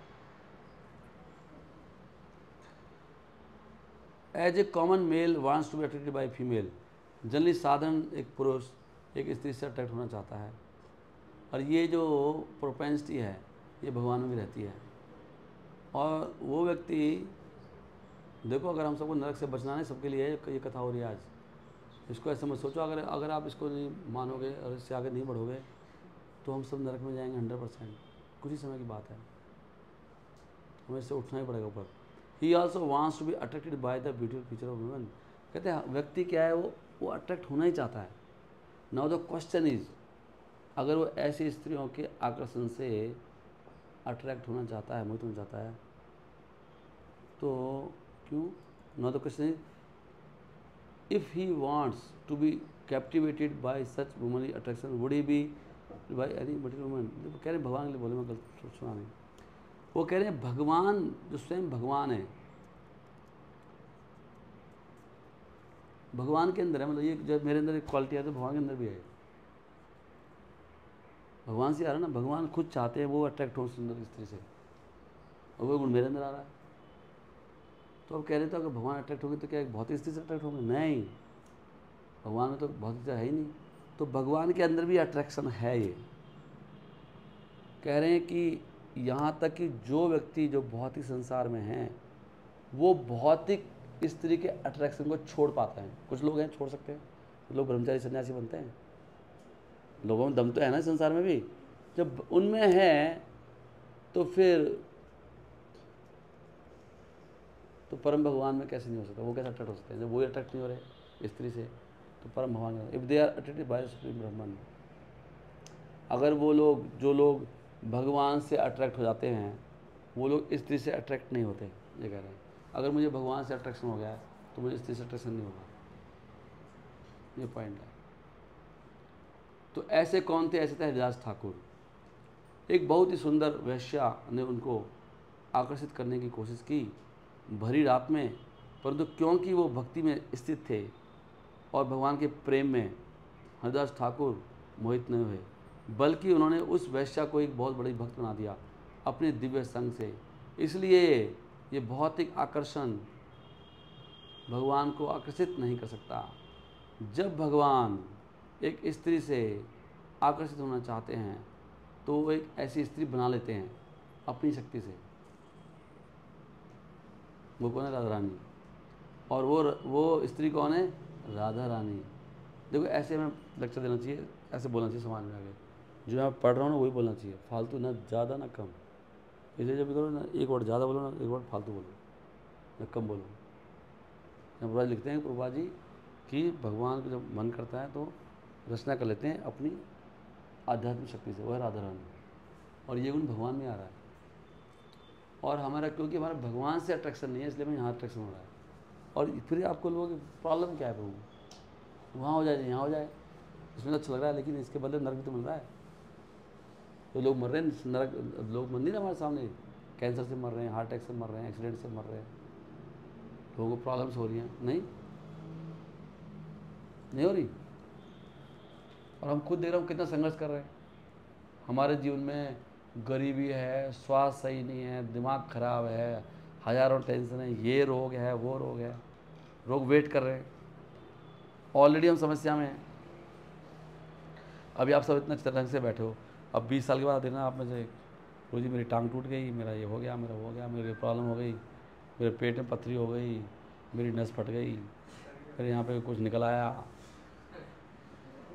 As a common male wants to be attracted by female, generally साधारण एक पुरुष एक स्त्री से अट्रैक्ट होना चाहता है, और ये जो प्रोपेंसिटी है ये भगवान में भी रहती है। और वो व्यक्ति देखो, अगर हम सबको नरक से बचना नहीं, सबके लिए ये कथा हो रही है आज, इसको ऐसे मत सोचो। अगर आप इसको नहीं मानोगे और इससे आगे नहीं बढ़ोगे तो हम सब नरक में जाएंगे 100%। कुछ ही समय की बात है, हमें इससे उठना ही पड़ेगा ऊपर। He also wants to be attracted by the beautiful feature of women. कहते हैं व्यक्ति क्या है, वो अट्रैक्ट होना ही चाहता है। नाउ द क्वेश्चन इज, अगर वो ऐसी स्त्रियों के आकर्षण से अट्रैक्ट होना चाहता है, मोहित होना चाहता है, तो क्यों? Now the question is, if he wants to be captivated by such womanly attraction, would he be by any material woman. कह रहे भगवान के लिए बोले, मैं गलत सुना नहीं। वो कह रहे हैं भगवान जो स्वयं भगवान है, भगवान के अंदर है, मतलब ये जब मेरे अंदर एक क्वालिटी है तो भगवान के अंदर भी है। भगवान से आ रहा है ना, भगवान खुद चाहते हैं वो अट्रैक्ट हो सुंदर स्त्री से, और वो गुण मेरे अंदर आ रहा है। तो अब कह रहे थे अगर भगवान अट्रैक्ट होंगे तो क्या एक भौतिक स्त्री से अट्रैक्ट होंगे? नहीं, भगवान में तो भौतिकता है ही नहीं। तो भगवान के अंदर भी अट्रैक्शन है। ये कह रहे हैं कि यहाँ तक कि जो व्यक्ति जो भौतिक संसार में हैं, वो भौतिक स्त्री के अट्रैक्शन को छोड़ पाते हैं। कुछ लोग हैं छोड़ सकते हैं, कुछ लोग ब्रह्मचारी सन्यासी बनते हैं। लोगों में दम तो है ना संसार में भी, जब उनमें है तो फिर तो परम भगवान में कैसे नहीं हो सकता? वो कैसे अट्रैक्ट हो सकते हैं जब वो अट्रैक्ट नहीं हो रहे स्त्री से? तो परम भगवान, if they are attracted by supreme Brahman, अगर वो लोग जो लोग भगवान से अट्रैक्ट हो जाते हैं वो लोग स्त्री से अट्रैक्ट नहीं होते। ये कह रहे हैं अगर मुझे भगवान से अट्रैक्शन हो गया है तो मुझे स्त्री से अट्रैक्शन नहीं होगा। ये पॉइंट है। तो ऐसे कौन थे? ऐसे थे हरिदास ठाकुर। एक बहुत ही सुंदर वैश्या ने उनको आकर्षित करने की कोशिश की भरी रात में, परंतु क्योंकि वो भक्ति में स्थित थे और भगवान के प्रेम में, हरिदास ठाकुर मोहित नहीं हुए, बल्कि उन्होंने उस वैश्या को एक बहुत बड़ी भक्त बना दिया अपने दिव्य संग से। इसलिए ये भौतिक आकर्षण भगवान को आकर्षित नहीं कर सकता। जब भगवान एक स्त्री से आकर्षित होना चाहते हैं तो वो एक ऐसी स्त्री बना लेते हैं अपनी शक्ति से। वो कौन है? राधा रानी। और वो स्त्री कौन है? राधा रानी। देखो ऐसे हमें लेक्चर देना चाहिए, ऐसे बोलना चाहिए समाज में आगे। जो मैं पढ़ रहा हूँ ना वही बोलना चाहिए, फालतू ना ज़्यादा ना कम। इसलिए जब भी करो ना, एक वर्ड ज़्यादा बोलो ना, एक वर्ड फालतू बोलो, ना कम बोलो। प्रभुपाद जी लिखते हैं कि प्रभुपाद जी कि भगवान को जब मन करता है तो रचना कर लेते हैं अपनी आध्यात्मिक शक्ति से, वह राधा रानी, और ये गुण भगवान में आ रहा है। और हमारा क्योंकि हमारा भगवान से अट्रैक्शन नहीं है, इसलिए हमें यहाँ अट्रैक्शन हो रहा है। और फिर आपको लोगों की प्रॉब्लम क्या है प्रभु, वहाँ हो जाए यहाँ हो जाए, इसमें तो अच्छा लग रहा है, लेकिन इसके बदले नरक भी तो मिल रहा है। तो लोग मर रहे हैं, नरक लोग मर नहीं रहे हमारे सामने, कैंसर से मर रहे हैं, हार्ट अटैक से मर रहे हैं, एक्सीडेंट से मर रहे हैं, लोगों को प्रॉब्लम्स हो रही हैं, नहीं हो रही। और हम खुद देख रहे हैं कितना संघर्ष कर रहे हैं। हमारे जीवन में गरीबी है, स्वास्थ्य सही नहीं है, दिमाग खराब है, हज़ारों टेंशन है, ये रोग है, वो रोग है, रोग वेट कर रहे हैं, ऑलरेडी हम समस्या में हैं। अभी आप सब इतना अच्छे ढंग से बैठे हो, अब 20 साल के बाद देखना आप में से, रोजी मेरी टांग टूट गई, मेरा ये हो गया, मेरा वो हो गया, मेरी प्रॉब्लम हो गई, मेरे पेट में पथरी हो गई, मेरी नस फट गई, फिर यहाँ पे कुछ निकल आया,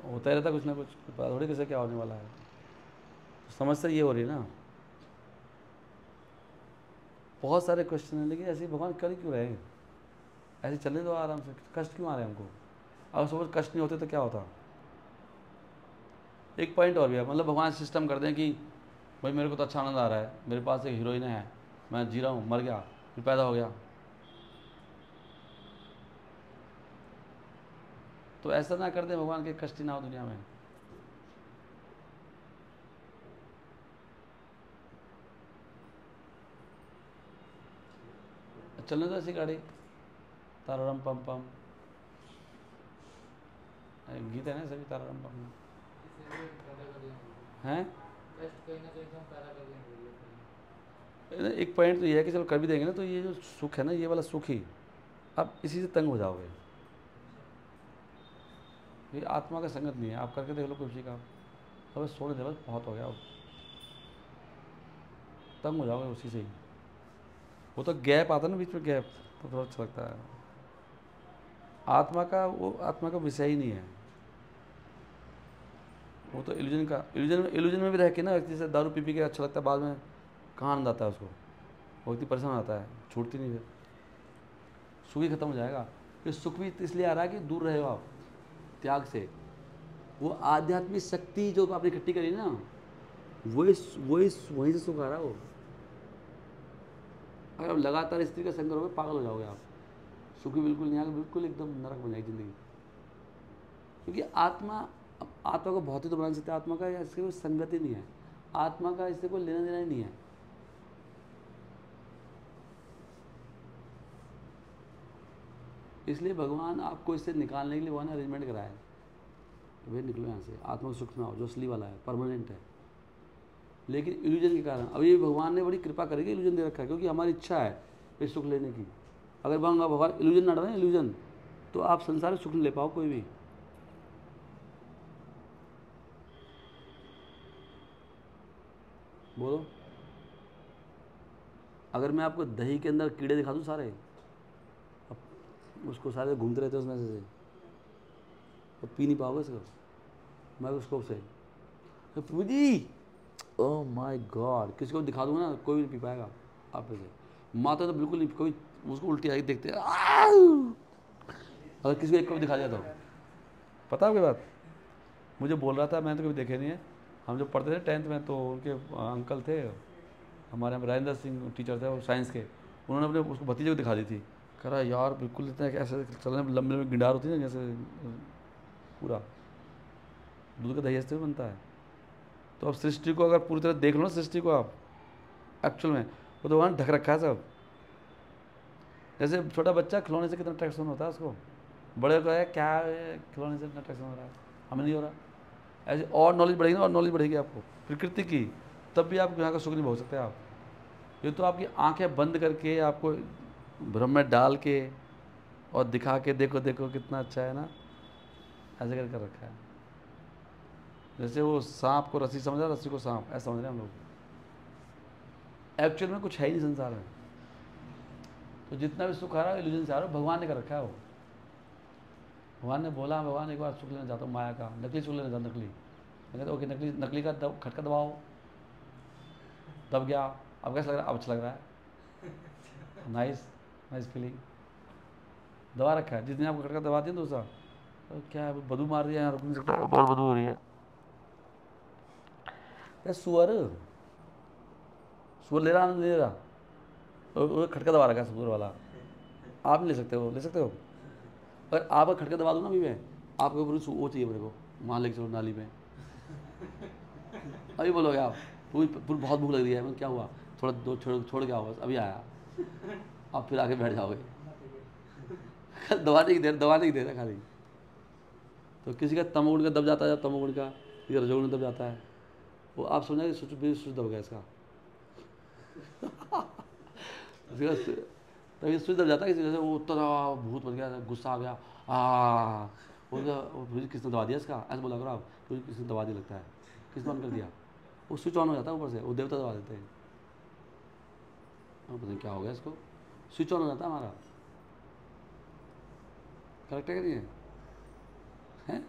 होता ही रहता कुछ ना कुछ, पता थोड़ी कैसे क्या होने वाला है। तो समस्या ये हो रही है ना, बहुत सारे क्वेश्चन हैं, लेकिन ऐसे भगवान कर क्यों रहे हैं, ऐसे चलने दो आराम से, कष्ट क्यों आ रहे हैं हमको। अगर सपोज कष्ट नहीं होते तो क्या होता। एक पॉइंट और भी है, मतलब भगवान सिस्टम कर दें कि भाई मेरे को तो अच्छा आनंद आ रहा है, मेरे पास एक हीरोइन है, मैं जी रहा हूँ, मर गया, फिर पैदा हो गया, तो ऐसा ना कर दें भगवान के कष्ट ही ना हो दुनिया में। चलने दो ऐसी गाड़ी, तारारम पम पम, गीत है ना सभी तारारम पम हैं। एक पॉइंट तो ये है कि चलो कर भी देंगे ना, तो ये जो सुख है ना, ये वाला सुख ही, आप इसी से तंग हो जाओगे। ये आत्मा का संगत नहीं है, आप करके देख लो कुछ का, अब सोने दे बस, बहुत हो गया, तंग हो जाओगे उसी से ही। वो तो गैप आता है ना बीच में, गैप तो थोड़ा अच्छा लगता है। आत्मा का वो आत्मा का विषय ही नहीं है, वो तो इल्यूजन का, इल्यूजन में भी रह के ना, जैसे दारू पी के अच्छा लगता है, बाद में कहाँ आनंद आता है उसको, वो इतनी परेशान आता है, छूटती नहीं है, सुख ही खत्म हो जाएगा। फिर सुख भी इसलिए आ रहा है कि दूर रहे हो आप त्याग से। वो आध्यात्मिक शक्ति जो आपने इकट्ठी करी ना, वही वहीं से सुख आ रहा है वो। अगर आप लगातार स्त्री का संग करोगे पागल हो जाओगे आप, सुखी बिल्कुल नहीं आएगा, बिल्कुल एकदम नरक बन जाएगी जिंदगी। क्योंकि आत्मा को भौतिक तो बना सकते, आत्मा का इससे कोई संगत ही नहीं है, आत्मा का इससे कोई लेना देना ही नहीं है। इसलिए भगवान आपको इससे निकालने के लिए भगवान ने अरेंजमेंट कराया है, भाई निकलो यहाँ से, आत्मा को सुख में आओ, जो असली वाला है, परमानेंट है। लेकिन इल्यूजन के कारण अभी भगवान ने बड़ी कृपा करके इल्यूजन दे रखा है, क्योंकि हमारी इच्छा है इस सुख लेने की। अगर भगवान इल्यूजन ना डालें, इल्यूजन, तो आप संसार में सुख नहीं ले पाओ कोई भी। बोलो, अगर मैं आपको दही के अंदर कीड़े दिखा दूँ सारे, अब उसको सारे घूमते रहते हैं उसमें से, तो पी नहीं पाओगे उसको माइक्रोस्कोप से। प्रभु जी, ओह माय गॉड, किसी को दिखा दूंगा ना, कोई भी पी पाएगा आप में से। माता तो बिल्कुल नहीं, कोई उसको उल्टी आई देखते हैं, अगर किसी को एक को दिखा दिया तो। पता आपकी बात, मुझे बोल रहा था, मैंने तो कभी देखे नहीं है। हम जब पढ़ते थे 10th में, तो उनके अंकल थे हमारे यहाँ, राजेंद्र सिंह टीचर थे वो साइंस के, उन्होंने अपने उसको भतीजे को दिखा दी थी। कह रहा यार बिल्कुल इतना ऐसे चलने में लंबे लंबे गिंडार होती है ना, जैसे पूरा दूध का दही ऐसे बनता है। तो अब सृष्टि को अगर पूरी तरह देख लो ना, सृष्टि को आप एक्चुअल में, वो तो वहाँ ढक रखा है सब। जैसे छोटा बच्चा खिलौने से कितना अट्रैक्शन होता है उसको, बड़े को है क्या खिलौने से इतना अट्रैक्शन हो रहा है, हमें नहीं हो रहा। ऐसे और नॉलेज बढ़ेगी ना, और नॉलेज बढ़ेगी आपको प्रकृति की, तब भी आप यहाँ का सुख नहीं भोग सकते आप। ये तो आपकी आंखें बंद करके आपको भ्रम में डाल के और दिखा के, देखो देखो कितना अच्छा है ना, ऐसे कर रखा है। जैसे वो सांप को रस्सी समझ रहा, रस्सी को सांप, ऐसा समझ रहे हैं हम लोग। एक्चुअल में कुछ है ही नहीं संसार में। तो जितना भी सुख आ रहा है इल्यूजन से आ रहा है, भगवान ने कर रखा है वो। भगवान ने बोला, भगवान एक बार सुख लेना चाहता हूँ माया का, नकली सुख लेना चाहता, नकली। मैं कहता ओके, नकली का खटका दबाओ, दब गया, अब कैसा लग रहा है, अब अच्छा लग रहा है, नाइस नाइस फीलिंग। दबा रखा है। जितने आपको खटका दबा दिया दूसरा, तो क्या है, बदबू मार दिया, यहाँ रुक नहीं सकता, बहुत बदबू हो रही है। सुअर सुअर ले रहा नहीं ले रहा, वो खटका दबा रखा है सुअर वाला। आप नहीं ले सकते हो, ले सकते हो? अगर आपका खटका दबा दूँ ना अभी मैं, आपके ऊपर वो चाहिए मेरे को, वहाँ लेके चलो नाली में। अभी बोलोगे आप, पूरी पूरी बहुत भूख लग रही है, मैं क्या हुआ, थोड़ा दो छोड़ के आओ, बस अभी आया, आप फिर आके बैठ जाओगे। दबाने की देर है खाली। तो किसी का तमोगुण का दब जाता है, जब तमोगुण का या रजोगुण दब जाता है, वो आप समझा कि स्विच दब गया इसका। तभी स्विच दब जाता है किसी वजह से, वो उतना भूत बन गया, गुस्सा आ गया, वो किसने दबा दिया इसका, ऐसे बोला करो आप, किसने दबा दिया लगता है, किसने ऑन कर दिया, वो स्विच ऑन हो जाता है ऊपर से, वो देवता दबा देते हैं। पता नहीं क्या हो गया इसको, स्विच ऑन हो जाता है हमारा। करेक्ट है कि नहीं है?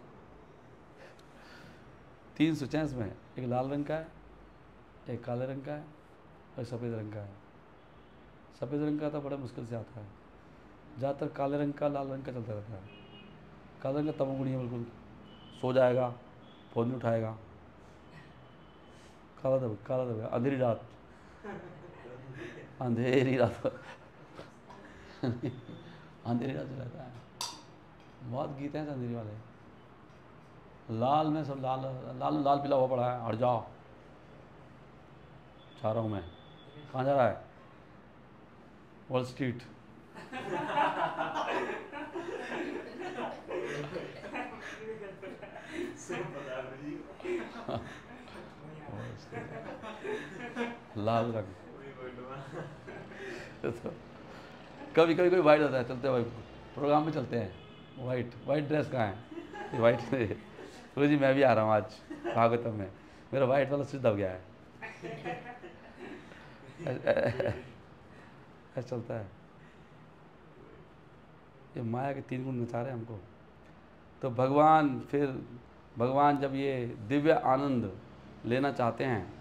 3 स्विच हैं इसमें, एक लाल रंग का है, एक काले रंग का है, और सफ़ेद रंग का है। सफ़ेद रंग का तो बड़ा मुश्किल से आता है, ज़्यादातर काले रंग का, लाल रंग का चलता रहता है। काले रंग का तमोगुणी है, बिल्कुल सो जाएगा, फ़ोन नहीं उठाएगा, काला दब अंधेरी रात अंधेरी रात अंधेरी रात रहता है। बहुत गीत हैं अंधेरी वाले। लाल में सब लाल लाल लाल पीला हुआ पड़ा है, हट जाओ, जा रहा हूँ मैं। कहाँ जा रहा है? Wall street. लाल रंग तो कभी कभी कोई वाइट होता है, चलते भाई प्रोग्राम में चलते हैं, वाइट ड्रेस कहाँ है? वाइट गुरु जी मैं भी आ रहा हूँ आज भागवतम में, मेरा वाइट वाला स्विच दब गया है। ऐसा चलता है। ये माया के 3 गुण नचा रहे हैं हमको। तो भगवान जब ये दिव्य आनंद लेना चाहते हैं,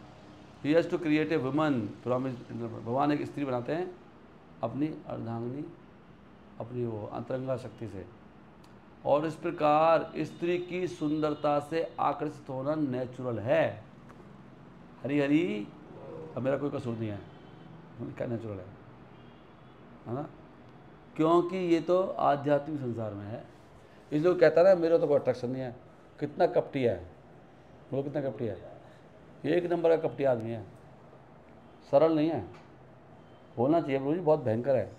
he has to create a woman from, भगवान एक स्त्री बनाते हैं अपनी अर्धांगिनी, अपनी वो अंतरंगा शक्ति से, और इस प्रकार स्त्री की सुंदरता से आकर्षित होना नेचुरल है। हरी हरी, अब मेरा कोई कसूर नहीं है, क्या नेचुरल है ना? क्योंकि ये तो आध्यात्मिक संसार में है। इसलिए कहता है ना मेरा तो कोई अट्रैक्शन नहीं है। कितना कपटी है वो, कितना कपटी है, 1 नंबर का कपटी आदमी है, सरल नहीं है। होना चाहिए प्रभु जी, बहुत भयंकर है,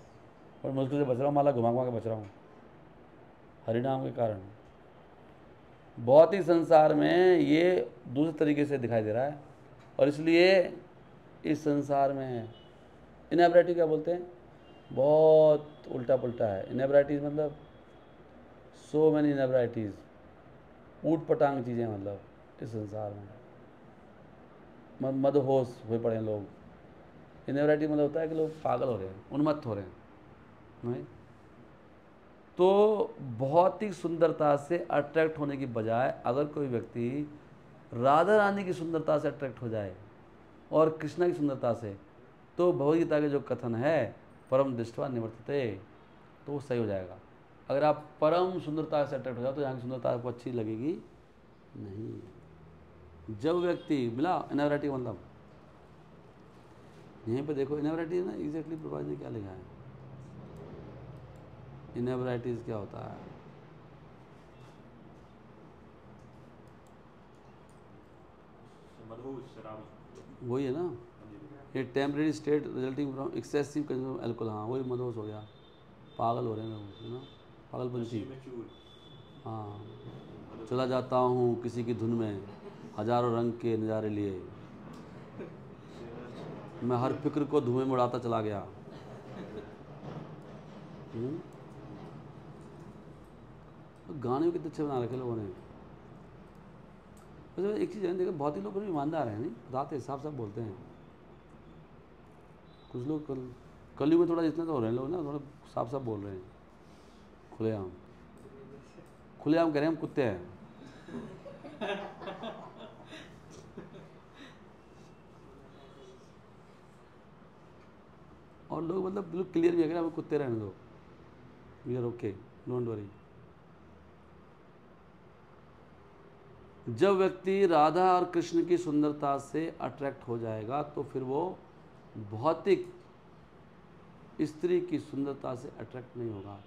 और मुश्किल से बच रहा हूँ, माला घुमा के बच रहा हूँ हरिनाम के कारण। भौतिक संसार में ये दूसरे तरीके से दिखाई दे रहा है, और इसलिए इस संसार में इनएब्राइटी क्या बोलते हैं, बहुत उल्टा पुल्टा है। इनएब्राइटीज मतलब सो मैनी इनएब्राइटीज, ऊट पटांग चीज़ें, मतलब इस संसार में मदहोश हुए पड़े हैं लोग। इनएब्राइटी मतलब होता है कि लोग पागल हो रहे हैं, उन्मत्त हो रहे हैं, नहीं? तो भौतिक सुंदरता से अट्रैक्ट होने की बजाय अगर कोई व्यक्ति राधा रानी की सुंदरता से अट्रैक्ट हो जाए और कृष्णा की सुंदरता से, तो भगवद्गीता के जो कथन है परम दृष्टवा निवर्तते, तो वो सही हो जाएगा। अगर आप परम सुंदरता से अट्रैक्ट हो जाओ तो यहाँ की सुंदरता आपको अच्छी लगेगी नहीं। जब व्यक्ति मिला इनएब्राइटी, मतलब यहीं पे देखो इनएब्राइटी ना एग्जैक्टली प्रभात ने क्या लिखा है, इनएब्राइटीज क्या होता है। वही है ना, ये temporary state resulting from excessive consume alcohol. हाँ वही मदहोश हो गया, पागल हो रहे हैं लोग, है ना, पागलपंती। हाँ, चला जाता हूँ किसी की धुन में, हजारों रंग के नज़ारे लिए, मैं हर फिक्र को धुएं में उड़ाता चला गया। तो गाने कितने अच्छे बना रखे लोगों ने। वैसे एक चीज़ है, देखो बहुत ही लोग ईमानदार हैं, नहीं बताते, साफ साफ बोलते हैं। कुछ लोग कलयुग में थोड़ा जितने तो हो रहे हैं लोग ना, थोड़ा साफ साफ बोल रहे हैं, खुलेआम कह रहे हैं हम कुत्ते हैं। और लोग मतलब बिल्कुल क्लियर भी है कि हमें कुत्ते रहने दो, we are okay, don't worry. जब व्यक्ति राधा और कृष्ण की सुंदरता से अट्रैक्ट हो जाएगा तो फिर वो भौतिक स्त्री की सुंदरता से अट्रैक्ट नहीं होगा।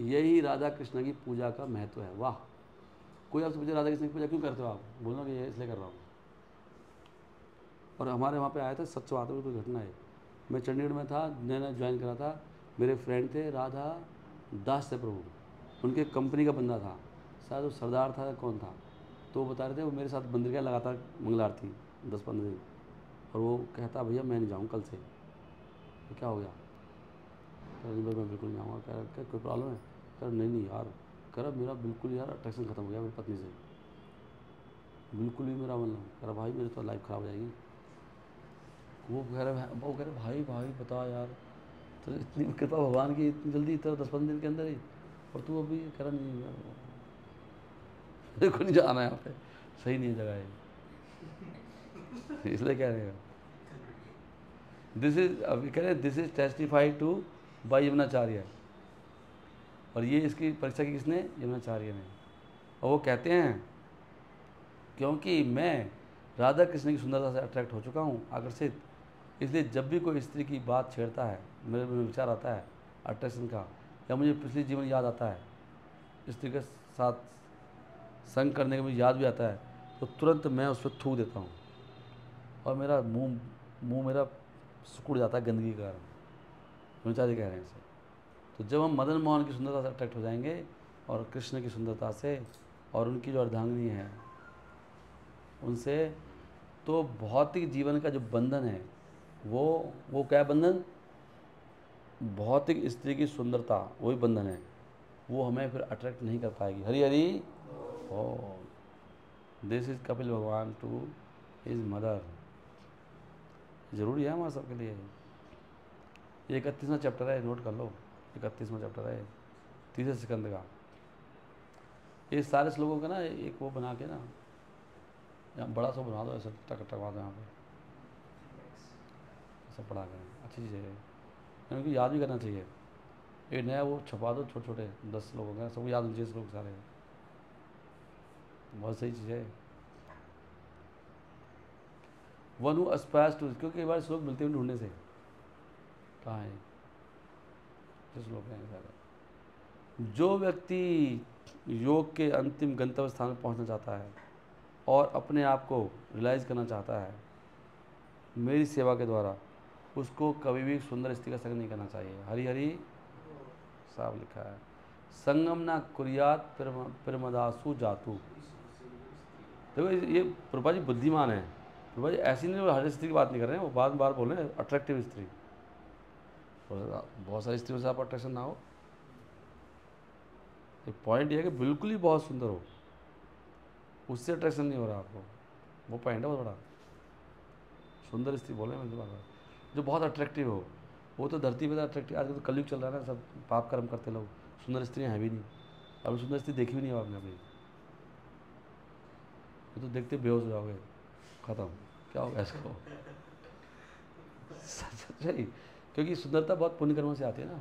यही राधा कृष्ण की पूजा का महत्व है। वाह! कोई आपसे पूछे राधा कृष्ण की पूजा क्यों करते हो आप, बोलो कि ये इसलिए कर रहा हूँ। और हमारे वहाँ पे आया था, सच बात है, कोई घटना है। मैं चंडीगढ़ में था, नया ज्वाइन करा था, मेरे फ्रेंड थे राधा दास थे प्रभु, उनके कंपनी का बंदा था, शायद वो सरदार था, कौन था, तो वो बता रहे थे वो मेरे साथ मंदिर का लगातार मंगल आरती 10-15 दिन, और वो कहता भैया मैं नहीं जाऊँ कल से। तो क्या हो गया? कह रहा मैं बिल्कुल नहीं आऊँगा। कह रहा कोई प्रॉब्लम है? कह रहा नहीं यार, कह रहा मेरा बिल्कुल यार अट्रैक्शन खत्म हो गया मेरी पत्नी से, बिल्कुल भी मेरा मतलब। कह रहा भाई मेरी तो लाइफ ख़राब हो जाएगी। वो कह रहे भाई बता यार, तो इतनी कृपा भगवान की, इतनी जल्दी, इतना 10-15 दिन के अंदर ही, और तू अभी कह रहा नहीं यार मेरे को नहीं जाना यहाँ पे, सही नहीं है जगह है, इसलिए कह रहे हैं। दिस इज, अभी कह रहे this is testified to by Yamunacharya, और ये इसकी परीक्षा की किसने? यमुनाचार्य ने। और वो कहते हैं क्योंकि मैं राधा कृष्ण की सुंदरता से अट्रैक्ट हो चुका हूँ, आकर्षित, इसलिए जब भी कोई स्त्री की बात छेड़ता है, मेरे में विचार आता है अट्रैक्शन का, या मुझे पिछले जीवन याद आता है, स्त्री के साथ संग करने का मुझे याद भी आता है, तो तुरंत मैं उस पर थूक देता हूँ और मेरा मुंह मेरा सिकुड़ जाता है गंदगी के कारण। यमुनाचार्य कह रहे हैं इसे। तो जब हम मदन मोहन की सुंदरता से अट्रैक्ट हो जाएंगे और कृष्ण की सुंदरता से और उनकी जो अर्धांगिनी है उनसे, तो भौतिक जीवन का जो बंधन है वो क्या बंधन? भौतिक स्त्री की सुंदरता, वही बंधन है, वो हमें फिर अट्रैक्ट नहीं कर पाएगी। हरि हरि ओ, दिस इज कपिल भगवान टू हिज मदर। जरूरी है हमारे सबके लिए। ये 31वां चैप्टर है, नोट कर लो, 31वां चैप्टर है, 3 स्कंद का। ये सारे श्लोकों का ना एक वो बना के ना, यहाँ बड़ा सा बना दो, ऐसा टकवा दो यहाँ पे, ऐसा पढ़ा करें, अच्छी चीज़ है, क्योंकि याद भी करना चाहिए। एक नया वो छपा दो, छोटे छोटे 10 लोगों का, सबको याद होने चाहिए श्लोक सारे, बहुत सही चीज़ है। वन हु एस्पायर्स टू, क्योंकि कई बार श्लोक मिलते हैं ढूंढने से, कहाँ है जो श्लोक है सारे। जो व्यक्ति योग के अंतिम गंतव्य स्थान पर पहुंचना चाहता है और अपने आप को रियलाइज़ करना चाहता है मेरी सेवा के द्वारा, उसको कभी भी सुंदर स्त्री का संग नहीं करना चाहिए। हरि हरि साहब लिखा है, संगम ना कुरियात प्रमदासु जातु। देखो ये प्रभा जी बुद्धिमान है, प्रभा जी ऐसी नहीं, वो हर स्त्री की बात नहीं कर रहे हैं, वो बार बोल रहे हैं अट्रैक्टिव स्त्री। बहुत सारी स्त्रियों से आप अट्रैक्शन ना हो, एक पॉइंट ये है कि बिल्कुल ही बहुत सुंदर हो, उससे अट्रैक्शन नहीं हो रहा आपको, वो पॉइंट है बहुत बड़ा। सुंदर स्त्री बोले मैं बार, जो बहुत अट्रैक्टिव हो, वो तो धरती पे अट्रैक्टिव, आजकल तो कलयुग चल रहा है ना, सब पाप कर्म करते लोग, सुंदर स्त्रियाँ हैं भी नहीं, अब सुंदर स्त्री देखी भी नहीं आपने अभी, तो देखते बेहोश हो जाओगे, खत्म, क्या होगा इसको। सही, क्योंकि सुंदरता बहुत पुण्य कर्मों से आती है ना,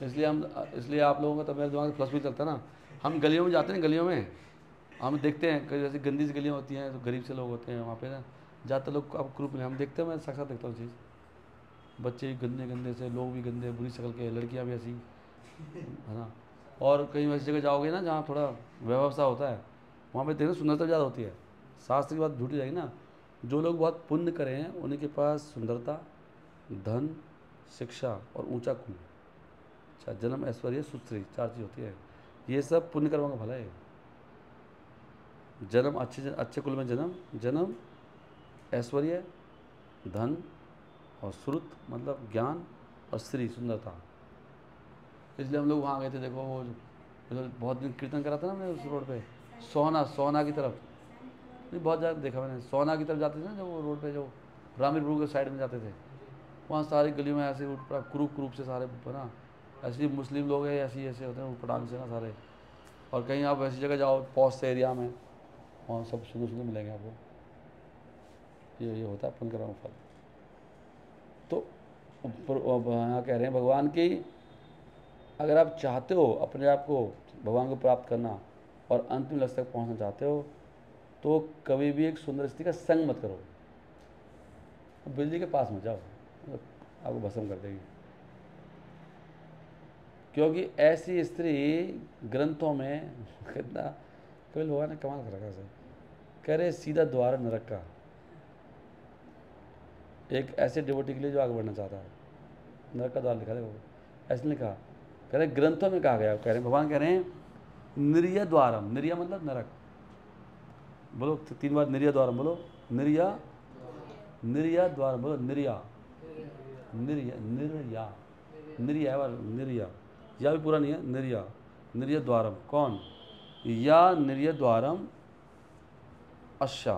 इसलिए आप लोगों का तो मेरे दिमाग में प्लस भी चलता है ना। हम गलियों में जाते हैं, गलियों में हम देखते हैं, जैसे गंदी सी गलियाँ होती हैं, तो गरीब से लोग होते हैं वहाँ पे ना, ज़्यादातर लोग आप ग्रुप में हम देखते हैं, मैं साक्षात देखता हूँ चीज़, बच्चे गंदे गंदे से, लोग भी गंदे, बुरी शक्ल के, लड़कियाँ भी ऐसी, है ना। और कहीं ऐसी जगह जाओगे ना जहाँ थोड़ा व्यवस्था होता है, वहाँ पे देखना सुंदरता ज़्यादा होती है। शास्त्र की बात झूठी जाएगी ना, जो लोग बहुत पुण्य करें हैं उनके पास सुंदरता, धन, शिक्षा और ऊंचा कुल, अच्छा जन्म, ऐश्वर्य, सुश्री, 4 चीज़ होती है। ये सब पुण्य कर्मों का भला है। जन्म, अच्छे कुल में जन्म, ऐश्वर्य, धन और श्रुत मतलब ज्ञान, और श्री सुंदरता। इसलिए हम लोग वहाँ गए थे, देखो वो बहुत दिन कीर्तन करा था ना हमने उस रोड पे, सोना की तरफ, नहीं बहुत ज़्यादा देखा मैंने, सोना की तरफ जाते थे ना जो वो रोड पे, जो रामीरपुर के साइड में जाते थे, वहाँ सारी गलियों में ऐसे पूरा क्रूप से सारे ना, ऐसे मुस्लिम लोग हैं, ऐसे होते हैं पटांग से ना सारे। और कहीं आप ऐसी जगह जाओ पॉश एरिया में, वहाँ सब सुंदर मिलेंगे आपको। ये होता है पुण्य कर्म फल। तो यहाँ कह रहे हैं भगवान की अगर आप चाहते हो अपने आप को भगवान को प्राप्त करना और अंतिम लक्ष्य तक पहुंचना चाहते हो तो कभी भी एक सुंदर स्त्री का संग मत करो। बिजली के पास मत जाओ, मतलब आपको भस्म कर देगी। क्योंकि ऐसी स्त्री ग्रंथों में कितना कभी लोगों ने कमाल कर रखा सर, कह रहे सीधा द्वार नरक का एक ऐसे डिवोटी के लिए जो आगे बढ़ना चाहता है। नरक का द्वार लिखा देखो, ऐसे लिखा, कह रहे ग्रंथों में कहा गया, कह रहे भगवान कह रहे हैं निर्य द्वारम, निर्य मतलब नरक, बोलो 3 बार निर्य द्वारम, बोलो निर्य, निर्य द्वारम, बोलो निर्या, निर्य, निर्या, निर्या है, निर्या, या भी पूरा नहीं है, निर्या, निर्य द्वारम, कौन, या निर्य द्वारम अच्छा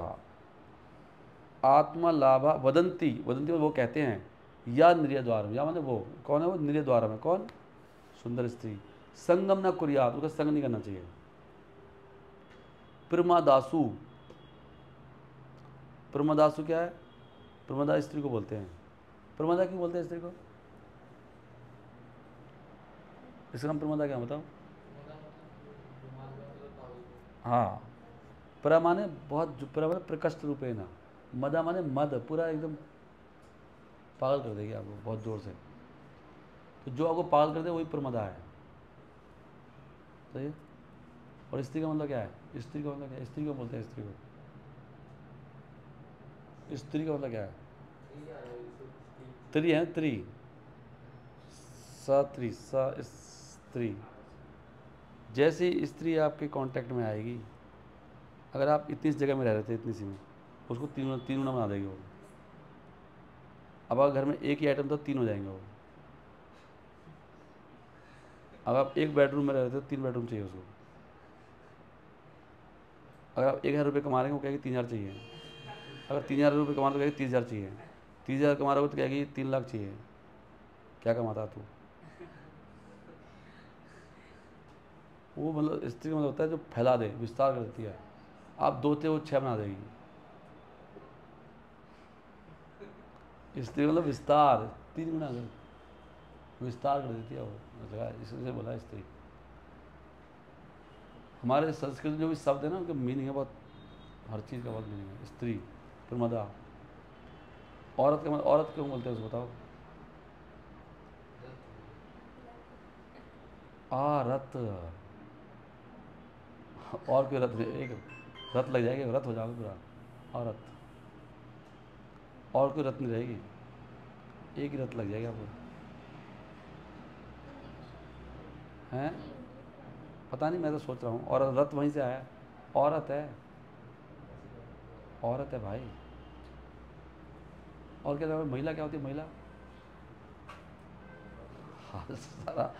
आत्मा लाभा वदंती, वदंती वो कहते हैं, या निर्य द्वारम, या मतलब वो कौन है, वो निर्य द्वारम है, कौन, सुंदर स्त्री, संगम न कुरियात, उसका संग नहीं करना चाहिए। प्रमादासु, प्रमादासु क्या है, प्रमादा स्त्री को बोलते हैं। प्रमादा क्यों बोलते हैं स्त्री को, इसका नाम प्रमादा क्या बताओ। हाँ, प्र माने बहुत, प्र माने प्रकष्ट रूपे ना, मदा माने मद, पूरा एकदम पागल कर देगी आपको बहुत जोर से, तो जो आपको पागल कर दे वही प्रमदा है, सही है। और स्त्री का मतलब क्या है, स्त्री का मतलब क्या है, स्त्री को बोलते हैं, स्त्री को, स्त्री का मतलब क्या है, त्रि है, त्रि, सत्री, स्त्री। जैसे स्त्री आपके कांटेक्ट में आएगी, अगर आप इतनी सी जगह में रह रहे थे, इतनी सी में, उसको तीन गुना बना देगी वो। अब अगर घर में एक ही आइटम तो 3 हो जाएंगे वो। अब आप एक बेडरूम में रह रहे थे तो 3 बेडरूम चाहिए उसको। अगर आप 1,000 रुपये कमा रहे हैं वो कहेगी 3,000 चाहिए। अगर 3,000 रुपये कमा रहे तो कहेगी 30,000 चाहिए। 30,000 कमा रहे हो तो कहेगी 3 लाख चाहिए। क्या कमाता तू, वो मतलब स्त्री का मतलब होता है जो फैला दे, विस्तार कर देती है। आप 2 थे वो 6 बना देगी। स्त्री मतलब विस्तार, 3 गुना विस्तार कर देती है वो, इसलिए बोला स्त्री। हमारे संस्कृत में जो भी शब्द है ना उनका मीनिंग है बहुत, हर चीज़ का बहुत मीनिंग है। स्त्री, प्रमदा, औरत का मतलब, औरत क्यों बोलते हैं उसको बताओ। रत, और कोई रत नहीं, एक रत लग जाएगी, रत हो जाओगे पूरा, औरत, और कोई रत नहीं रहेगी, एक ही रत लग जाएगी आपको। हैं, पता नहीं, मैं तो सोच रहा हूँ। और रत वहीं से आया, औरत है, औरत है भाई। और क्या था, महिला क्या होती है, महिला, हाँ सारा